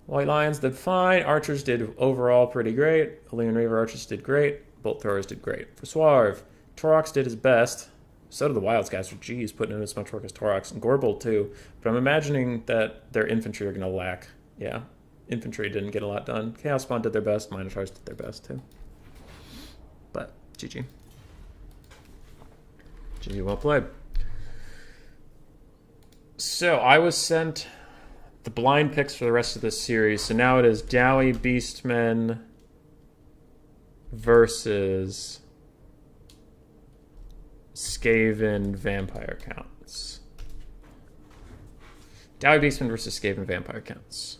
White Lions did fine. Archers did overall pretty great. Illyrian Reaver Archers did great. Bolt Throwers did great. For Suarez, Torox did his best. So did the Wildcaster. Geez, putting in as much work as Torox. And Gorbold too. But I'm imagining that their infantry are going to lack. Yeah, infantry didn't get a lot done. Chaos Spawn did their best. Minotaurs did their best too. But GG. GG, well played. So I was sent the blind picks for the rest of this series. So now it is Dowie Beastmen versus Skaven Vampire Counts. Dowie Beastman versus Skaven Vampire Counts.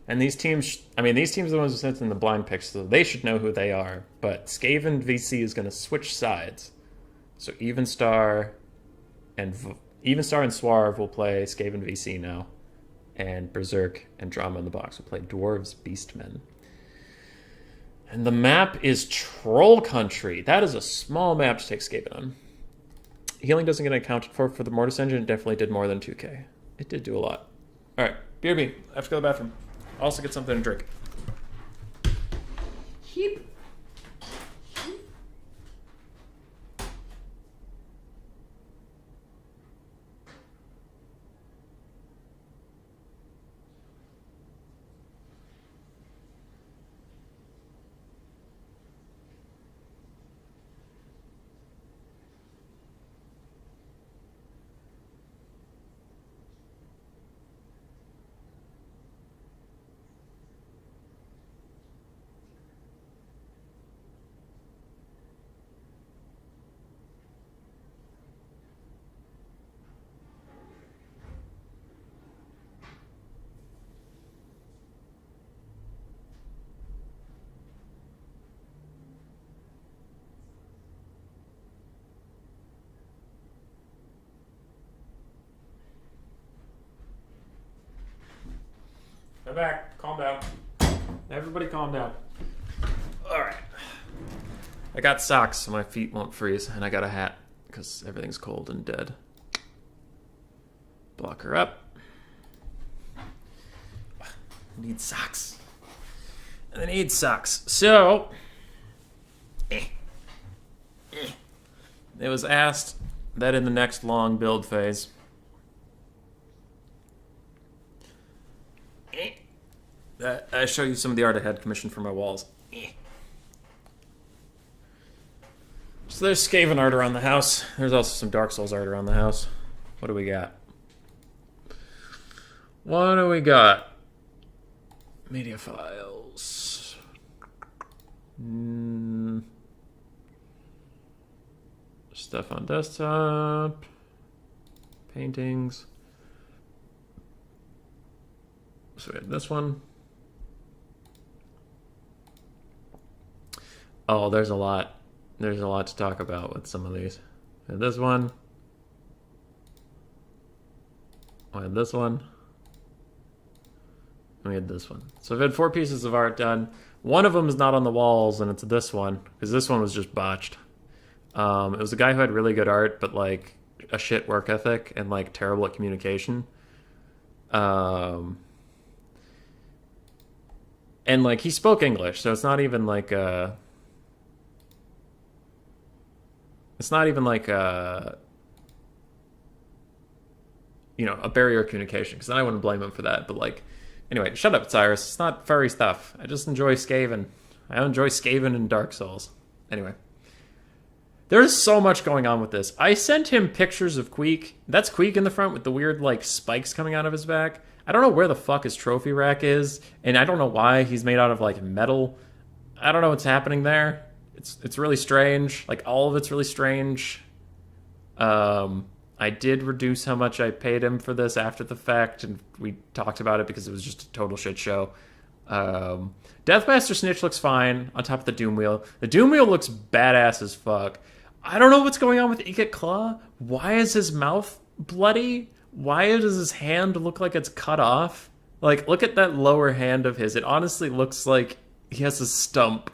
And these teams, these teams are the ones who sent in the blind picks, so they should know who they are. But Skaven VC is going to switch sides. So Evenstar and Swarv will play Skaven VC now. And Berserk and Drama in the Box will play Dwarves Beastmen. And the map is Troll Country. That is a small map to take Skaven on. Healing doesn't get accounted for the Mortis Engine. It definitely did more than 2k. It did do a lot. Alright, BRB. I have to go to the bathroom. Also get something to drink. Heap. I'm back. Calm down. Everybody calm down. Alright. I got socks so my feet won't freeze, and I got a hat because everything's cold and dead. Block her up. Need socks. And I need socks. So, It was asked that in the next long build phase, I show you some of the art I had commissioned for my walls. So there's Skaven art around the house. There's also some Dark Souls art around the house. What do we got? What do we got? Media files. Stuff on desktop. Paintings. So we have this one. Oh, there's a lot. There's a lot to talk about with some of these. We have this one. We have this one. And we had this one. So I've had 4 pieces of art done. One of them is not on the walls, and it's this one, because this one was just botched. It was a guy who had really good art, but like a shit work ethic and like terrible at communication. And like he spoke English, so it's not even like a barrier of communication, because then I wouldn't blame him for that. But like, anyway, shut up, Cyrus. It's not furry stuff. I just enjoy Skaven. I enjoy Skaven and Dark Souls. Anyway. There's so much going on with this. I sent him pictures of Queek. That's Queek in the front with the weird, like, spikes coming out of his back. I don't know where the fuck his trophy rack is, and I don't know why he's made out of, like, metal. I don't know what's happening there. It's really strange. Like, all of it's really strange. I did reduce how much I paid him for this after the fact, and we talked about it because it was just a total shit show. Deathmaster Snitch looks fine on top of the Doom Wheel. The Doom Wheel looks badass as fuck. I don't know what's going on with Ikat Claw. Why is his mouth bloody? Why does his hand look like it's cut off? Like, look at that lower hand of his. It honestly looks like he has a stump.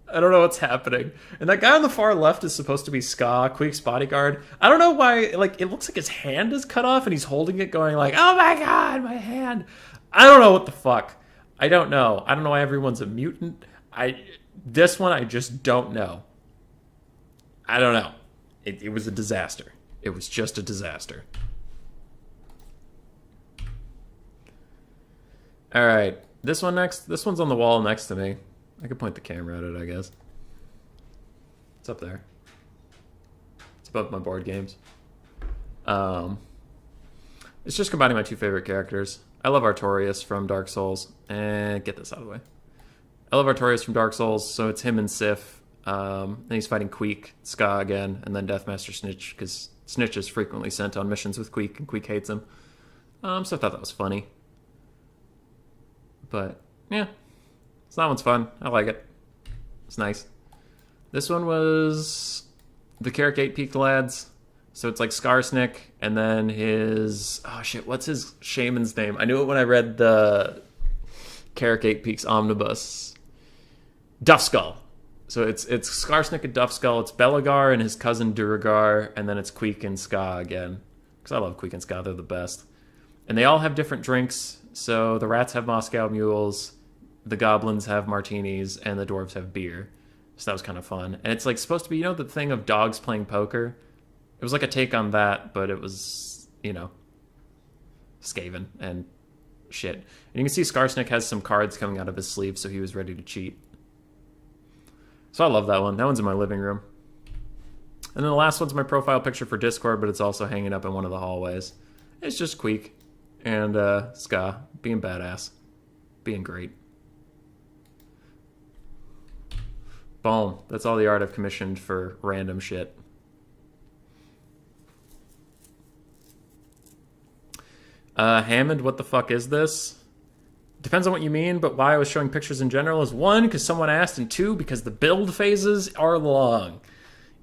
I don't know what's happening. And that guy on the far left is supposed to be Ska, Queek's bodyguard. I don't know why, like, it looks like his hand is cut off and he's holding it going like, oh my god, my hand. I don't know what the fuck. I don't know. I don't know why everyone's a mutant. This one, I just don't know. I don't know. It was a disaster. It was just a disaster. All right. This one next. This one's on the wall next to me. I could point the camera at it, I guess. It's up there. It's above my board games. It's just combining my 2 favorite characters. I love Artorias from Dark Souls. And get this out of the way. I love Artorias from Dark Souls, so it's him and Sif. And he's fighting Queek, Ska again, and then Deathmaster Snitch, because Snitch is frequently sent on missions with Queek, and Queek hates him. So I thought that was funny. But, yeah. So that one's fun. I like it. It's nice. This one was the Carrick 8 Peak lads. So it's like Skarsnik, and then his... Oh, shit, what's his shaman's name? I knew it when I read the Carrick 8 Peaks Omnibus. Duffskull. So it's Skarsnik and Duffskull, it's Belagar and his cousin Duragar, and then it's Queek and Ska again. Because I love Queek and Ska, they're the best. And they all have different drinks. So the rats have Moscow mules, the goblins have martinis, and the dwarves have beer. So that was kind of fun. And it's like supposed to be, the thing of dogs playing poker? It was like a take on that, but it was, Skaven and shit. And you can see Skarsnik has some cards coming out of his sleeve, so he was ready to cheat. So I love that one. That one's in my living room. And then the last one's my profile picture for Discord, but it's also hanging up in one of the hallways. It's just Queek and Ska being badass. Being great. Boom. That's all the art I've commissioned for random shit. Hammond, what the fuck is this? Depends on what you mean, but why I was showing pictures in general is 1, because someone asked, and 2, because the build phases are long.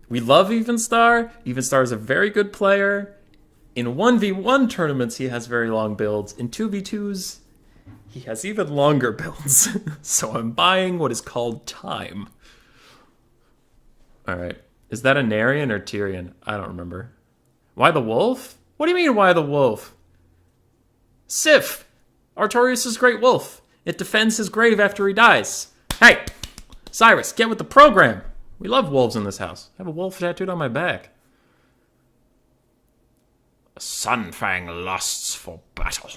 We love Evenstar. Evenstar is a very good player. In 1v1 tournaments, he has very long builds. In 2v2s, he has even longer builds. So I'm buying what is called time. Alright. Is that a Narian or Tyrion? I don't remember. Why the wolf? What do you mean, why the wolf? Sif! Artorias' great wolf. It defends his grave after he dies. Hey! Cyrus, get with the program! We love wolves in this house. I have a wolf tattooed on my back. Sunfang lusts for battle.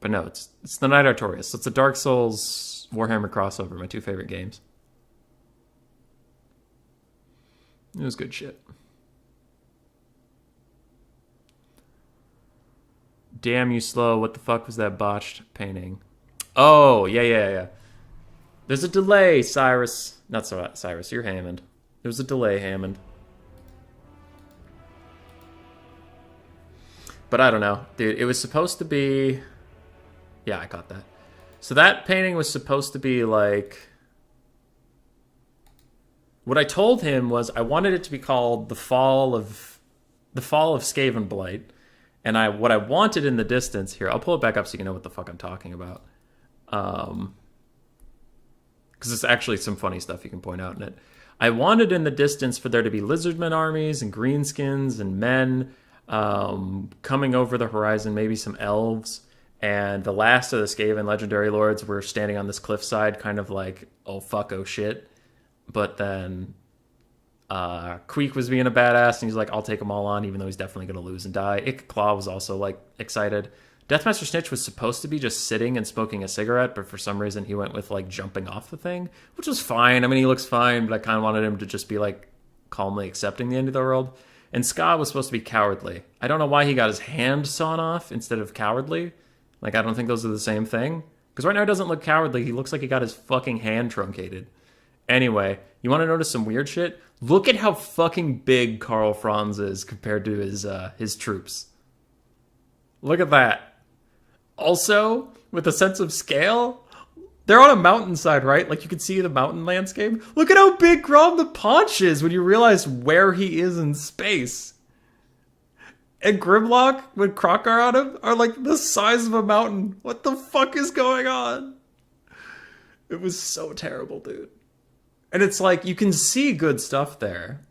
But no, it's the Knight Artorias. It's the Dark Souls Warhammer crossover, my two favorite games. It was good shit. Damn you slow, what the fuck was that botched painting? Oh, yeah. There's a delay, Cyrus. Not Cyrus, you're Hammond. There's a delay, Hammond. But I don't know. Dude, it was supposed to be... Yeah, I got that. So that painting was supposed to be like... What I told him was I wanted it to be called The Fall of Skavenblight. And what I wanted in the distance... Here, I'll pull it back up so you can know what the fuck I'm talking about. Because there's actually some funny stuff you can point out in it. I wanted in the distance for there to be lizardmen armies and greenskins and men coming over the horizon, maybe some elves. And the last of the Skaven legendary lords were standing on this cliffside, kind of like, oh fuck, oh shit. But then Queek was being a badass, and he's like, I'll take them all on, even though he's definitely going to lose and die. Claw was also like excited. Deathmaster Snitch was supposed to be just sitting and smoking a cigarette, but for some reason he went with like jumping off the thing, which was fine. I mean, he looks fine, but I kind of wanted him to just be like calmly accepting the end of the world. And Ska was supposed to be cowardly. I don't know why he got his hand sawn off instead of cowardly. Like, I don't think those are the same thing. Because right now he doesn't look cowardly. He looks like he got his fucking hand truncated. Anyway, you want to notice some weird shit? Look at how fucking big Karl Franz is compared to his troops. Look at that. Also, with a sense of scale, they're on a mountainside, right? Like, you can see the mountain landscape. Look at how big Grom the Paunch is when you realize where he is in space. And Grimlock, with Krokar on him, are like the size of a mountain. What the fuck is going on? It was so terrible, dude. And it's like, you can see good stuff there.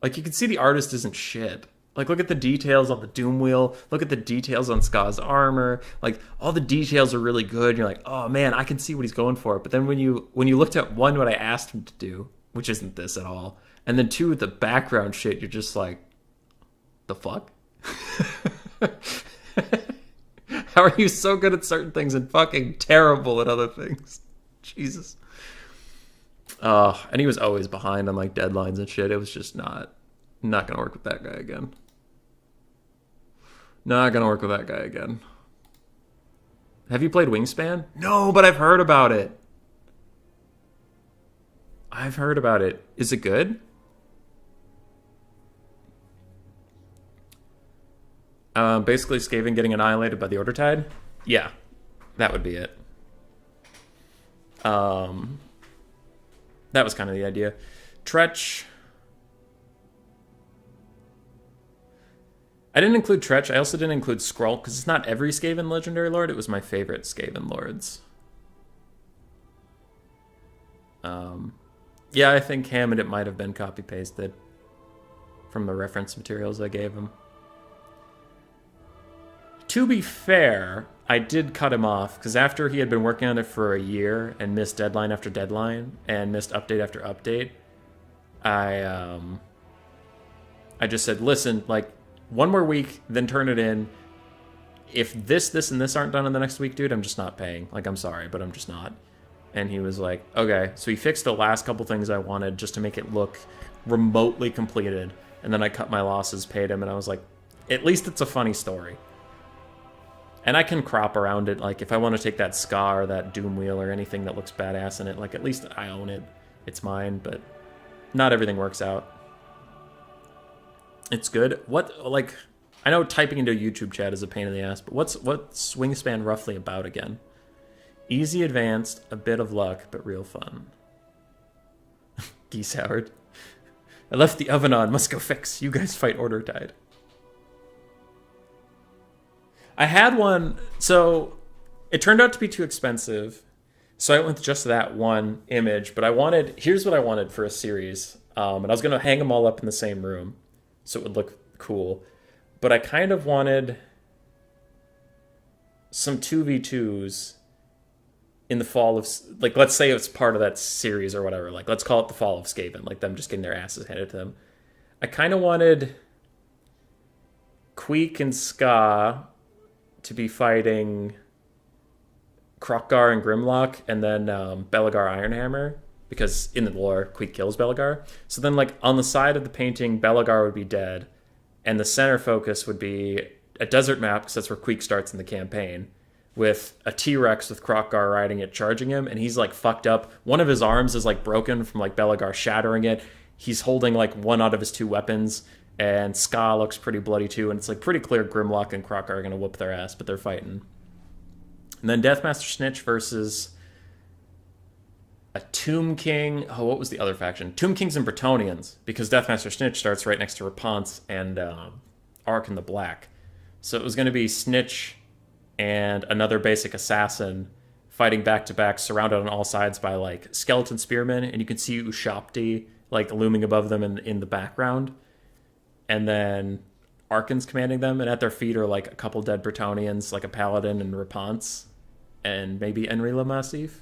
Like, you can see the artist isn't shit. Like, look at the details on the Doom Wheel. Look at the details on Ska's armor. Like, all the details are really good. You're like, oh man, I can see what he's going for. But then when you looked at one, what I asked him to do, which isn't this at all, and then two, the background shit, you're just like, the fuck? How are you so good at certain things and fucking terrible at other things? Jesus. And he was always behind on like deadlines and shit. It was just not gonna work with that guy again. Not gonna work with that guy again. Have you played Wingspan? No, but I've heard about it. Is it good? Basically Skaven getting annihilated by the Order Tide? Yeah, that would be it. That was kind of the idea. Tretch. I didn't include Tretch. I also didn't include Skrull, because it's not every Skaven Legendary Lord. It was my favorite Skaven Lords. Yeah, I think Hammond, it might have been copy-pasted from the reference materials I gave him. To be fair, I did cut him off, because after he had been working on it for a year and missed deadline after deadline and missed update after update, I just said, listen, like, one more week, then turn it in. If this, and this aren't done in the next week, dude, I'm just not paying. Like, I'm sorry, but I'm just not. And he was like, okay. So he fixed the last couple things I wanted just to make it look remotely completed. And then I cut my losses, paid him, and I was like, at least it's a funny story. And I can crop around it. Like, if I want to take that Scar or that Doom Wheel or anything that looks badass in it, like, at least I own it. It's mine, but not everything works out. It's good. What, like, I know typing into a YouTube chat is a pain in the ass, but what's Wingspan roughly about again? Easy advanced, a bit of luck, but real fun. Geese Howard. I left the oven on, must go fix. You guys fight Order Tide. I had one, so it turned out to be too expensive, so I went with just that one image, but here's what I wanted for a series, and I was going to hang them all up in the same room, so it would look cool, but I kind of wanted some 2v2s in the fall of, like, let's say it's part of that series or whatever. Like, let's call it the fall of Skaven, like them just getting their asses handed to them. I kind of wanted Queek and Ska to be fighting Kroq-Gar and Grimlock, and then Belagar Ironhammer, because in the lore, Queek kills Belagar. So then, like, on the side of the painting, Belagar would be dead, and the center focus would be a desert map, because that's where Queek starts in the campaign, with a T-Rex with Kroq-Gar riding it, charging him, and he's, like, fucked up. One of his arms is, like, broken from, like, Belagar shattering it. He's holding, like, one out of his two weapons, and Ska looks pretty bloody, too, and it's, like, pretty clear Grimlock and Kroq-Gar are going to whoop their ass, but they're fighting. And then Deathmaster Snitch versus a Tomb King. Oh, what was the other faction? Tomb Kings and Bretonnians, because Deathmaster Snitch starts right next to Rapunzel and Ark in the Black. So it was going to be Snitch and another basic assassin fighting back to back, surrounded on all sides by like skeleton spearmen, and you can see Ushapti like looming above them in the background. And then Arkan's commanding them, and at their feet are like a couple dead Bretonnians, like a paladin and Rapunzel, and maybe Enri Le Massif.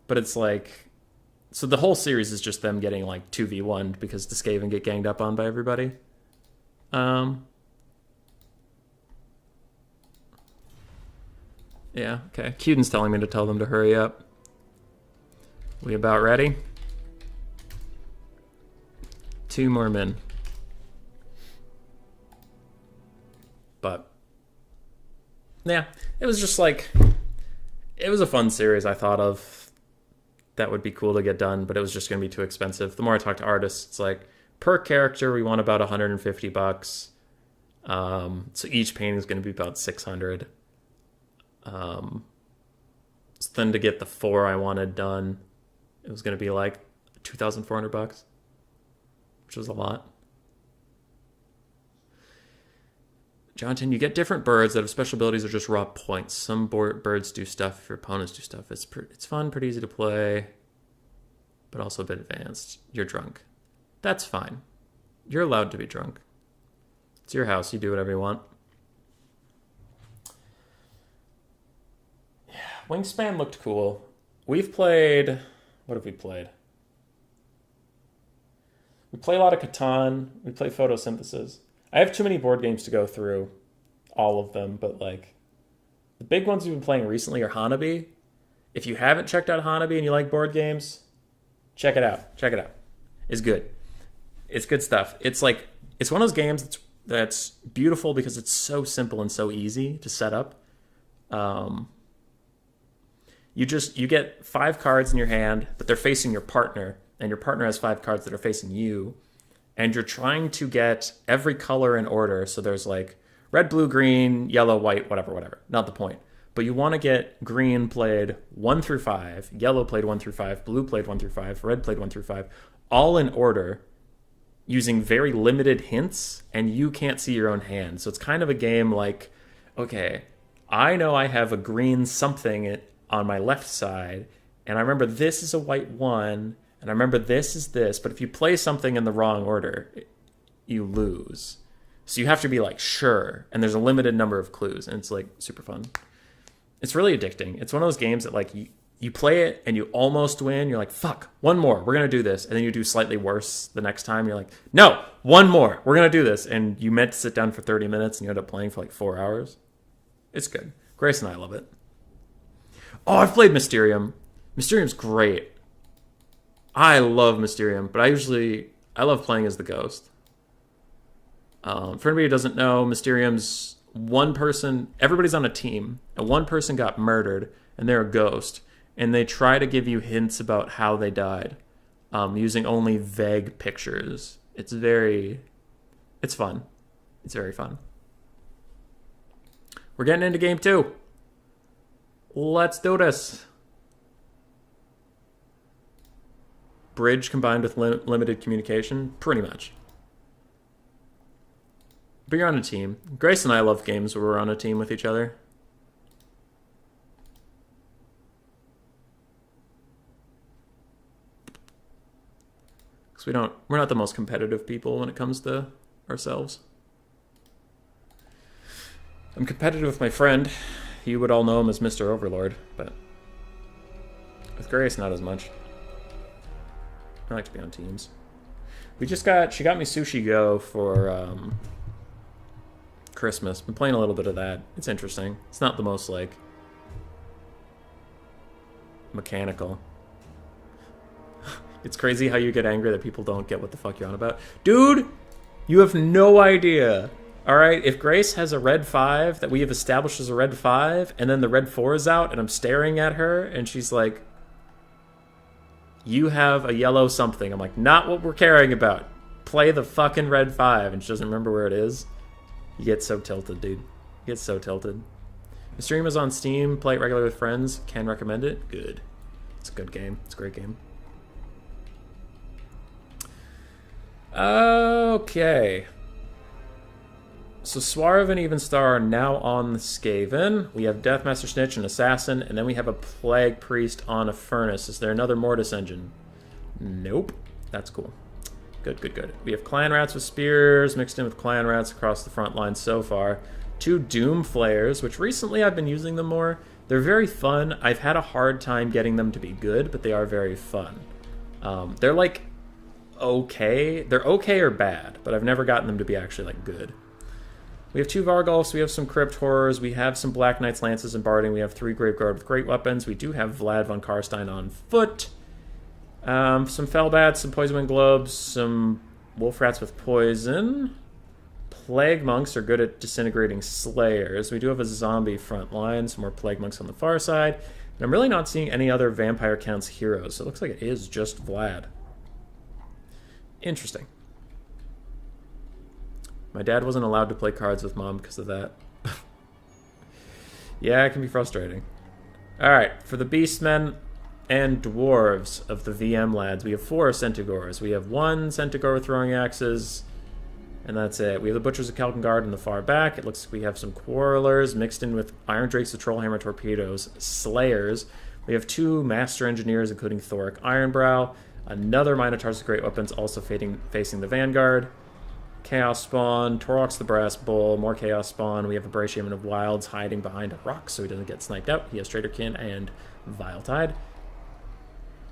But it's like, so the whole series is just them getting like 2v1 because the Skaven get ganged up on by everybody. Yeah, okay. Queden's telling me to tell them to hurry up. We about ready? 2 more men. But yeah, it was just like, it was a fun series I thought of that would be cool to get done, but it was just going to be too expensive. The more I talk to artists, it's like, per character, we want about $150. So each painting is going to be about $600. So then to get the 4 I wanted done, it was going to be like $2,400, which was a lot. Jonathan, you get different birds that have special abilities or just raw points. Some birds do stuff if your opponents do stuff. It's fun, pretty easy to play, but also a bit advanced. You're drunk. That's fine. You're allowed to be drunk. It's your house. You do whatever you want. Yeah, Wingspan looked cool. We've played... What have we played? We play a lot of Catan. We play Photosynthesis. I have too many board games to go through all of them, but like the big ones we've been playing recently are Hanabi. If you haven't checked out Hanabi and you like board games, check it out. Check it out. It's good. It's good stuff. It's like, it's one of those games that's beautiful because it's so simple and so easy to set up. You get 5 cards in your hand, but they're facing your partner, and your partner has 5 cards that are facing you. And you're trying to get every color in order. So there's like red, blue, green, yellow, white, whatever. Not the point. But you want to get green played 1 through 5, yellow played 1 through 5, blue played 1 through 5, red played 1 through 5, all in order using very limited hints, and you can't see your own hand. So it's kind of a game like, okay, I know I have a green something on my left side, and I remember this is a white 1, and I remember this is this, but if you play something in the wrong order, you lose. So you have to be like, sure. And there's a limited number of clues, and it's like super fun. It's really addicting. It's one of those games that like you play it and you almost win. You're like, fuck, one more. We're going to do this. And then you do slightly worse the next time. You're like, no, one more. We're going to do this. And you meant to sit down for 30 minutes and you end up playing for like 4 hours. It's good. Grace and I love it. Oh, I've played Mysterium. Mysterium's great. I love Mysterium, but I love playing as the ghost. For anybody who doesn't know, Mysterium's one person, everybody's on a team, and one person got murdered, and they're a ghost, and they try to give you hints about how they died, using only vague pictures. It's fun. It's very fun. We're getting into game 2. Let's do this. Bridge combined with limited communication? Pretty much. But you're on a team. Grace and I love games where we're on a team with each other. Because we're not the most competitive people when it comes to ourselves. I'm competitive with my friend. You would all know him as Mr. Overlord, but With Grace, not as much. I like to be on teams. She got me Sushi Go for Christmas. Been playing a little bit of that. It's interesting. It's not the most, like, mechanical. It's crazy how you get angry that people don't get what the fuck you're on about. Dude, you have no idea. Alright, if Grace has a red 5 that we have established as a red 5, and then the red 4 is out, and I'm staring at her, and she's like, you have a yellow something. I'm like, not what we're caring about. Play the fucking red 5, and she doesn't remember where it is. You get so tilted, dude. You get so tilted. The stream is on Steam. Play it regularly with friends. Can recommend it. Good. It's a good game. It's a great game. Okay. So Suarez and Evenstar are now on the Skaven. We have Deathmaster Snitch and Assassin, and then we have a Plague Priest on a Furnace. Is there another Mortis engine? Nope. That's cool. Good, good, good. We have Clan Rats with Spears mixed in with Clan Rats across the front line so far. 2 Doom Flayers, which recently I've been using them more. They're very fun. I've had a hard time getting them to be good, but they are very fun. They're like okay. They're okay or bad, but I've never gotten them to be actually like good. We have 2 Vargulfs, we have some Crypt Horrors, we have some Black Knights, Lances, and Barding, we have 3 Graveguard with great weapons, we do have Vlad von Karstein on foot, some Fellbats, some Poisonwind Globes, some Wolf Rats with Poison. Plague Monks are good at disintegrating Slayers. We do have a zombie front line, some more Plague Monks on the far side, and I'm really not seeing any other Vampire Counts heroes, so it looks like it is just Vlad. Interesting. My dad wasn't allowed to play cards with Mom because of that. Yeah, it can be frustrating. Alright, for the Beastmen and Dwarves of the VM lads, we have 4 Centaurs. We have 1 Centaur with throwing axes, and that's it. We have the Butchers of Kelkengard in the far back. It looks like we have some Quarrelers mixed in with Iron Drakes with Trollhammer Torpedoes, Slayers. We have 2 Master Engineers, including Thoric Ironbrow. Another Minotaurs with great weapons, also facing the Vanguard. Chaos Spawn, Torox the Brass Bull, more Chaos Spawn. We have a Bray Shaman of Wilds hiding behind a rock so he doesn't get sniped out. He has Traitorkin and Vile Tide.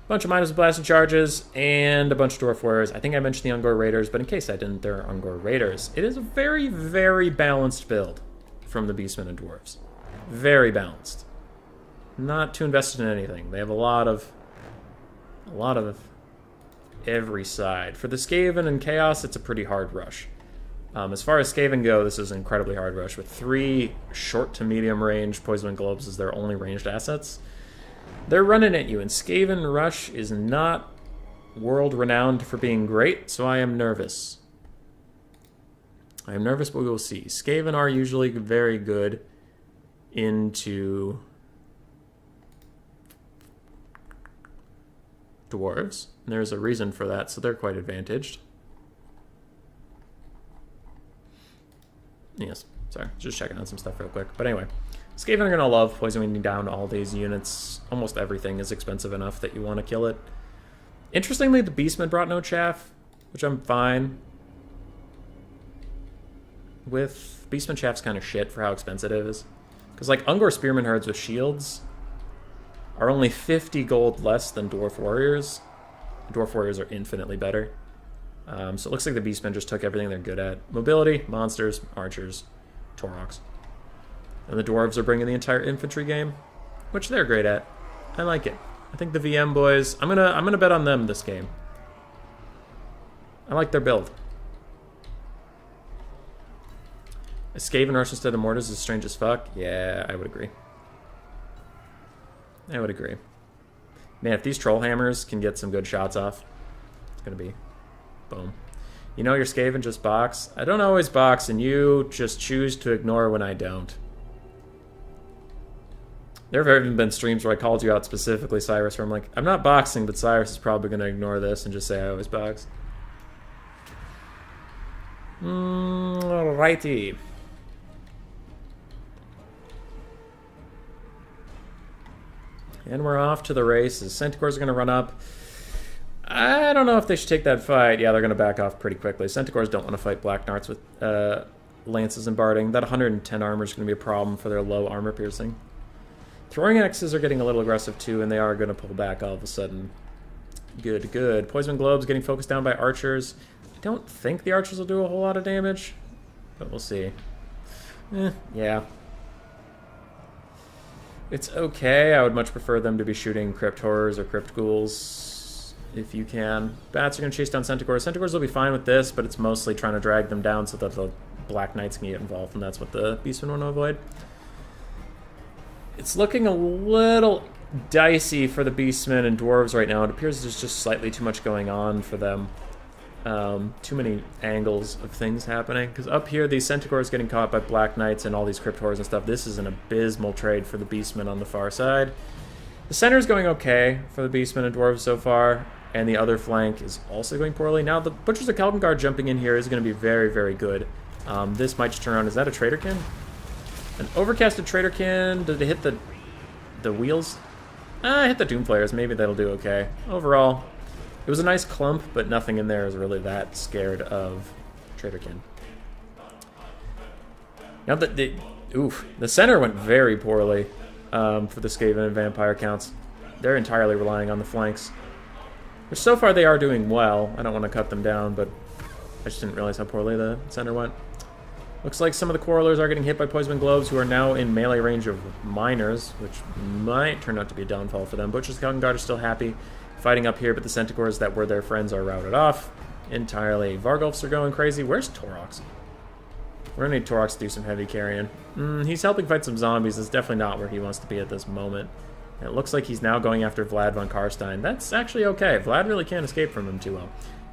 Bunch of Miners with Blasted Charges, and a bunch of Dwarf Warriors. I think I mentioned the Ungor Raiders, but in case I didn't, there are Ungor Raiders. It is a very, very balanced build from the Beastmen and Dwarves. Very balanced. Not too invested in anything. They have a lot of every side. For the Skaven and Chaos, it's a pretty hard rush. As far as Skaven go, this is an incredibly hard rush, with 3 short to medium range Poisonwind Globes as their only ranged assets. They're running at you, and Skaven Rush is not world-renowned for being great, so I am nervous. I am nervous, but we will see. Skaven are usually very good into Dwarves. And there's a reason for that, so they're quite advantaged. Yes, sorry, just checking on some stuff real quick. But anyway, Skaven are going to love poisoning down all these units. Almost everything is expensive enough that you want to kill it. Interestingly, the Beastmen brought no chaff, which I'm fine with. Beastmen chaff's kind of shit for how expensive it is. Because, like, Ungor Spearman Herds with shields are only 50 gold less than Dwarf Warriors. Dwarf Warriors are infinitely better. So it looks like the Beastmen just took everything they're good at. Mobility, monsters, archers, Torox. And the Dwarves are bringing the entire infantry game, which they're great at. I like it. I think the VM boys, I'm gonna bet on them this game. I like their build. A Skaven Rush instead of Mortars is strange as fuck. Yeah, I would agree. I would agree. Man, if these troll hammers can get some good shots off, it's gonna be boom. You know your Skaven just box? I don't always box, and you just choose to ignore when I don't. There have even been streams where I called you out specifically, Cyrus, where I'm like, I'm not boxing, but Cyrus is probably going to ignore this and just say I always box. Alrighty. And we're off to the races. Centaurs are going to run up. I don't know if they should take that fight. Yeah, they're going to back off pretty quickly. Centaurs don't want to fight Black Narts with Lances and Barding. That 110 armor is going to be a problem for their low armor piercing. Throwing axes are getting a little aggressive too, and they are going to pull back all of a sudden. Good, good. Poison globes getting focused down by archers. I don't think the archers will do a whole lot of damage, but we'll see. Yeah. It's okay. I would much prefer them to be shooting crypt horrors or crypt ghouls, if you can. Bats are going to chase down centaurs. Centaurs will be fine with this, but it's mostly trying to drag them down so that the black knights can get involved, and that's what the beastmen want to avoid. It's looking a little dicey for the beastmen and dwarves right now. It appears there's just slightly too much going on for them. Too many angles of things happening. Because up here, these centaurs getting caught by black knights and all these crypt horrors and stuff. This is an abysmal trade for the beastmen on the far side. The center is going okay for the beastmen and dwarves so far, and the other flank is also going poorly. Now, the Butchers of Kelvengard jumping in here is going to be very, very good. This might just turn around. Is that a Traderkin? An overcasted Traderkin. Did it hit the wheels? Hit the Doomflayers. Maybe that'll do okay. Overall, it was a nice clump, but nothing in there is really that scared of Traderkin. Now that the center went very poorly for the Skaven and Vampire counts. They're entirely relying on the flanks. Which so far they are doing well. I don't want to cut them down, but I just didn't realize how poorly the center went. Looks like some of the Quarrelers are getting hit by Poison Globes, who are now in melee range of Miners, which might turn out to be a downfall for them. Butchers of Kelvengard are still happy fighting up here, but the Centaurs that were their friends are routed off entirely. Vargulfs are going crazy. Where's Torox? We're going to need Torox to do some heavy carrying. He's helping fight some zombies. That's definitely not where he wants to be at this moment. And it looks like he's now going after Vlad von Karstein. That's actually okay. Vlad really can't escape from him too well.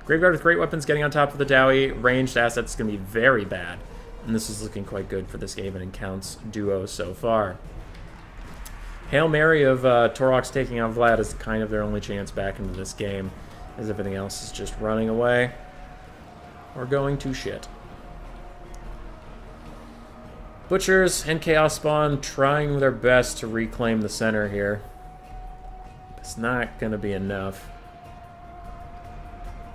Graveguard with great weapons getting on top of the Dowie. Ranged assets is going to be very bad. And this is looking quite good for this Skaven and Counts duo so far. Hail Mary of Torox taking out Vlad is kind of their only chance back into this game, as everything else is just running away or going to shit. Butchers and Chaos Spawn trying their best to reclaim the center here. It's not going to be enough.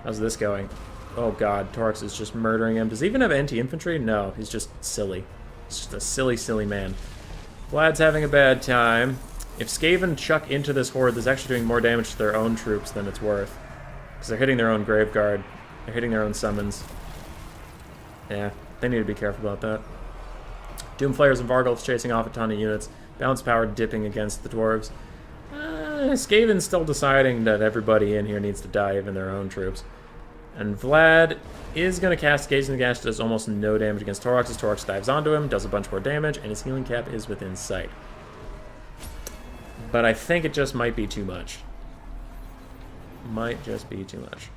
How's this going? Oh god, Torox is just murdering him. Does he even have anti-infantry? No, he's just silly. He's just a silly, silly man. Vlad's having a bad time. If Skaven chuck into this horde, that's actually doing more damage to their own troops than it's worth. Because they're hitting their own Graveguard. They're hitting their own summons. Yeah, they need to be careful about that. Doomflayers and Vargulfs chasing off a ton of units. Balance power dipping against the dwarves. Skaven's still deciding that everybody in here needs to die, even their own troops. And Vlad is going to cast Gaze in the Gash, does almost no damage against Torox as Torox dives onto him, does a bunch more damage, and his healing cap is within sight. But I think it just might be too much. Might just be too much.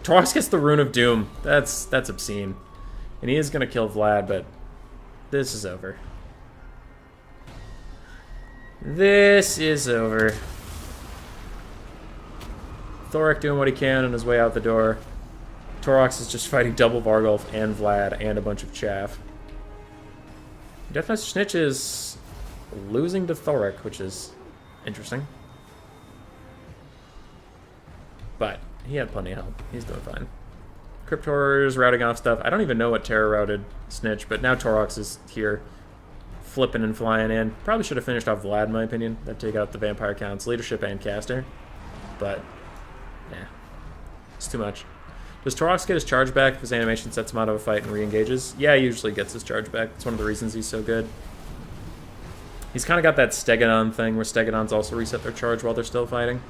Torox gets the Rune of Doom. That's obscene. And he is going to kill Vlad, but this is over. This is over. Thoric doing what he can on his way out the door. Torox is just fighting double Vargulf and Vlad and a bunch of chaff. Deathmatch Snitch is losing to Thoric, which is interesting. But he had plenty of help. He's doing fine. Crypt Horrors routing off stuff. I don't even know what Terror routed Snitch, but now Torox is here flipping and flying in. Probably should have finished off Vlad, in my opinion. That'd take out the Vampire Counts, Leadership, and Caster. But yeah, it's too much. Does Torox get his charge back if his animation sets him out of a fight and re-engages? Yeah, he usually gets his charge back. It's one of the reasons he's so good. He's kind of got that Stegadon thing where Stegadons also reset their charge while they're still fighting.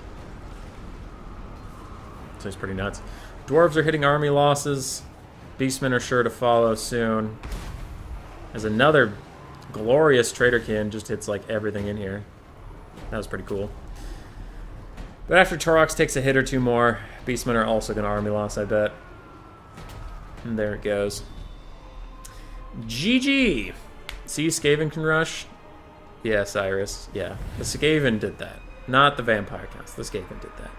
So he's pretty nuts. Dwarves are hitting army losses. Beastmen are sure to follow soon. As another glorious Traderkin just hits like everything in here. That was pretty cool. But after Torox takes a hit or two more, Beastmen are also going to army loss, I bet. And there it goes. GG! See, Skaven can rush? Yeah, Cyrus. Yeah, the Skaven did that. Not the Vampire Counts. The Skaven did that.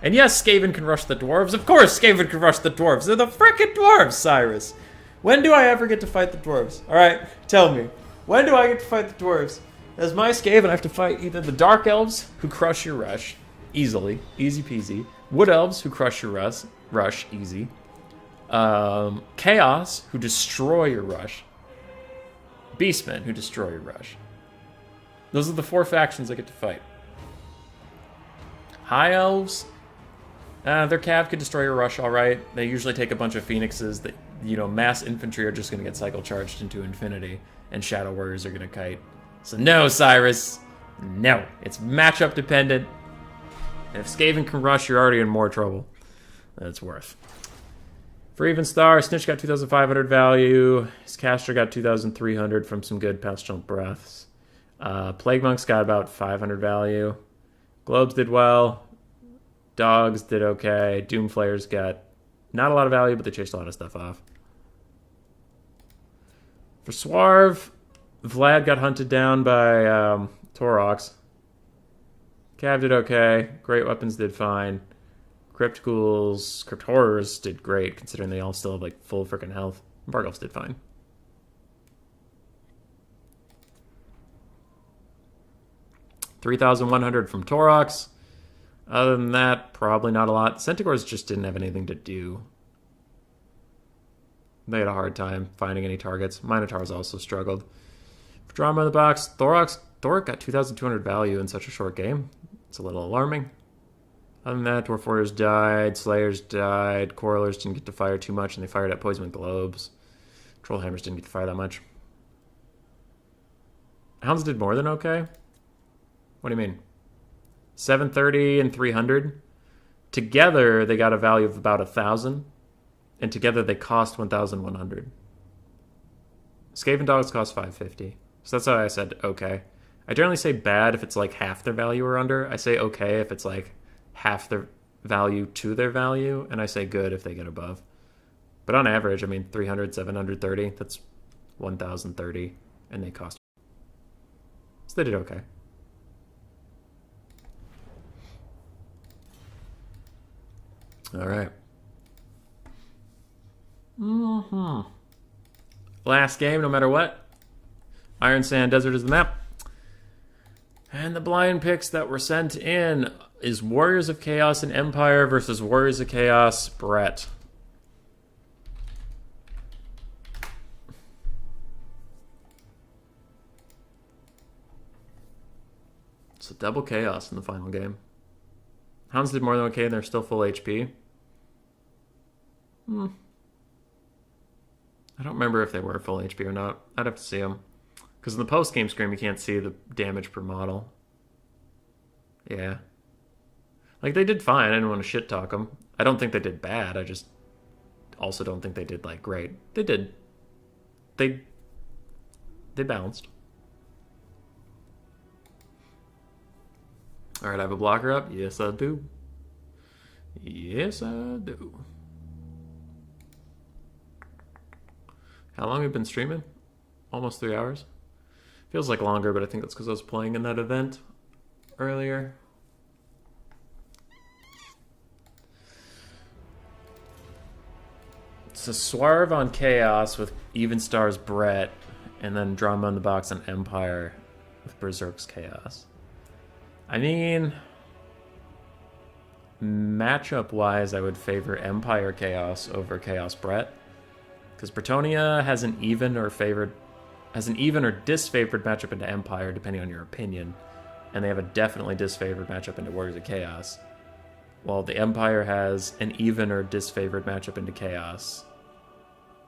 And yes, Skaven can rush the dwarves. Of course Skaven can rush the dwarves. They're the frickin' dwarves, Cyrus. When do I ever get to fight the dwarves? Alright, tell me. When do I get to fight the dwarves? As my Skaven, I have to fight either the Dark Elves, who crush your rush, easily, easy peasy. Wood Elves, who crush your rush, easy. Chaos, who destroy your rush. Beastmen, who destroy your rush. Those are the 4 factions that get to fight. High Elves, their cav could destroy a rush all right. They usually take a bunch of Phoenixes that, mass infantry are just going to get cycle charged into infinity, and Shadow Warriors are going to kite. So no, Cyrus. No. It's matchup dependent. And if Skaven can rush, you're already in more trouble than it's worth. For Even Star, Snitch got 2,500 value. His Caster got 2,300 from some good Pestilent Breaths. Plague Monks got about 500 value. Globes did well. Dogs did okay. Doomflayers got not a lot of value, but they chased a lot of stuff off. For Swarv, Vlad got hunted down by Torox. Cav did okay. Great Weapons did fine. Crypt Ghouls, Crypt Horrors did great, considering they all still have like full freaking health. Bargelfs did fine. $3,100 from Torox. Other than that, probably not a lot. Centaurs just didn't have anything to do. They had a hard time finding any targets. Minotaurs also struggled. For drama in the box, Thoric got 2,200 value in such a short game. It's a little alarming. Other than that, Dwarf Warriors died, Slayers died, Quarrelers didn't get to fire too much, and they fired at Poison Globes. Trollhammers didn't get to fire that much. Hounds did more than okay? What do you mean? 730 and 300. Together, they got a value of about 1,000. And together, they cost 1,100. Skaven Dogs cost 550. So that's why I said okay. I generally say bad if it's like half their value or under. I say okay if it's like half their value to their value. And I say good if they get above. But on average, I mean, 300, 730, that's 1,030. And they cost. So they did okay. All right. Last game, no matter what. Iron Sand Desert is the map. And the blind picks that were sent in is Warriors of Chaos and Empire versus Warriors of Chaos Brett. So double chaos in the final game. Hounds did more than okay, and they're still full HP. I don't remember if they were full HP or not. I'd have to see them. Because in the post-game screen, you can't see the damage per model. Yeah. Like, they did fine. I didn't want to shit-talk them. I don't think they did bad. I just also don't think they did, like, great. They did. They balanced. All right, I have a blocker up. Yes, I do. Yes, I do. How long have you been streaming? Almost 3 hours. Feels like longer, but I think that's because I was playing in that event earlier. It's a Swarv on Chaos with Even Stars Brett, and then Drama in the Box on Empire with Berserk's Chaos. I mean, matchup-wise, I would favor Empire Chaos over Chaos Brett, because Bretonnia has an even or disfavored matchup into Empire, depending on your opinion, and they have a definitely disfavored matchup into Warriors of Chaos, while the Empire has an even or disfavored matchup into Chaos,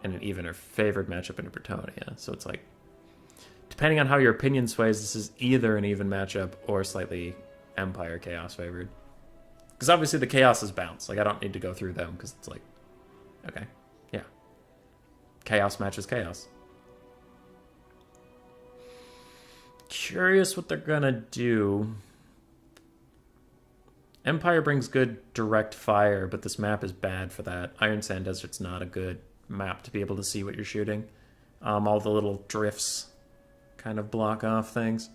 and an even or favored matchup into Bretonnia. So it's like, depending on how your opinion sways, this is either an even matchup or slightly Empire Chaos favored. Because obviously the Chaos is bounced. Like, I don't need to go through them, because it's like, okay, yeah. Chaos matches Chaos. Curious what they're gonna do. Empire brings good direct fire, but this map is bad for that. Iron Sand Desert's not a good map to be able to see what you're shooting. All the little drifts kind of block off things.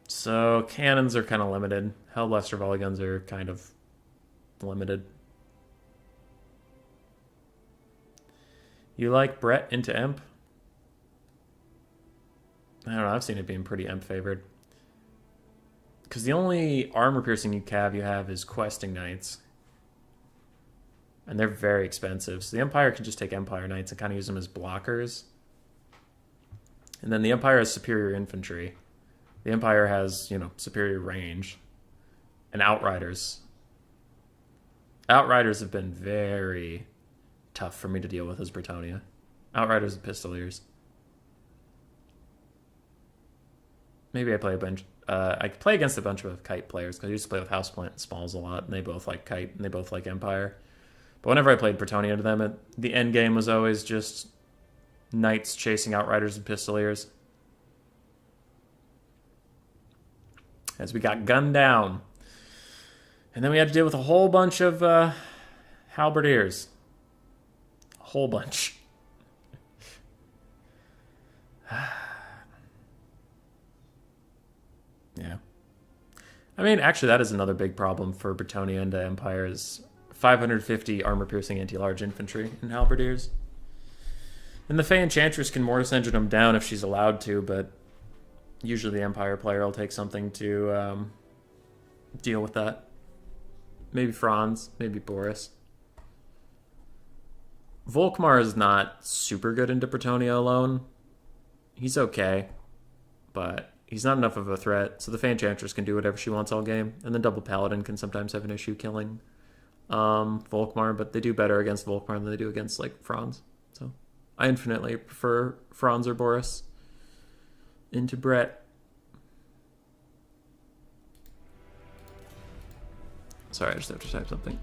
So cannons are kind of limited. Hellblaster volley guns are kind of limited. You like Brett into Emp? I don't know, I've seen it being pretty Emp favored. Because the only armor piercing you have is Questing Knights. And they're very expensive. So the Empire can just take Empire Knights and kind of use them as blockers. And then the Empire has superior infantry. The Empire has, superior range. And Outriders. Outriders have been very tough for me to deal with as Bretonnia. Outriders and Pistoliers. Maybe I play a bunch. I play against a bunch of Kite players because I used to play with Houseplant and Smalls a lot, and they both like Kite and they both like Empire. But whenever I played Bretonnia to them, the end game was always just Knights chasing Outriders and Pistoliers. As we got gunned down. And then we had to deal with a whole bunch of Halberdiers. A whole bunch. Yeah. I mean, actually, that is another big problem for Bretonnia and Empire is 550 armor-piercing anti-large infantry in Halberdiers. And the Fey Enchantress can Mortis Engine them down if she's allowed to, but usually the Empire player will take something to deal with that. Maybe Franz, maybe Boris. Volkmar is not super good into Bretonnia alone. He's okay, but he's not enough of a threat, so the Fey Enchantress can do whatever she wants all game, and then Double Paladin can sometimes have an issue killing Volkmar, but they do better against Volkmar than they do against, Franz. So I infinitely prefer Franz or Boris into Brett. Sorry, I just have to type something.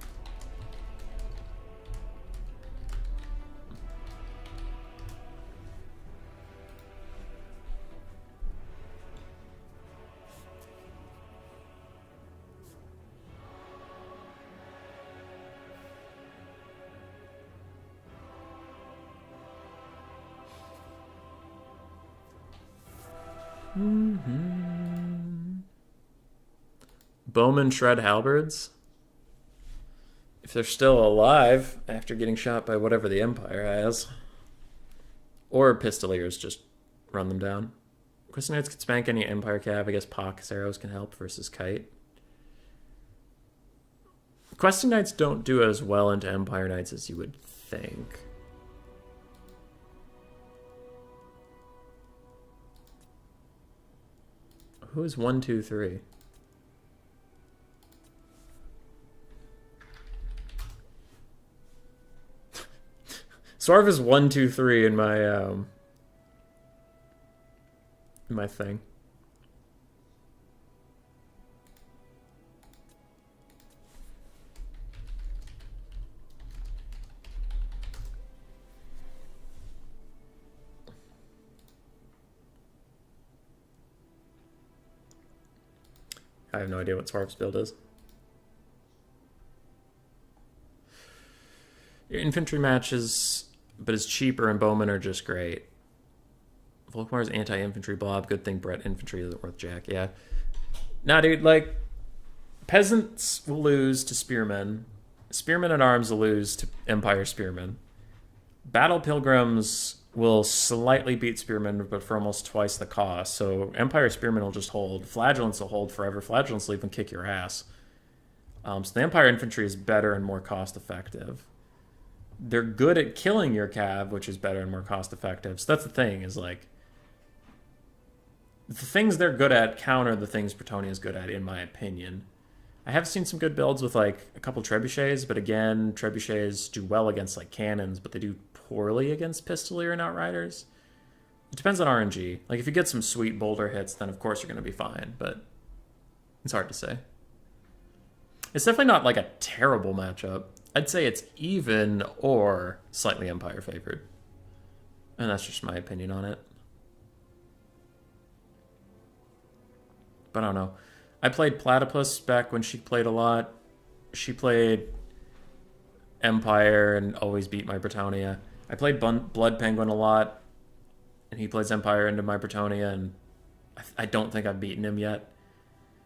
Bowman shred halberds. If they're still alive after getting shot by whatever the Empire has. Or Pistoliers, just run them down. Questing Knights can spank any Empire cav. I guess Pox arrows can help versus Kite. Questing Knights don't do as well into Empire Knights as you would think. Who is 1, 2, 3? Swarv is 1, 2, 3 in my thing. I have no idea what Swarv's build is. Your infantry matches, but is cheaper, and Bowman are just great. Volkmar's anti-infantry blob. Good thing Brett infantry isn't worth jack. Yeah. Nah, dude, peasants will lose to spearmen. Spearmen at arms will lose to Empire spearmen. Battle pilgrims will slightly beat spearmen, but for almost twice the cost. So Empire spearmen will just hold. Flagellants will hold forever. Flagellants will even kick your ass. So the Empire infantry is better and more cost effective. They're good at killing your cav, which is better and more cost effective. So that's the thing, is the things they're good at counter the things Bretonnia is good at, in my opinion. I have seen some good builds with a couple trebuchets, but again, trebuchets do well against cannons, but they do poorly against Pistolier and Outriders. It depends on RNG. If you get some sweet boulder hits, then of course you're going to be fine, but it's hard to say. It's definitely not a terrible matchup. I'd say it's even or slightly Empire favored. And that's just my opinion on it. But I don't know. I played Platypus back when she played a lot. She played Empire and always beat my Bretonnia. I played Blood Penguin a lot, and he plays Empire into my Bretonnia, and I don't think I've beaten him yet.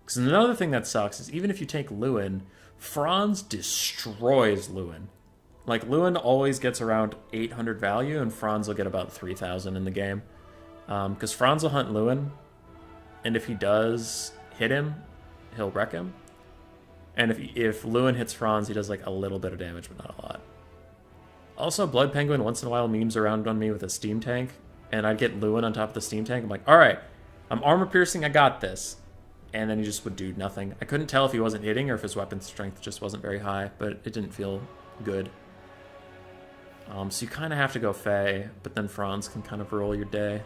Because another thing that sucks is even if you take Lewin, Franz destroys Lewin. Lewin always gets around 800 value, and Franz will get about 3,000 in the game. Because Franz will hunt Lewin, and if he does hit him, he'll wreck him. And if Lewin hits Franz, he does a little bit of damage, but not a lot. Also, Blood Penguin once in a while memes around on me with a steam tank, and I'd get Lewin on top of the steam tank. I'm like, all right, I'm armor piercing, I got this. And then he just would do nothing. I couldn't tell if he wasn't hitting or if his weapon strength just wasn't very high, but it didn't feel good. So you kind of have to go Fae, but then Franz can kind of roll your day.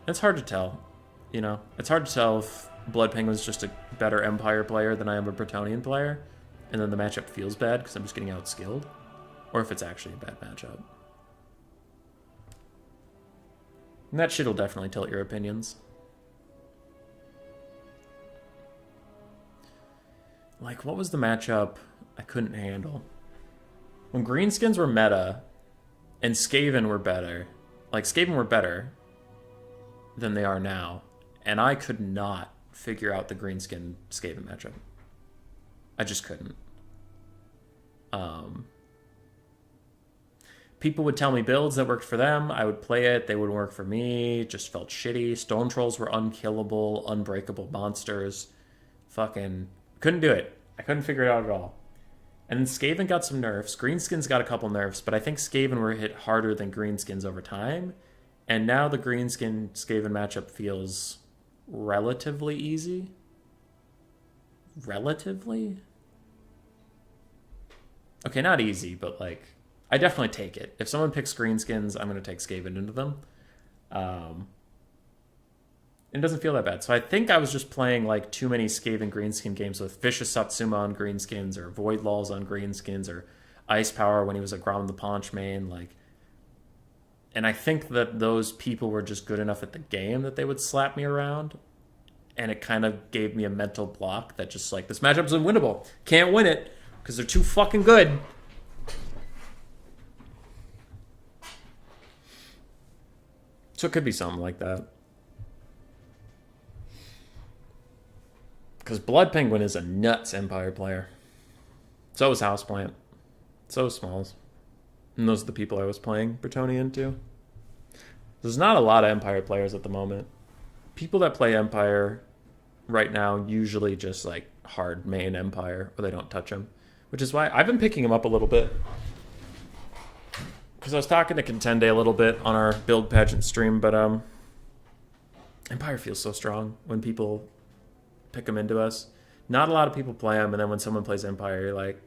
It's hard to tell, you know? It's hard to tell if Blood Penguin's just a better Empire player than I am a Bretonnian player, and then the matchup feels bad because I'm just getting outskilled, or if it's actually a bad matchup. And that shit'll definitely tilt your opinions. Like, what was the matchup I couldn't handle? When Greenskins were meta and Skaven were better, like, Skaven were better than they are now, and I could not figure out the Greenskin Skaven matchup. I just couldn't. People would tell me builds that worked for them. I would play it. They wouldn't work for me. It just felt shitty. Stone Trolls were unkillable, unbreakable monsters. Fucking couldn't do it. I couldn't figure it out at all. And then Skaven got some nerfs. Greenskins got a couple nerfs, but I think Skaven were hit harder than Greenskins over time. And now the Greenskin Skaven matchup feels relatively easy. Relatively? Okay, not easy, but like, I definitely take it. If someone picks Greenskins, I'm going to take Skaven into them. It doesn't feel that bad. So I think I was just playing like too many Skaven Greenskin games with Vicious Satsuma on Greenskins, or Void Lulls on Greenskins, or Ice Power when he was a Grom the Paunch main. Like, and I think that those people were just good enough at the game that they would slap me around. And it kind of gave me a mental block that just like, this matchup's unwinnable. Can't win it because they're too fucking good. So it could be something like that. Because Blood Penguin is a nuts Empire player. So is Houseplant. So is Smalls. And those are the people I was playing Bretonnian to. There's not a lot of Empire players at the moment. People that play Empire right now usually just like hard main Empire, or they don't touch them. Which is why I've been picking them up a little bit. Because I was talking to Contende a little bit on our build pageant stream, but Empire feels so strong when people pick them into us. Not a lot of people play them, and then when someone plays Empire, you're like,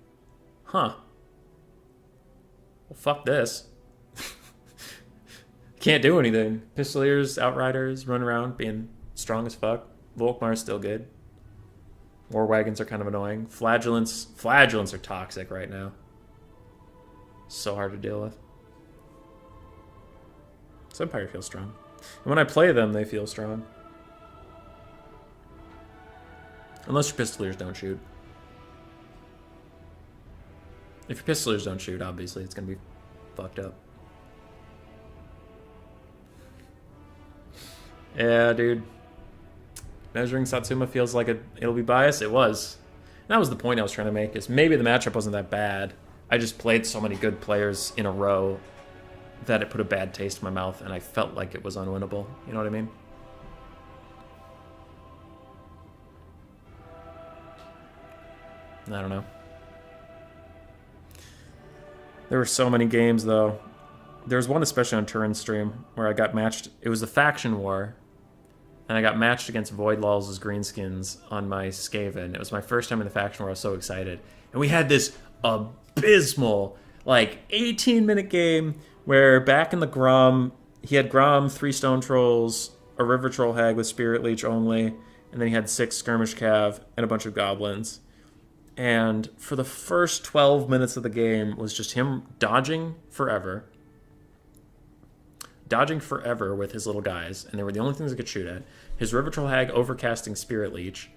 huh. Well, fuck this. Can't do anything. Pistoliers, Outriders, run around being strong as fuck. Volkmar's still good. War Wagons are kind of annoying. Flagellants are toxic right now. So hard to deal with. So Empire feels strong. And when I play them, they feel strong. Unless your Pistoliers don't shoot. If your Pistoliers don't shoot, obviously it's going to be fucked up. Yeah, dude. Measuring Satsuma feels like it'll be biased. It was. And that was the point I was trying to make, is maybe the matchup wasn't that bad. I just played so many good players in a row that it put a bad taste in my mouth, and I felt like it was unwinnable. You know what I mean? I don't know. There were so many games, though. There was one especially on Turin's stream where I got matched. It was a faction war, and I got matched against Void Lulls as Greenskins on my Skaven. It was my first time in the faction war. I was so excited. And we had this abysmal, like, 18-minute game where back in the Grom, he had Grom, 3 Stone Trolls, a River Troll Hag with Spirit Leech only, and then he had 6 Skirmish Cav and a bunch of Goblins. And for the first 12 minutes of the game was just him dodging forever. Dodging forever with his little guys, and they were the only things he could shoot at. His River Troll Hag overcasting Spirit Leech.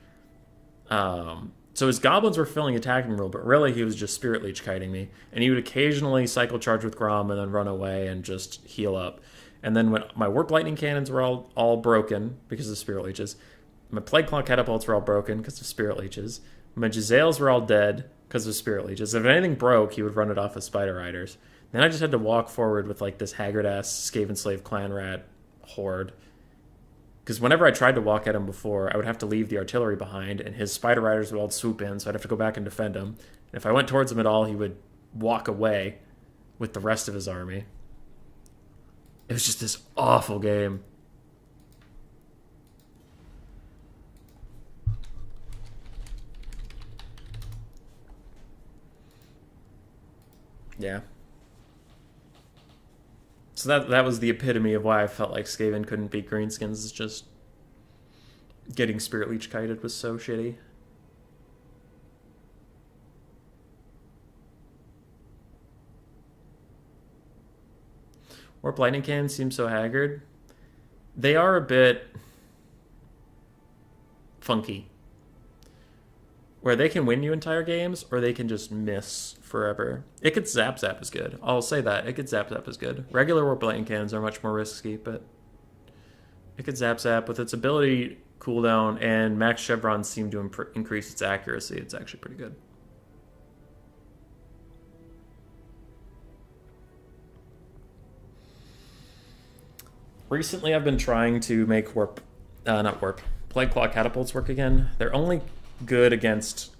So his Goblins were filling attacking role, but really he was just Spirit Leech kiting me. And he would occasionally cycle charge with Grom and then run away and just heal up. And then when my Warp Lightning Cannons were all broken because of Spirit Leeches. My Plague Claw Catapults were all broken because of Spirit Leeches. My Jezzails were all dead because of Spirit Leeches. If anything broke, he would run it off as Spider Riders. Then I just had to walk forward with like this haggard-ass Skaven Slave Clan Rat horde. Because whenever I tried to walk at him before, I would have to leave the artillery behind, and his Spider Riders would all swoop in, so I'd have to go back and defend him. And if I went towards him at all, he would walk away, with the rest of his army. It was just this awful game. Yeah. So that was the epitome of why I felt like Skaven couldn't beat Greenskins. Is just getting Spirit Leech kited was so shitty. Warp Lightning Cannons seem so haggard. They are a bit funky. Where they can win you entire games, or they can just miss forever. It could Zap is good. I'll say that. It could Zap is good. Regular Warp Lightning Cannons are much more risky, but it could Zap with its ability cooldown and Max Chevrons seem to increase its accuracy. It's actually pretty good. Recently, I've been trying to make Plague Claw catapults work again. They're only good against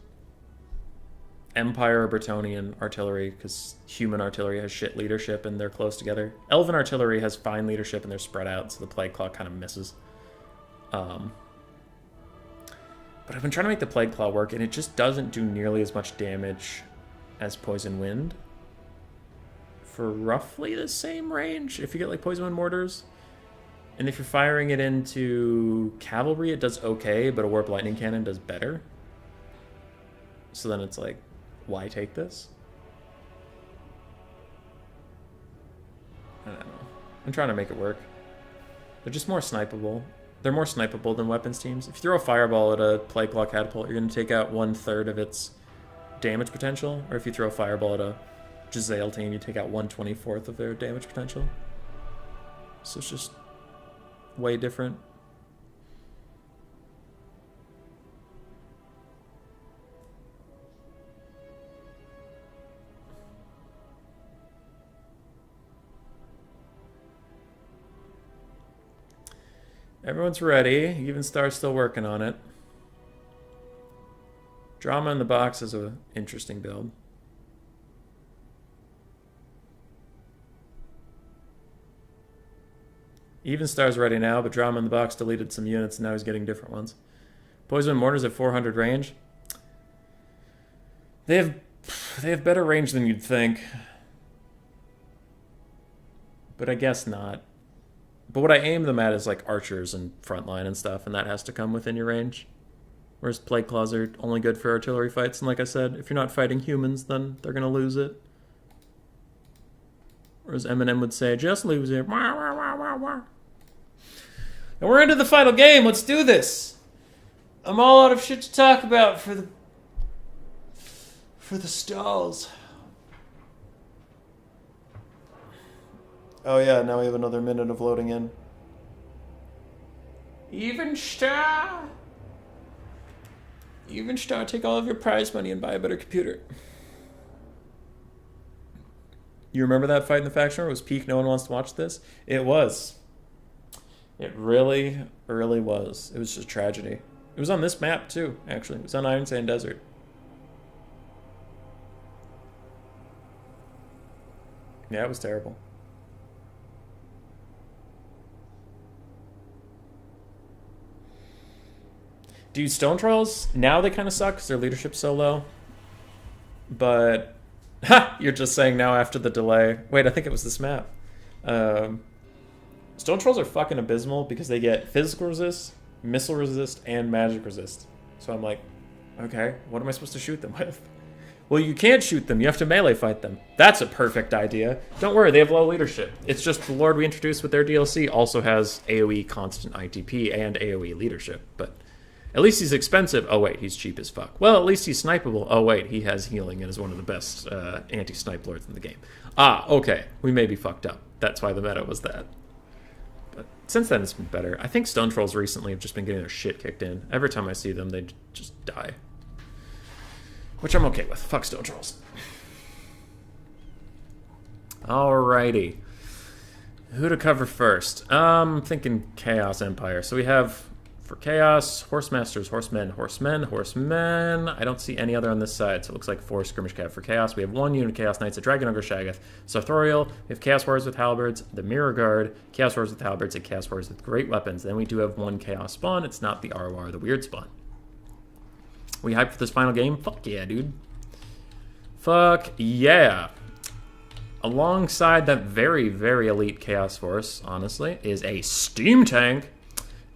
Empire or Bretonnian artillery because human artillery has shit leadership and they're close together. Elven artillery has fine leadership and they're spread out, so the Plague Claw kind of misses. But I've been trying to make the Plague Claw work, and it just doesn't do nearly as much damage as Poison Wind for roughly the same range if you get like Poison Wind mortars. And if you're firing it into cavalry, it does okay, but a Warp Lightning Cannon does better. So then it's like, why take this? I don't know. I'm trying to make it work. They're just more snipeable. They're more snipeable than weapons teams. If you throw a fireball at a Plague Claw catapult, you're going to take out 1/3 of its damage potential. Or if you throw a fireball at a Giselle team, you take out 1/24 of their damage potential. So it's just way different. Everyone's ready. Even Star's still working on it. Drama in the Box is an interesting build. Even Star's ready now, but Drama in the Box deleted some units and now he's getting different ones. Poison Mortars at 400 range. They have better range than you'd think. But I guess not. But what I aim them at is like archers and frontline and stuff, and that has to come within your range. Whereas Plague Claws are only good for artillery fights, and like I said, if you're not fighting humans, then they're going to lose it. Whereas Eminem would say, just lose it. Wah, wah, wah, wah, wah. And we're into the final game. Let's do this. I'm all out of shit to talk about for the stalls. Oh yeah, now we have another minute of loading in. Even Star, take all of your prize money and buy a better computer. You remember that fight in the faction where it was peak, no one wants to watch this? It was. It really, really was. It was just a tragedy. It was on this map too, actually. It was on Iron Sand Desert. Yeah, it was terrible. Dude, Stone Trolls, now they kind of suck because their leadership's so low. But, ha! You're just saying now after the delay. Wait, I think it was this map. Stone Trolls are fucking abysmal because they get physical resist, missile resist, and magic resist. So I'm like, okay, what am I supposed to shoot them with? Well, you can't shoot them. You have to melee fight them. That's a perfect idea. Don't worry, they have low leadership. It's just the Lord we introduced with their DLC also has AoE constant ITP and AoE leadership, but at least he's expensive. Oh, wait, he's cheap as fuck. Well, at least he's snipeable. Oh, wait, he has healing and is one of the best anti-snipe lords in the game. Ah, okay, we may be fucked up. That's why the meta was that. But since then, it's been better. I think Stone Trolls recently have just been getting their shit kicked in. Every time I see them, they just die. Which I'm okay with. Fuck Stone Trolls. Alrighty. Who to cover first? I'm thinking Chaos Empire. So we have For Chaos, Horsemasters, Horsemen, Horsemen, Horsemen. I don't see any other on this side, so it looks like 4 Skirmish Cav. For Chaos, we have 1 unit of Chaos Knights, a Dragon Ogre Shaggoth, Sartorial, we have Chaos Warriors with Halberds, the Mirror Guard, Chaos Warriors with Halberds, and Chaos Warriors with Great Weapons. Then we do have 1 Chaos spawn. It's not the Arwar, the Weird spawn. We hyped for this final game? Fuck yeah, dude. Fuck yeah. Alongside that very, very elite Chaos Force, honestly, is a Steam Tank.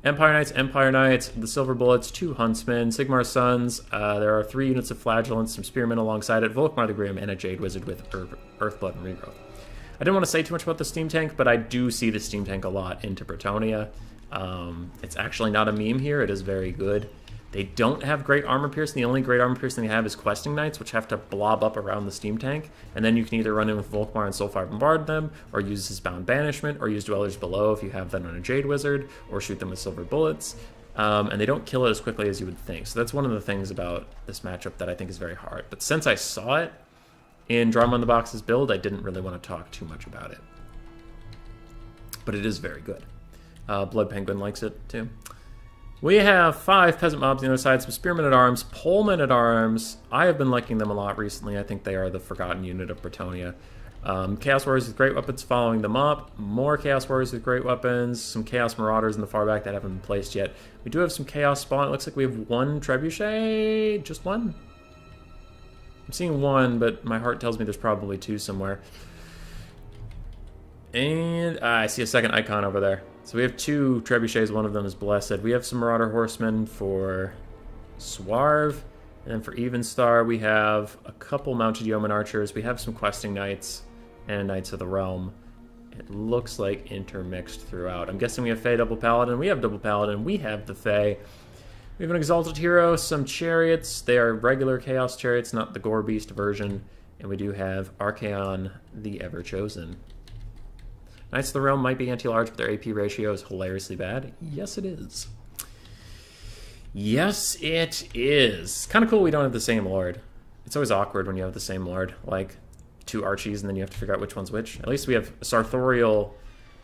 Empire Knights, the Silver Bullets, 2 Huntsmen, Sigmar's Sons. There are 3 units of Flagellants, some Spearmen alongside it, Volkmar the Grim, and a Jade Wizard with Earthblood and Regrowth. I didn't want to say too much about the Steam Tank, but I do see the Steam Tank a lot into Bretonnia. It's actually not a meme here. It is very good. They don't have great armor piercing. The only great armor piercing they have is Questing Knights, which have to blob up around the Steam Tank. And then you can either run in with Volkmar and Soulfire Bombard them, or use his Bound Banishment, or use Dwellers Below if you have that on a Jade Wizard, or shoot them with Silver Bullets. And they don't kill it as quickly as you would think. So that's one of the things about this matchup that I think is very hard. But since I saw it in Drama on the Box's build, I didn't really want to talk too much about it. But it is very good. Blood Penguin likes it too. We have 5 Peasant Mobs on the other side, some Spearmen at Arms, Polemen at Arms. I have been liking them a lot recently. I think they are the forgotten unit of Bretonnia. Chaos Warriors with Great Weapons following them up. More Chaos Warriors with Great Weapons. Some Chaos Marauders in the far back that haven't been placed yet. We do have some Chaos Spawn. It looks like we have 1 Trebuchet. Just 1? I'm seeing 1, but my heart tells me there's probably 2 somewhere. And I see a second icon over there. So we have 2 Trebuchets, one of them is Blessed. We have some Marauder Horsemen for Swarv. And then for Evenstar, we have a couple Mounted Yeoman Archers. We have some Questing Knights and Knights of the Realm. It looks like intermixed throughout. I'm guessing we have Fey Double Paladin. We have Double Paladin. We have the Fey. We have an Exalted Hero, some Chariots. They are regular Chaos Chariots, not the Gore Beast version. And we do have Archaon, the Ever-Chosen. Knights of the Realm might be anti-large, but their AP ratio is hilariously bad. Yes, it is. Yes, it is. Kind of cool we don't have the same Lord. It's always awkward when you have the same Lord. Like, 2 Archies, and then you have to figure out which one's which. At least we have Sartorial,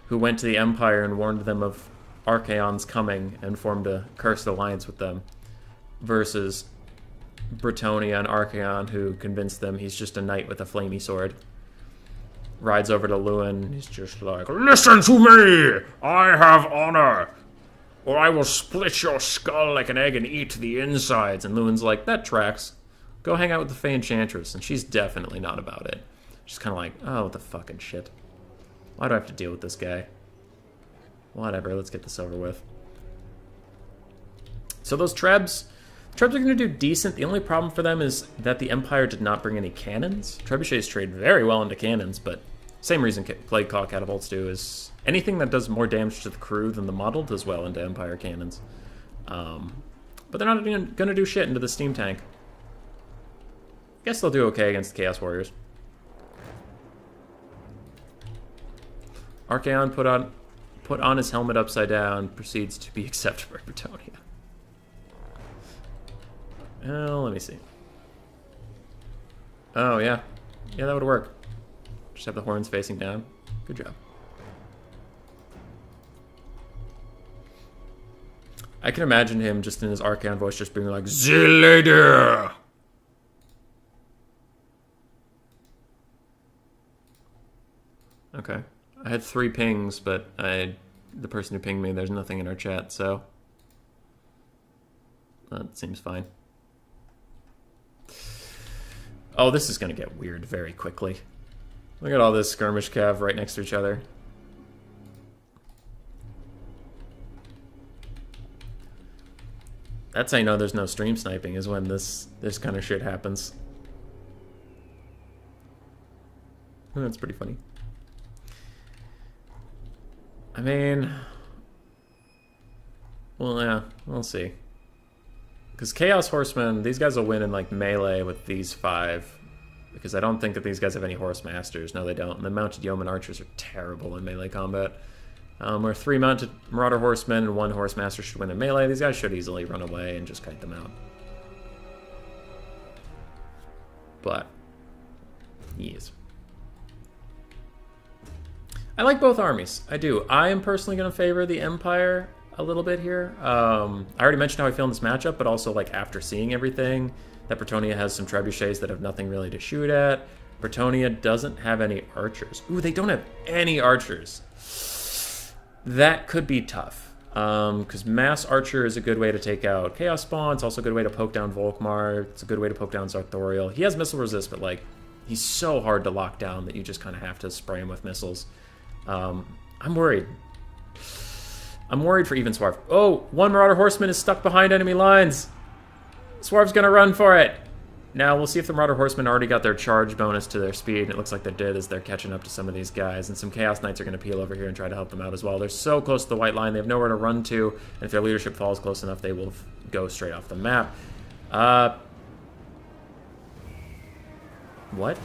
who went to the Empire and warned them of Archaon's coming and formed a cursed alliance with them. Versus Bretonnia and Archaon, who convinced them he's just a knight with a flamey sword. Rides over to Lewin. He's just like, "Listen to me! I have honor! Or I will split your skull like an egg and eat the insides." And Lewin's like, "That tracks. Go hang out with the Fey Enchantress." And she's definitely not about it. She's kind of like, "Oh, what the fucking shit. Why do I have to deal with this guy? Whatever, let's get this over with." So those Trebs are going to do decent. The only problem for them is that the Empire did not bring any cannons. Trebuchets trade very well into cannons, but same reason Plague Claw Catapults do is anything that does more damage to the crew than the model does well into Empire cannons. But they're not going to do shit into the Steam Tank. Guess they'll do okay against the Chaos Warriors. Archaon put on his helmet upside down, proceeds to be accepted by Bretonnia. Let me see. Oh, yeah. Yeah, that would work. Just have the horns facing down. Good job. I can imagine him just in his Archaon voice just being like, "The lady!" Okay. I had 3 pings, but the person who pinged me, there's nothing in our chat, so that seems fine. Oh, this is going to get weird very quickly. Look at all this skirmish cav right next to each other. That's how you know there's no stream sniping, is when this kind of shit happens. That's pretty funny. I mean, well, yeah, we'll see. Because Chaos Horsemen, these guys will win in like melee with these 5. Because I don't think that these guys have any Horse Masters. No, they don't. And the Mounted Yeoman Archers are terrible in melee combat. Where 3 Mounted Marauder Horsemen and 1 Horse Master should win in melee. These guys should easily run away and just kite them out. But, yes. I like both armies. I do. I am personally going to favor the Empire. a little bit here. I already mentioned how I feel in this matchup, but also like after seeing everything, that Bretonnia has some trebuchets that have nothing really to shoot at. Bretonnia doesn't have any archers. Ooh, they don't have any archers. That could be tough. Because Mass Archer is a good way to take out Chaos Spawn. It's also a good way to poke down Volkmar. It's a good way to poke down Sartorial. He has missile resist, but like he's so hard to lock down that you just kind of have to spray him with missiles. I'm worried. I'm worried for even Swarv. Oh, one Marauder Horseman is stuck behind enemy lines. Swarv's gonna run for it. Now, we'll see if the Marauder Horsemen already got their charge bonus to their speed. It looks like they did as they're catching up to some of these guys. And some Chaos Knights are going to peel over here and try to help them out as well. They're so close to the white line, they have nowhere to run to. And if their leadership falls close enough, they will go straight off the map. What?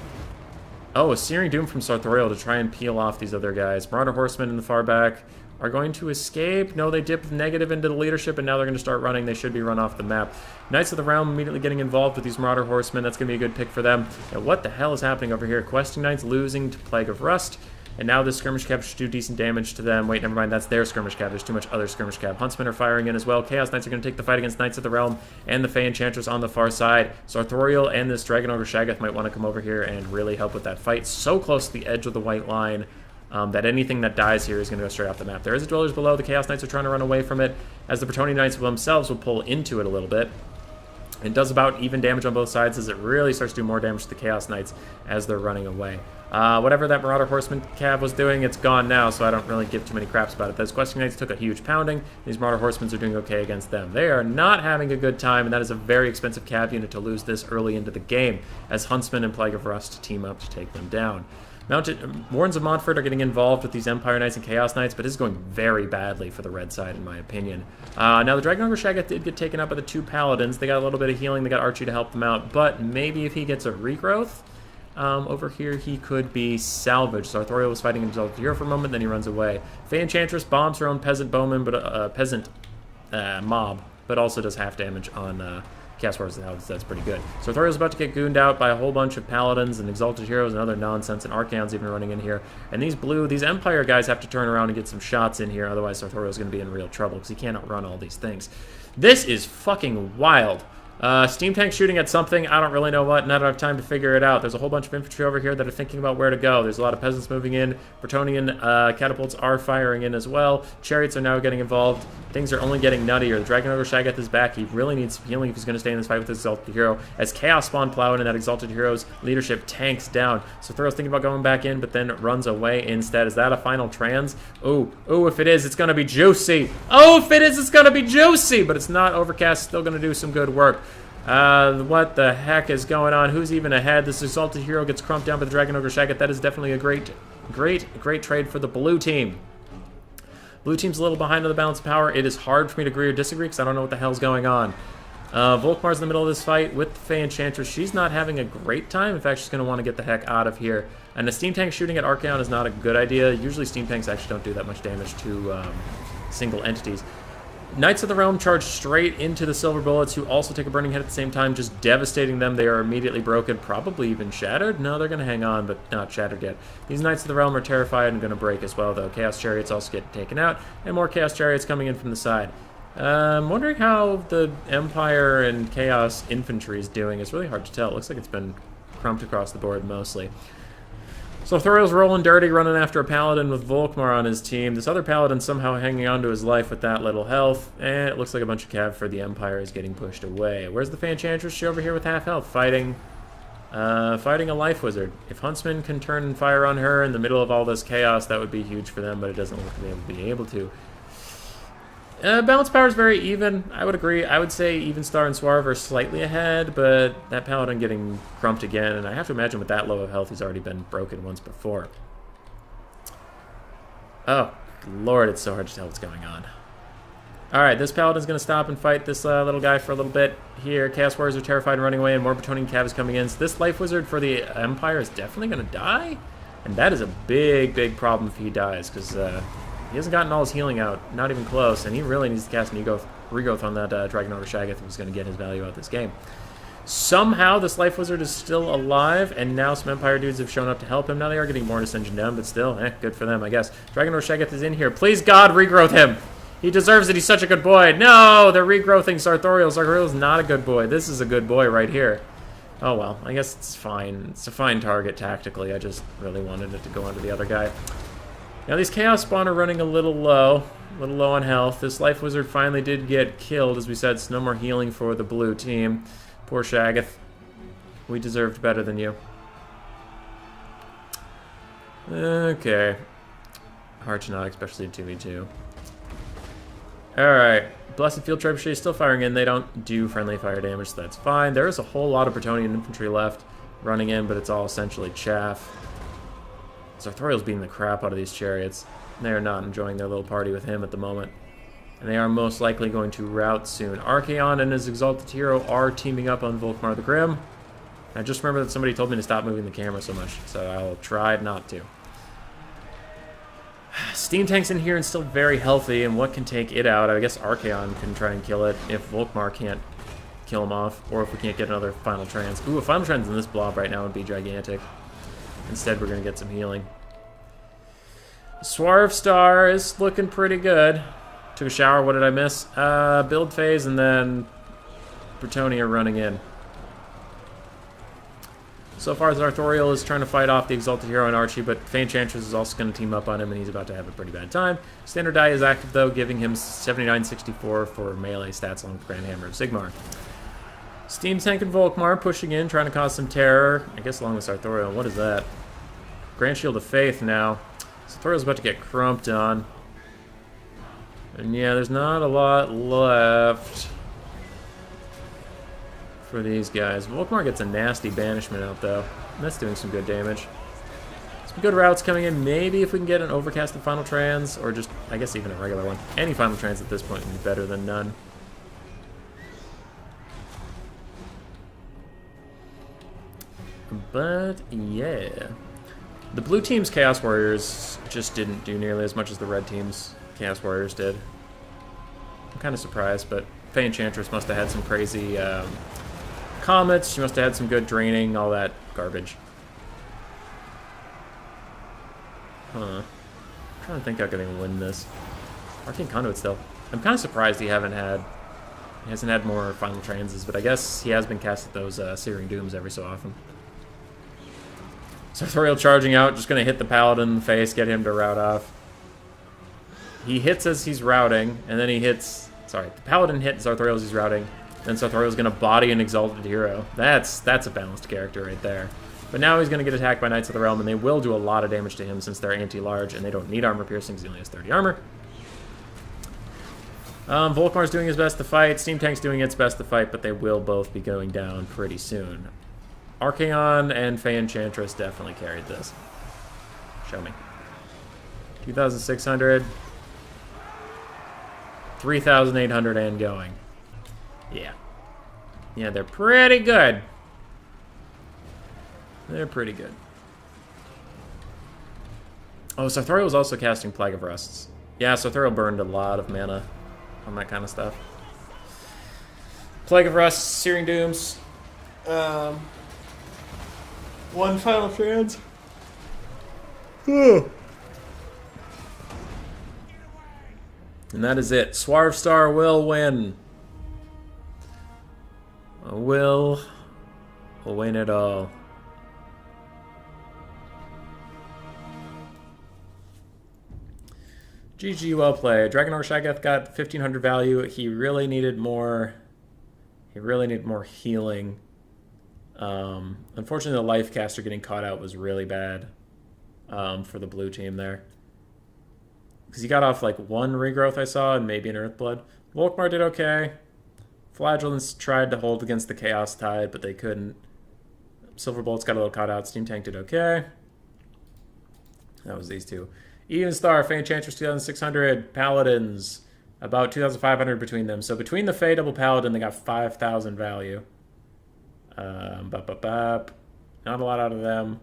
Oh, a Searing Doom from Sartorial to try and peel off these other guys. Marauder Horsemen in the far back are going to escape. No, they dip negative into the leadership, and now they're going to start running. They should be run off the map. Knights of the Realm immediately getting involved with these Marauder Horsemen. That's going to be a good pick for them. And what the hell is happening over here? Questing Knights losing to Plague of Rust. And now this Skirmish Cab should do decent damage to them. Wait, never mind. That's their Skirmish Cab. There's too much other Skirmish Cab. Huntsmen are firing in as well. Chaos Knights are going to take the fight against Knights of the Realm and the Fey Enchantress on the far side. Sartorial and this Dragon Ogre Shaggoth might want to come over here and really help with that fight. So close to the edge of the white line. That anything that dies here is going to go straight off the map. There is a Dwellers below. The Chaos Knights are trying to run away from it, as the Bretonnian Knights themselves will pull into it a little bit. It does about even damage on both sides, as it really starts to do more damage to the Chaos Knights as they're running away. Whatever that Marauder Horseman cab was doing, it's gone now, so I don't really give too many craps about it. Those Questing Knights took a huge pounding. These Marauder Horsemen are doing okay against them. They are not having a good time, and that is a very expensive cab unit to lose this early into the game, as Huntsman and Plague of Rust team up to take them down. Warrens of Montfort are getting involved with these Empire Knights and Chaos Knights, but this is going very badly for the red side, in my opinion. Now, the Dragon Ogre Shaggoth did get taken out by the two Paladins. They got a little bit of healing. They got Archie to help them out, but maybe if he gets a regrowth over here, he could be salvaged. Sartorial was fighting himself here for a moment, then he runs away. Fey Enchantress bombs her own peasant bowman, but peasant mob, but also does half damage on Chaos Wars. That's pretty good. Sartorial's about to get gooned out by a whole bunch of Paladins and Exalted Heroes and other nonsense, and Archaon's even running in here. And these Empire guys have to turn around and get some shots in here, otherwise Sartorial's going to be in real trouble, because he can't outrun all these things. This is fucking wild. Steam tank shooting at something, I don't really know what, not enough time to figure it out. There's a whole bunch of infantry over here that are thinking about where to go. There's a lot of peasants moving in. Bretonnian catapults are firing in as well. Chariots are now getting involved. Things are only getting nuttier. The Dragon Ogre Shaggoth is back. He really needs some healing if he's going to stay in this fight with this Exalted Hero. As Chaos Spawn plow in and that Exalted Hero's leadership tanks down. So Thoreau's thinking about going back in, but then runs away instead. Is that a final trans? Ooh, if it is, it's going to be juicy. Oh, if it is, it's going to be juicy. But it's not. Overcast, still going to do some good work. What the heck is going on? Who's even ahead? This Exalted Hero gets crumped down by the Dragon Ogre Shaggoth. That is definitely a great trade for the blue team. Blue team's a little behind on the balance of power. It is hard for me to agree or disagree because I don't know what the hell's going on. Volkmar's in the middle of this fight with the Fey Enchantress. She's not having a great time. In fact, she's going to want to get the heck out of here. And a Steam Tank shooting at Archaon is not a good idea. Usually Steam Tanks actually don't do that much damage to single entities. Knights of the Realm charge straight into the Silver Bullets, who also take a burning hit at the same time, just devastating them. They are immediately broken, probably even shattered. No, they're going to hang on, but not shattered yet. These Knights of the Realm are terrified and going to break as well, though. Chaos Chariots also get taken out, and more Chaos Chariots coming in from the side. I'm wondering how the Empire and Chaos Infantry is doing. It's really hard to tell. It looks like it's been crumped across the board mostly. So Thoreau's rolling dirty, running after a Paladin with Volkmar on his team. This other Paladin somehow hanging on to his life with that little health. And it looks like a bunch of cav for the Empire is getting pushed away. Where's the Fey Enchantress? She over here with half health, fighting a Life Wizard. If Huntsman can turn and fire on her in the middle of all this chaos, that would be huge for them, but it doesn't look like they'll be able to. Balance power is very even. I would agree. I would say Evenstar and Suarez are slightly ahead, but that Paladin getting crumped again, and I have to imagine with that low of health, he's already been broken once before. Oh, Lord, it's so hard to tell what's going on. Alright, this Paladin's going to stop and fight this little guy for a little bit here. Chaos Warriors are terrified and running away, and more Bretonnian cav is coming in. So this Life Wizard for the Empire is definitely going to die, and that is a big problem if he dies, because he hasn't gotten all his healing out, not even close, and he really needs to cast an regrowth on that Dragon Ogre Shaggoth if he's going to get his value out this game. Somehow, this Life Wizard is still alive, and now some Empire dudes have shown up to help him. Now they are getting more Ascension down, but still, good for them, I guess. Dragon Ogre Shaggoth is in here. Please, God, regrowth him! He deserves it. He's such a good boy. No, they're regrowthing Sartorial. Sartorial's not a good boy. This is a good boy right here. Oh, well. I guess it's fine. It's a fine target tactically. I just really wanted it to go onto the other guy. Now, these Chaos Spawn are running a little low. A little low on health. This Life Wizard finally did get killed. As we said, so no more healing for the blue team. Poor Shagath. We deserved better than you. Okay. Hard to not, especially in 2v2. Alright. Blessed Field Trebuchet is still firing in. They don't do friendly fire damage, so that's fine. There is a whole lot of Bretonnian infantry left running in, but it's all essentially chaff. Sartorial's beating the crap out of these chariots. They are not enjoying their little party with him at the moment. And they are most likely going to rout soon. Archaon and his Exalted Hero are teaming up on Volkmar the Grim. I just remember that somebody told me to stop moving the camera so much, so I'll try not to. Steam Tank's in here and still very healthy, and what can take it out? I guess Archaon can try and kill it if Volkmar can't kill him off, or if we can't get another Final Trans. Ooh, a Final Trans in this blob right now would be gigantic. Instead, we're going to get some healing. Suarez Starks is looking pretty good. Took a shower, what did I miss? Build phase, and then Bretonnia running in. So far, Sartorial is trying to fight off the Exalted Hero and Archie, but Enchantress is also going to team up on him, and he's about to have a pretty bad time. Standard Die is active, though, giving him 7964 for melee stats along with Grand Hammer of Sigmar. Steam Tank and Volkmar pushing in, trying to cause some terror. I guess along with Sartorial. What is that? Grand Shield of Faith now. Sartorial's about to get crumped on. And yeah, there's not a lot left for these guys. Volkmar gets a nasty banishment out, though. And that's doing some good damage. Some good routes coming in. Maybe if we can get an overcasted Final Trans, or just, I guess, even a regular one. Any Final Trans at this point would be better than none. But, yeah. The blue team's Chaos Warriors just didn't do nearly as much as the red team's Chaos Warriors did. I'm kind of surprised, but Fey Enchantress must have had some crazy comets. She must have had some good draining, all that garbage. Huh. I'm trying to think how can I win this. Arcane Conduit still. I'm kind of surprised he hasn't had more Final Transes, but I guess he has been casting those Searing Dooms every so often. Sartorial charging out, just going to hit the Paladin in the face, get him to rout off. He hits as he's routing, and then he hits... Sorry, the Paladin hits Sartorial as he's routing, then Sartorial's going to body an Exalted Hero. That's a balanced character right there. But now he's going to get attacked by Knights of the Realm, and they will do a lot of damage to him since they're anti-large, and they don't need armor piercing because he only has 30 armor. Volkmar's doing his best to fight, Steam Tank's doing its best to fight, but they will both be going down pretty soon. Archaon and Fey Enchantress definitely carried this. Show me. 2,600. 3,800 and going. Yeah. Yeah, they're pretty good. They're pretty good. Oh, Sartorial was also casting Plague of Rusts. Yeah, Sartorial burned a lot of mana on that kind of stuff. Plague of Rusts, Searing Dooms. One Final Trans. And that is it. Suarez Star will win. Will win it all. GG, well played. Dragonor Shagath got 1,500 value. He really needed more. He really needed more healing. Unfortunately, the life caster getting caught out was really bad for the blue team there. Because he got off like one regrowth I saw and maybe an Earthblood. Volkmar did okay. Flagellants tried to hold against the Chaos Tide, but they couldn't. Silverbolt's got a little caught out. Steam Tank did okay. That was these two. Even Star, Fey Enchantress 2,600. Paladins, about 2,500 between them. So between the Fey double Paladin, they got 5,000 value. Not a lot out of them.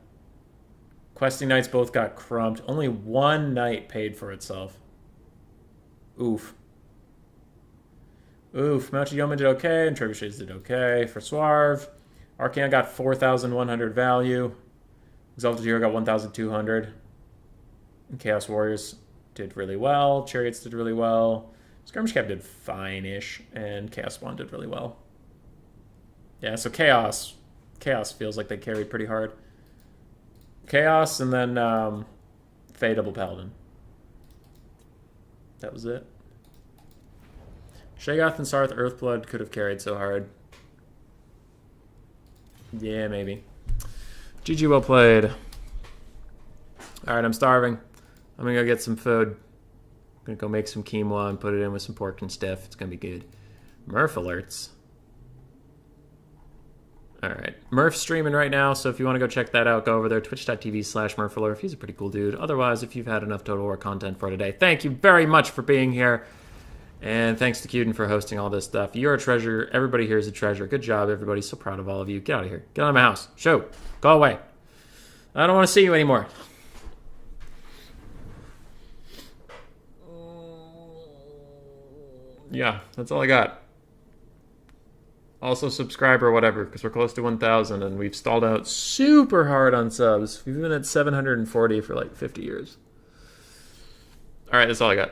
Questing Knights both got crumped. Only one Knight paid for itself. Oof. Oof. Mounted Yeoman did okay, and Trebuchets did okay. For Swarv, Archaon got 4,100 value. Exalted Hero got 1,200. And Chaos Warriors did really well. Chariots did really well. Skirmish Cap did fine-ish, and Chaos Spawn did really well. Yeah, so Chaos feels like they carried pretty hard. Chaos, and then Fey Double Paladin. That was it. Shaygoth and Sarth Earthblood could have carried so hard. Yeah, maybe. GG, well played. Alright, I'm starving. I'm gonna go get some food. I'm gonna go make some quinoa and put it in with some pork and stuff. It's gonna be good. Murph alerts. Alright. Murph's streaming right now, so if you want to go check that out, go over there, twitch.tv/MurphAlert. He's a pretty cool dude. Otherwise, if you've had enough Total War content for today, thank you very much for being here. And thanks to Queden for hosting all this stuff. You're a treasure. Everybody here is a treasure. Good job, everybody. So proud of all of you. Get out of here. Get out of my house. Show. Go away. I don't want to see you anymore. Yeah, that's all I got. Also subscribe or whatever, because we're close to 1,000 and we've stalled out super hard on subs. We've been at 740 for like 50 years. Alright, that's all I got.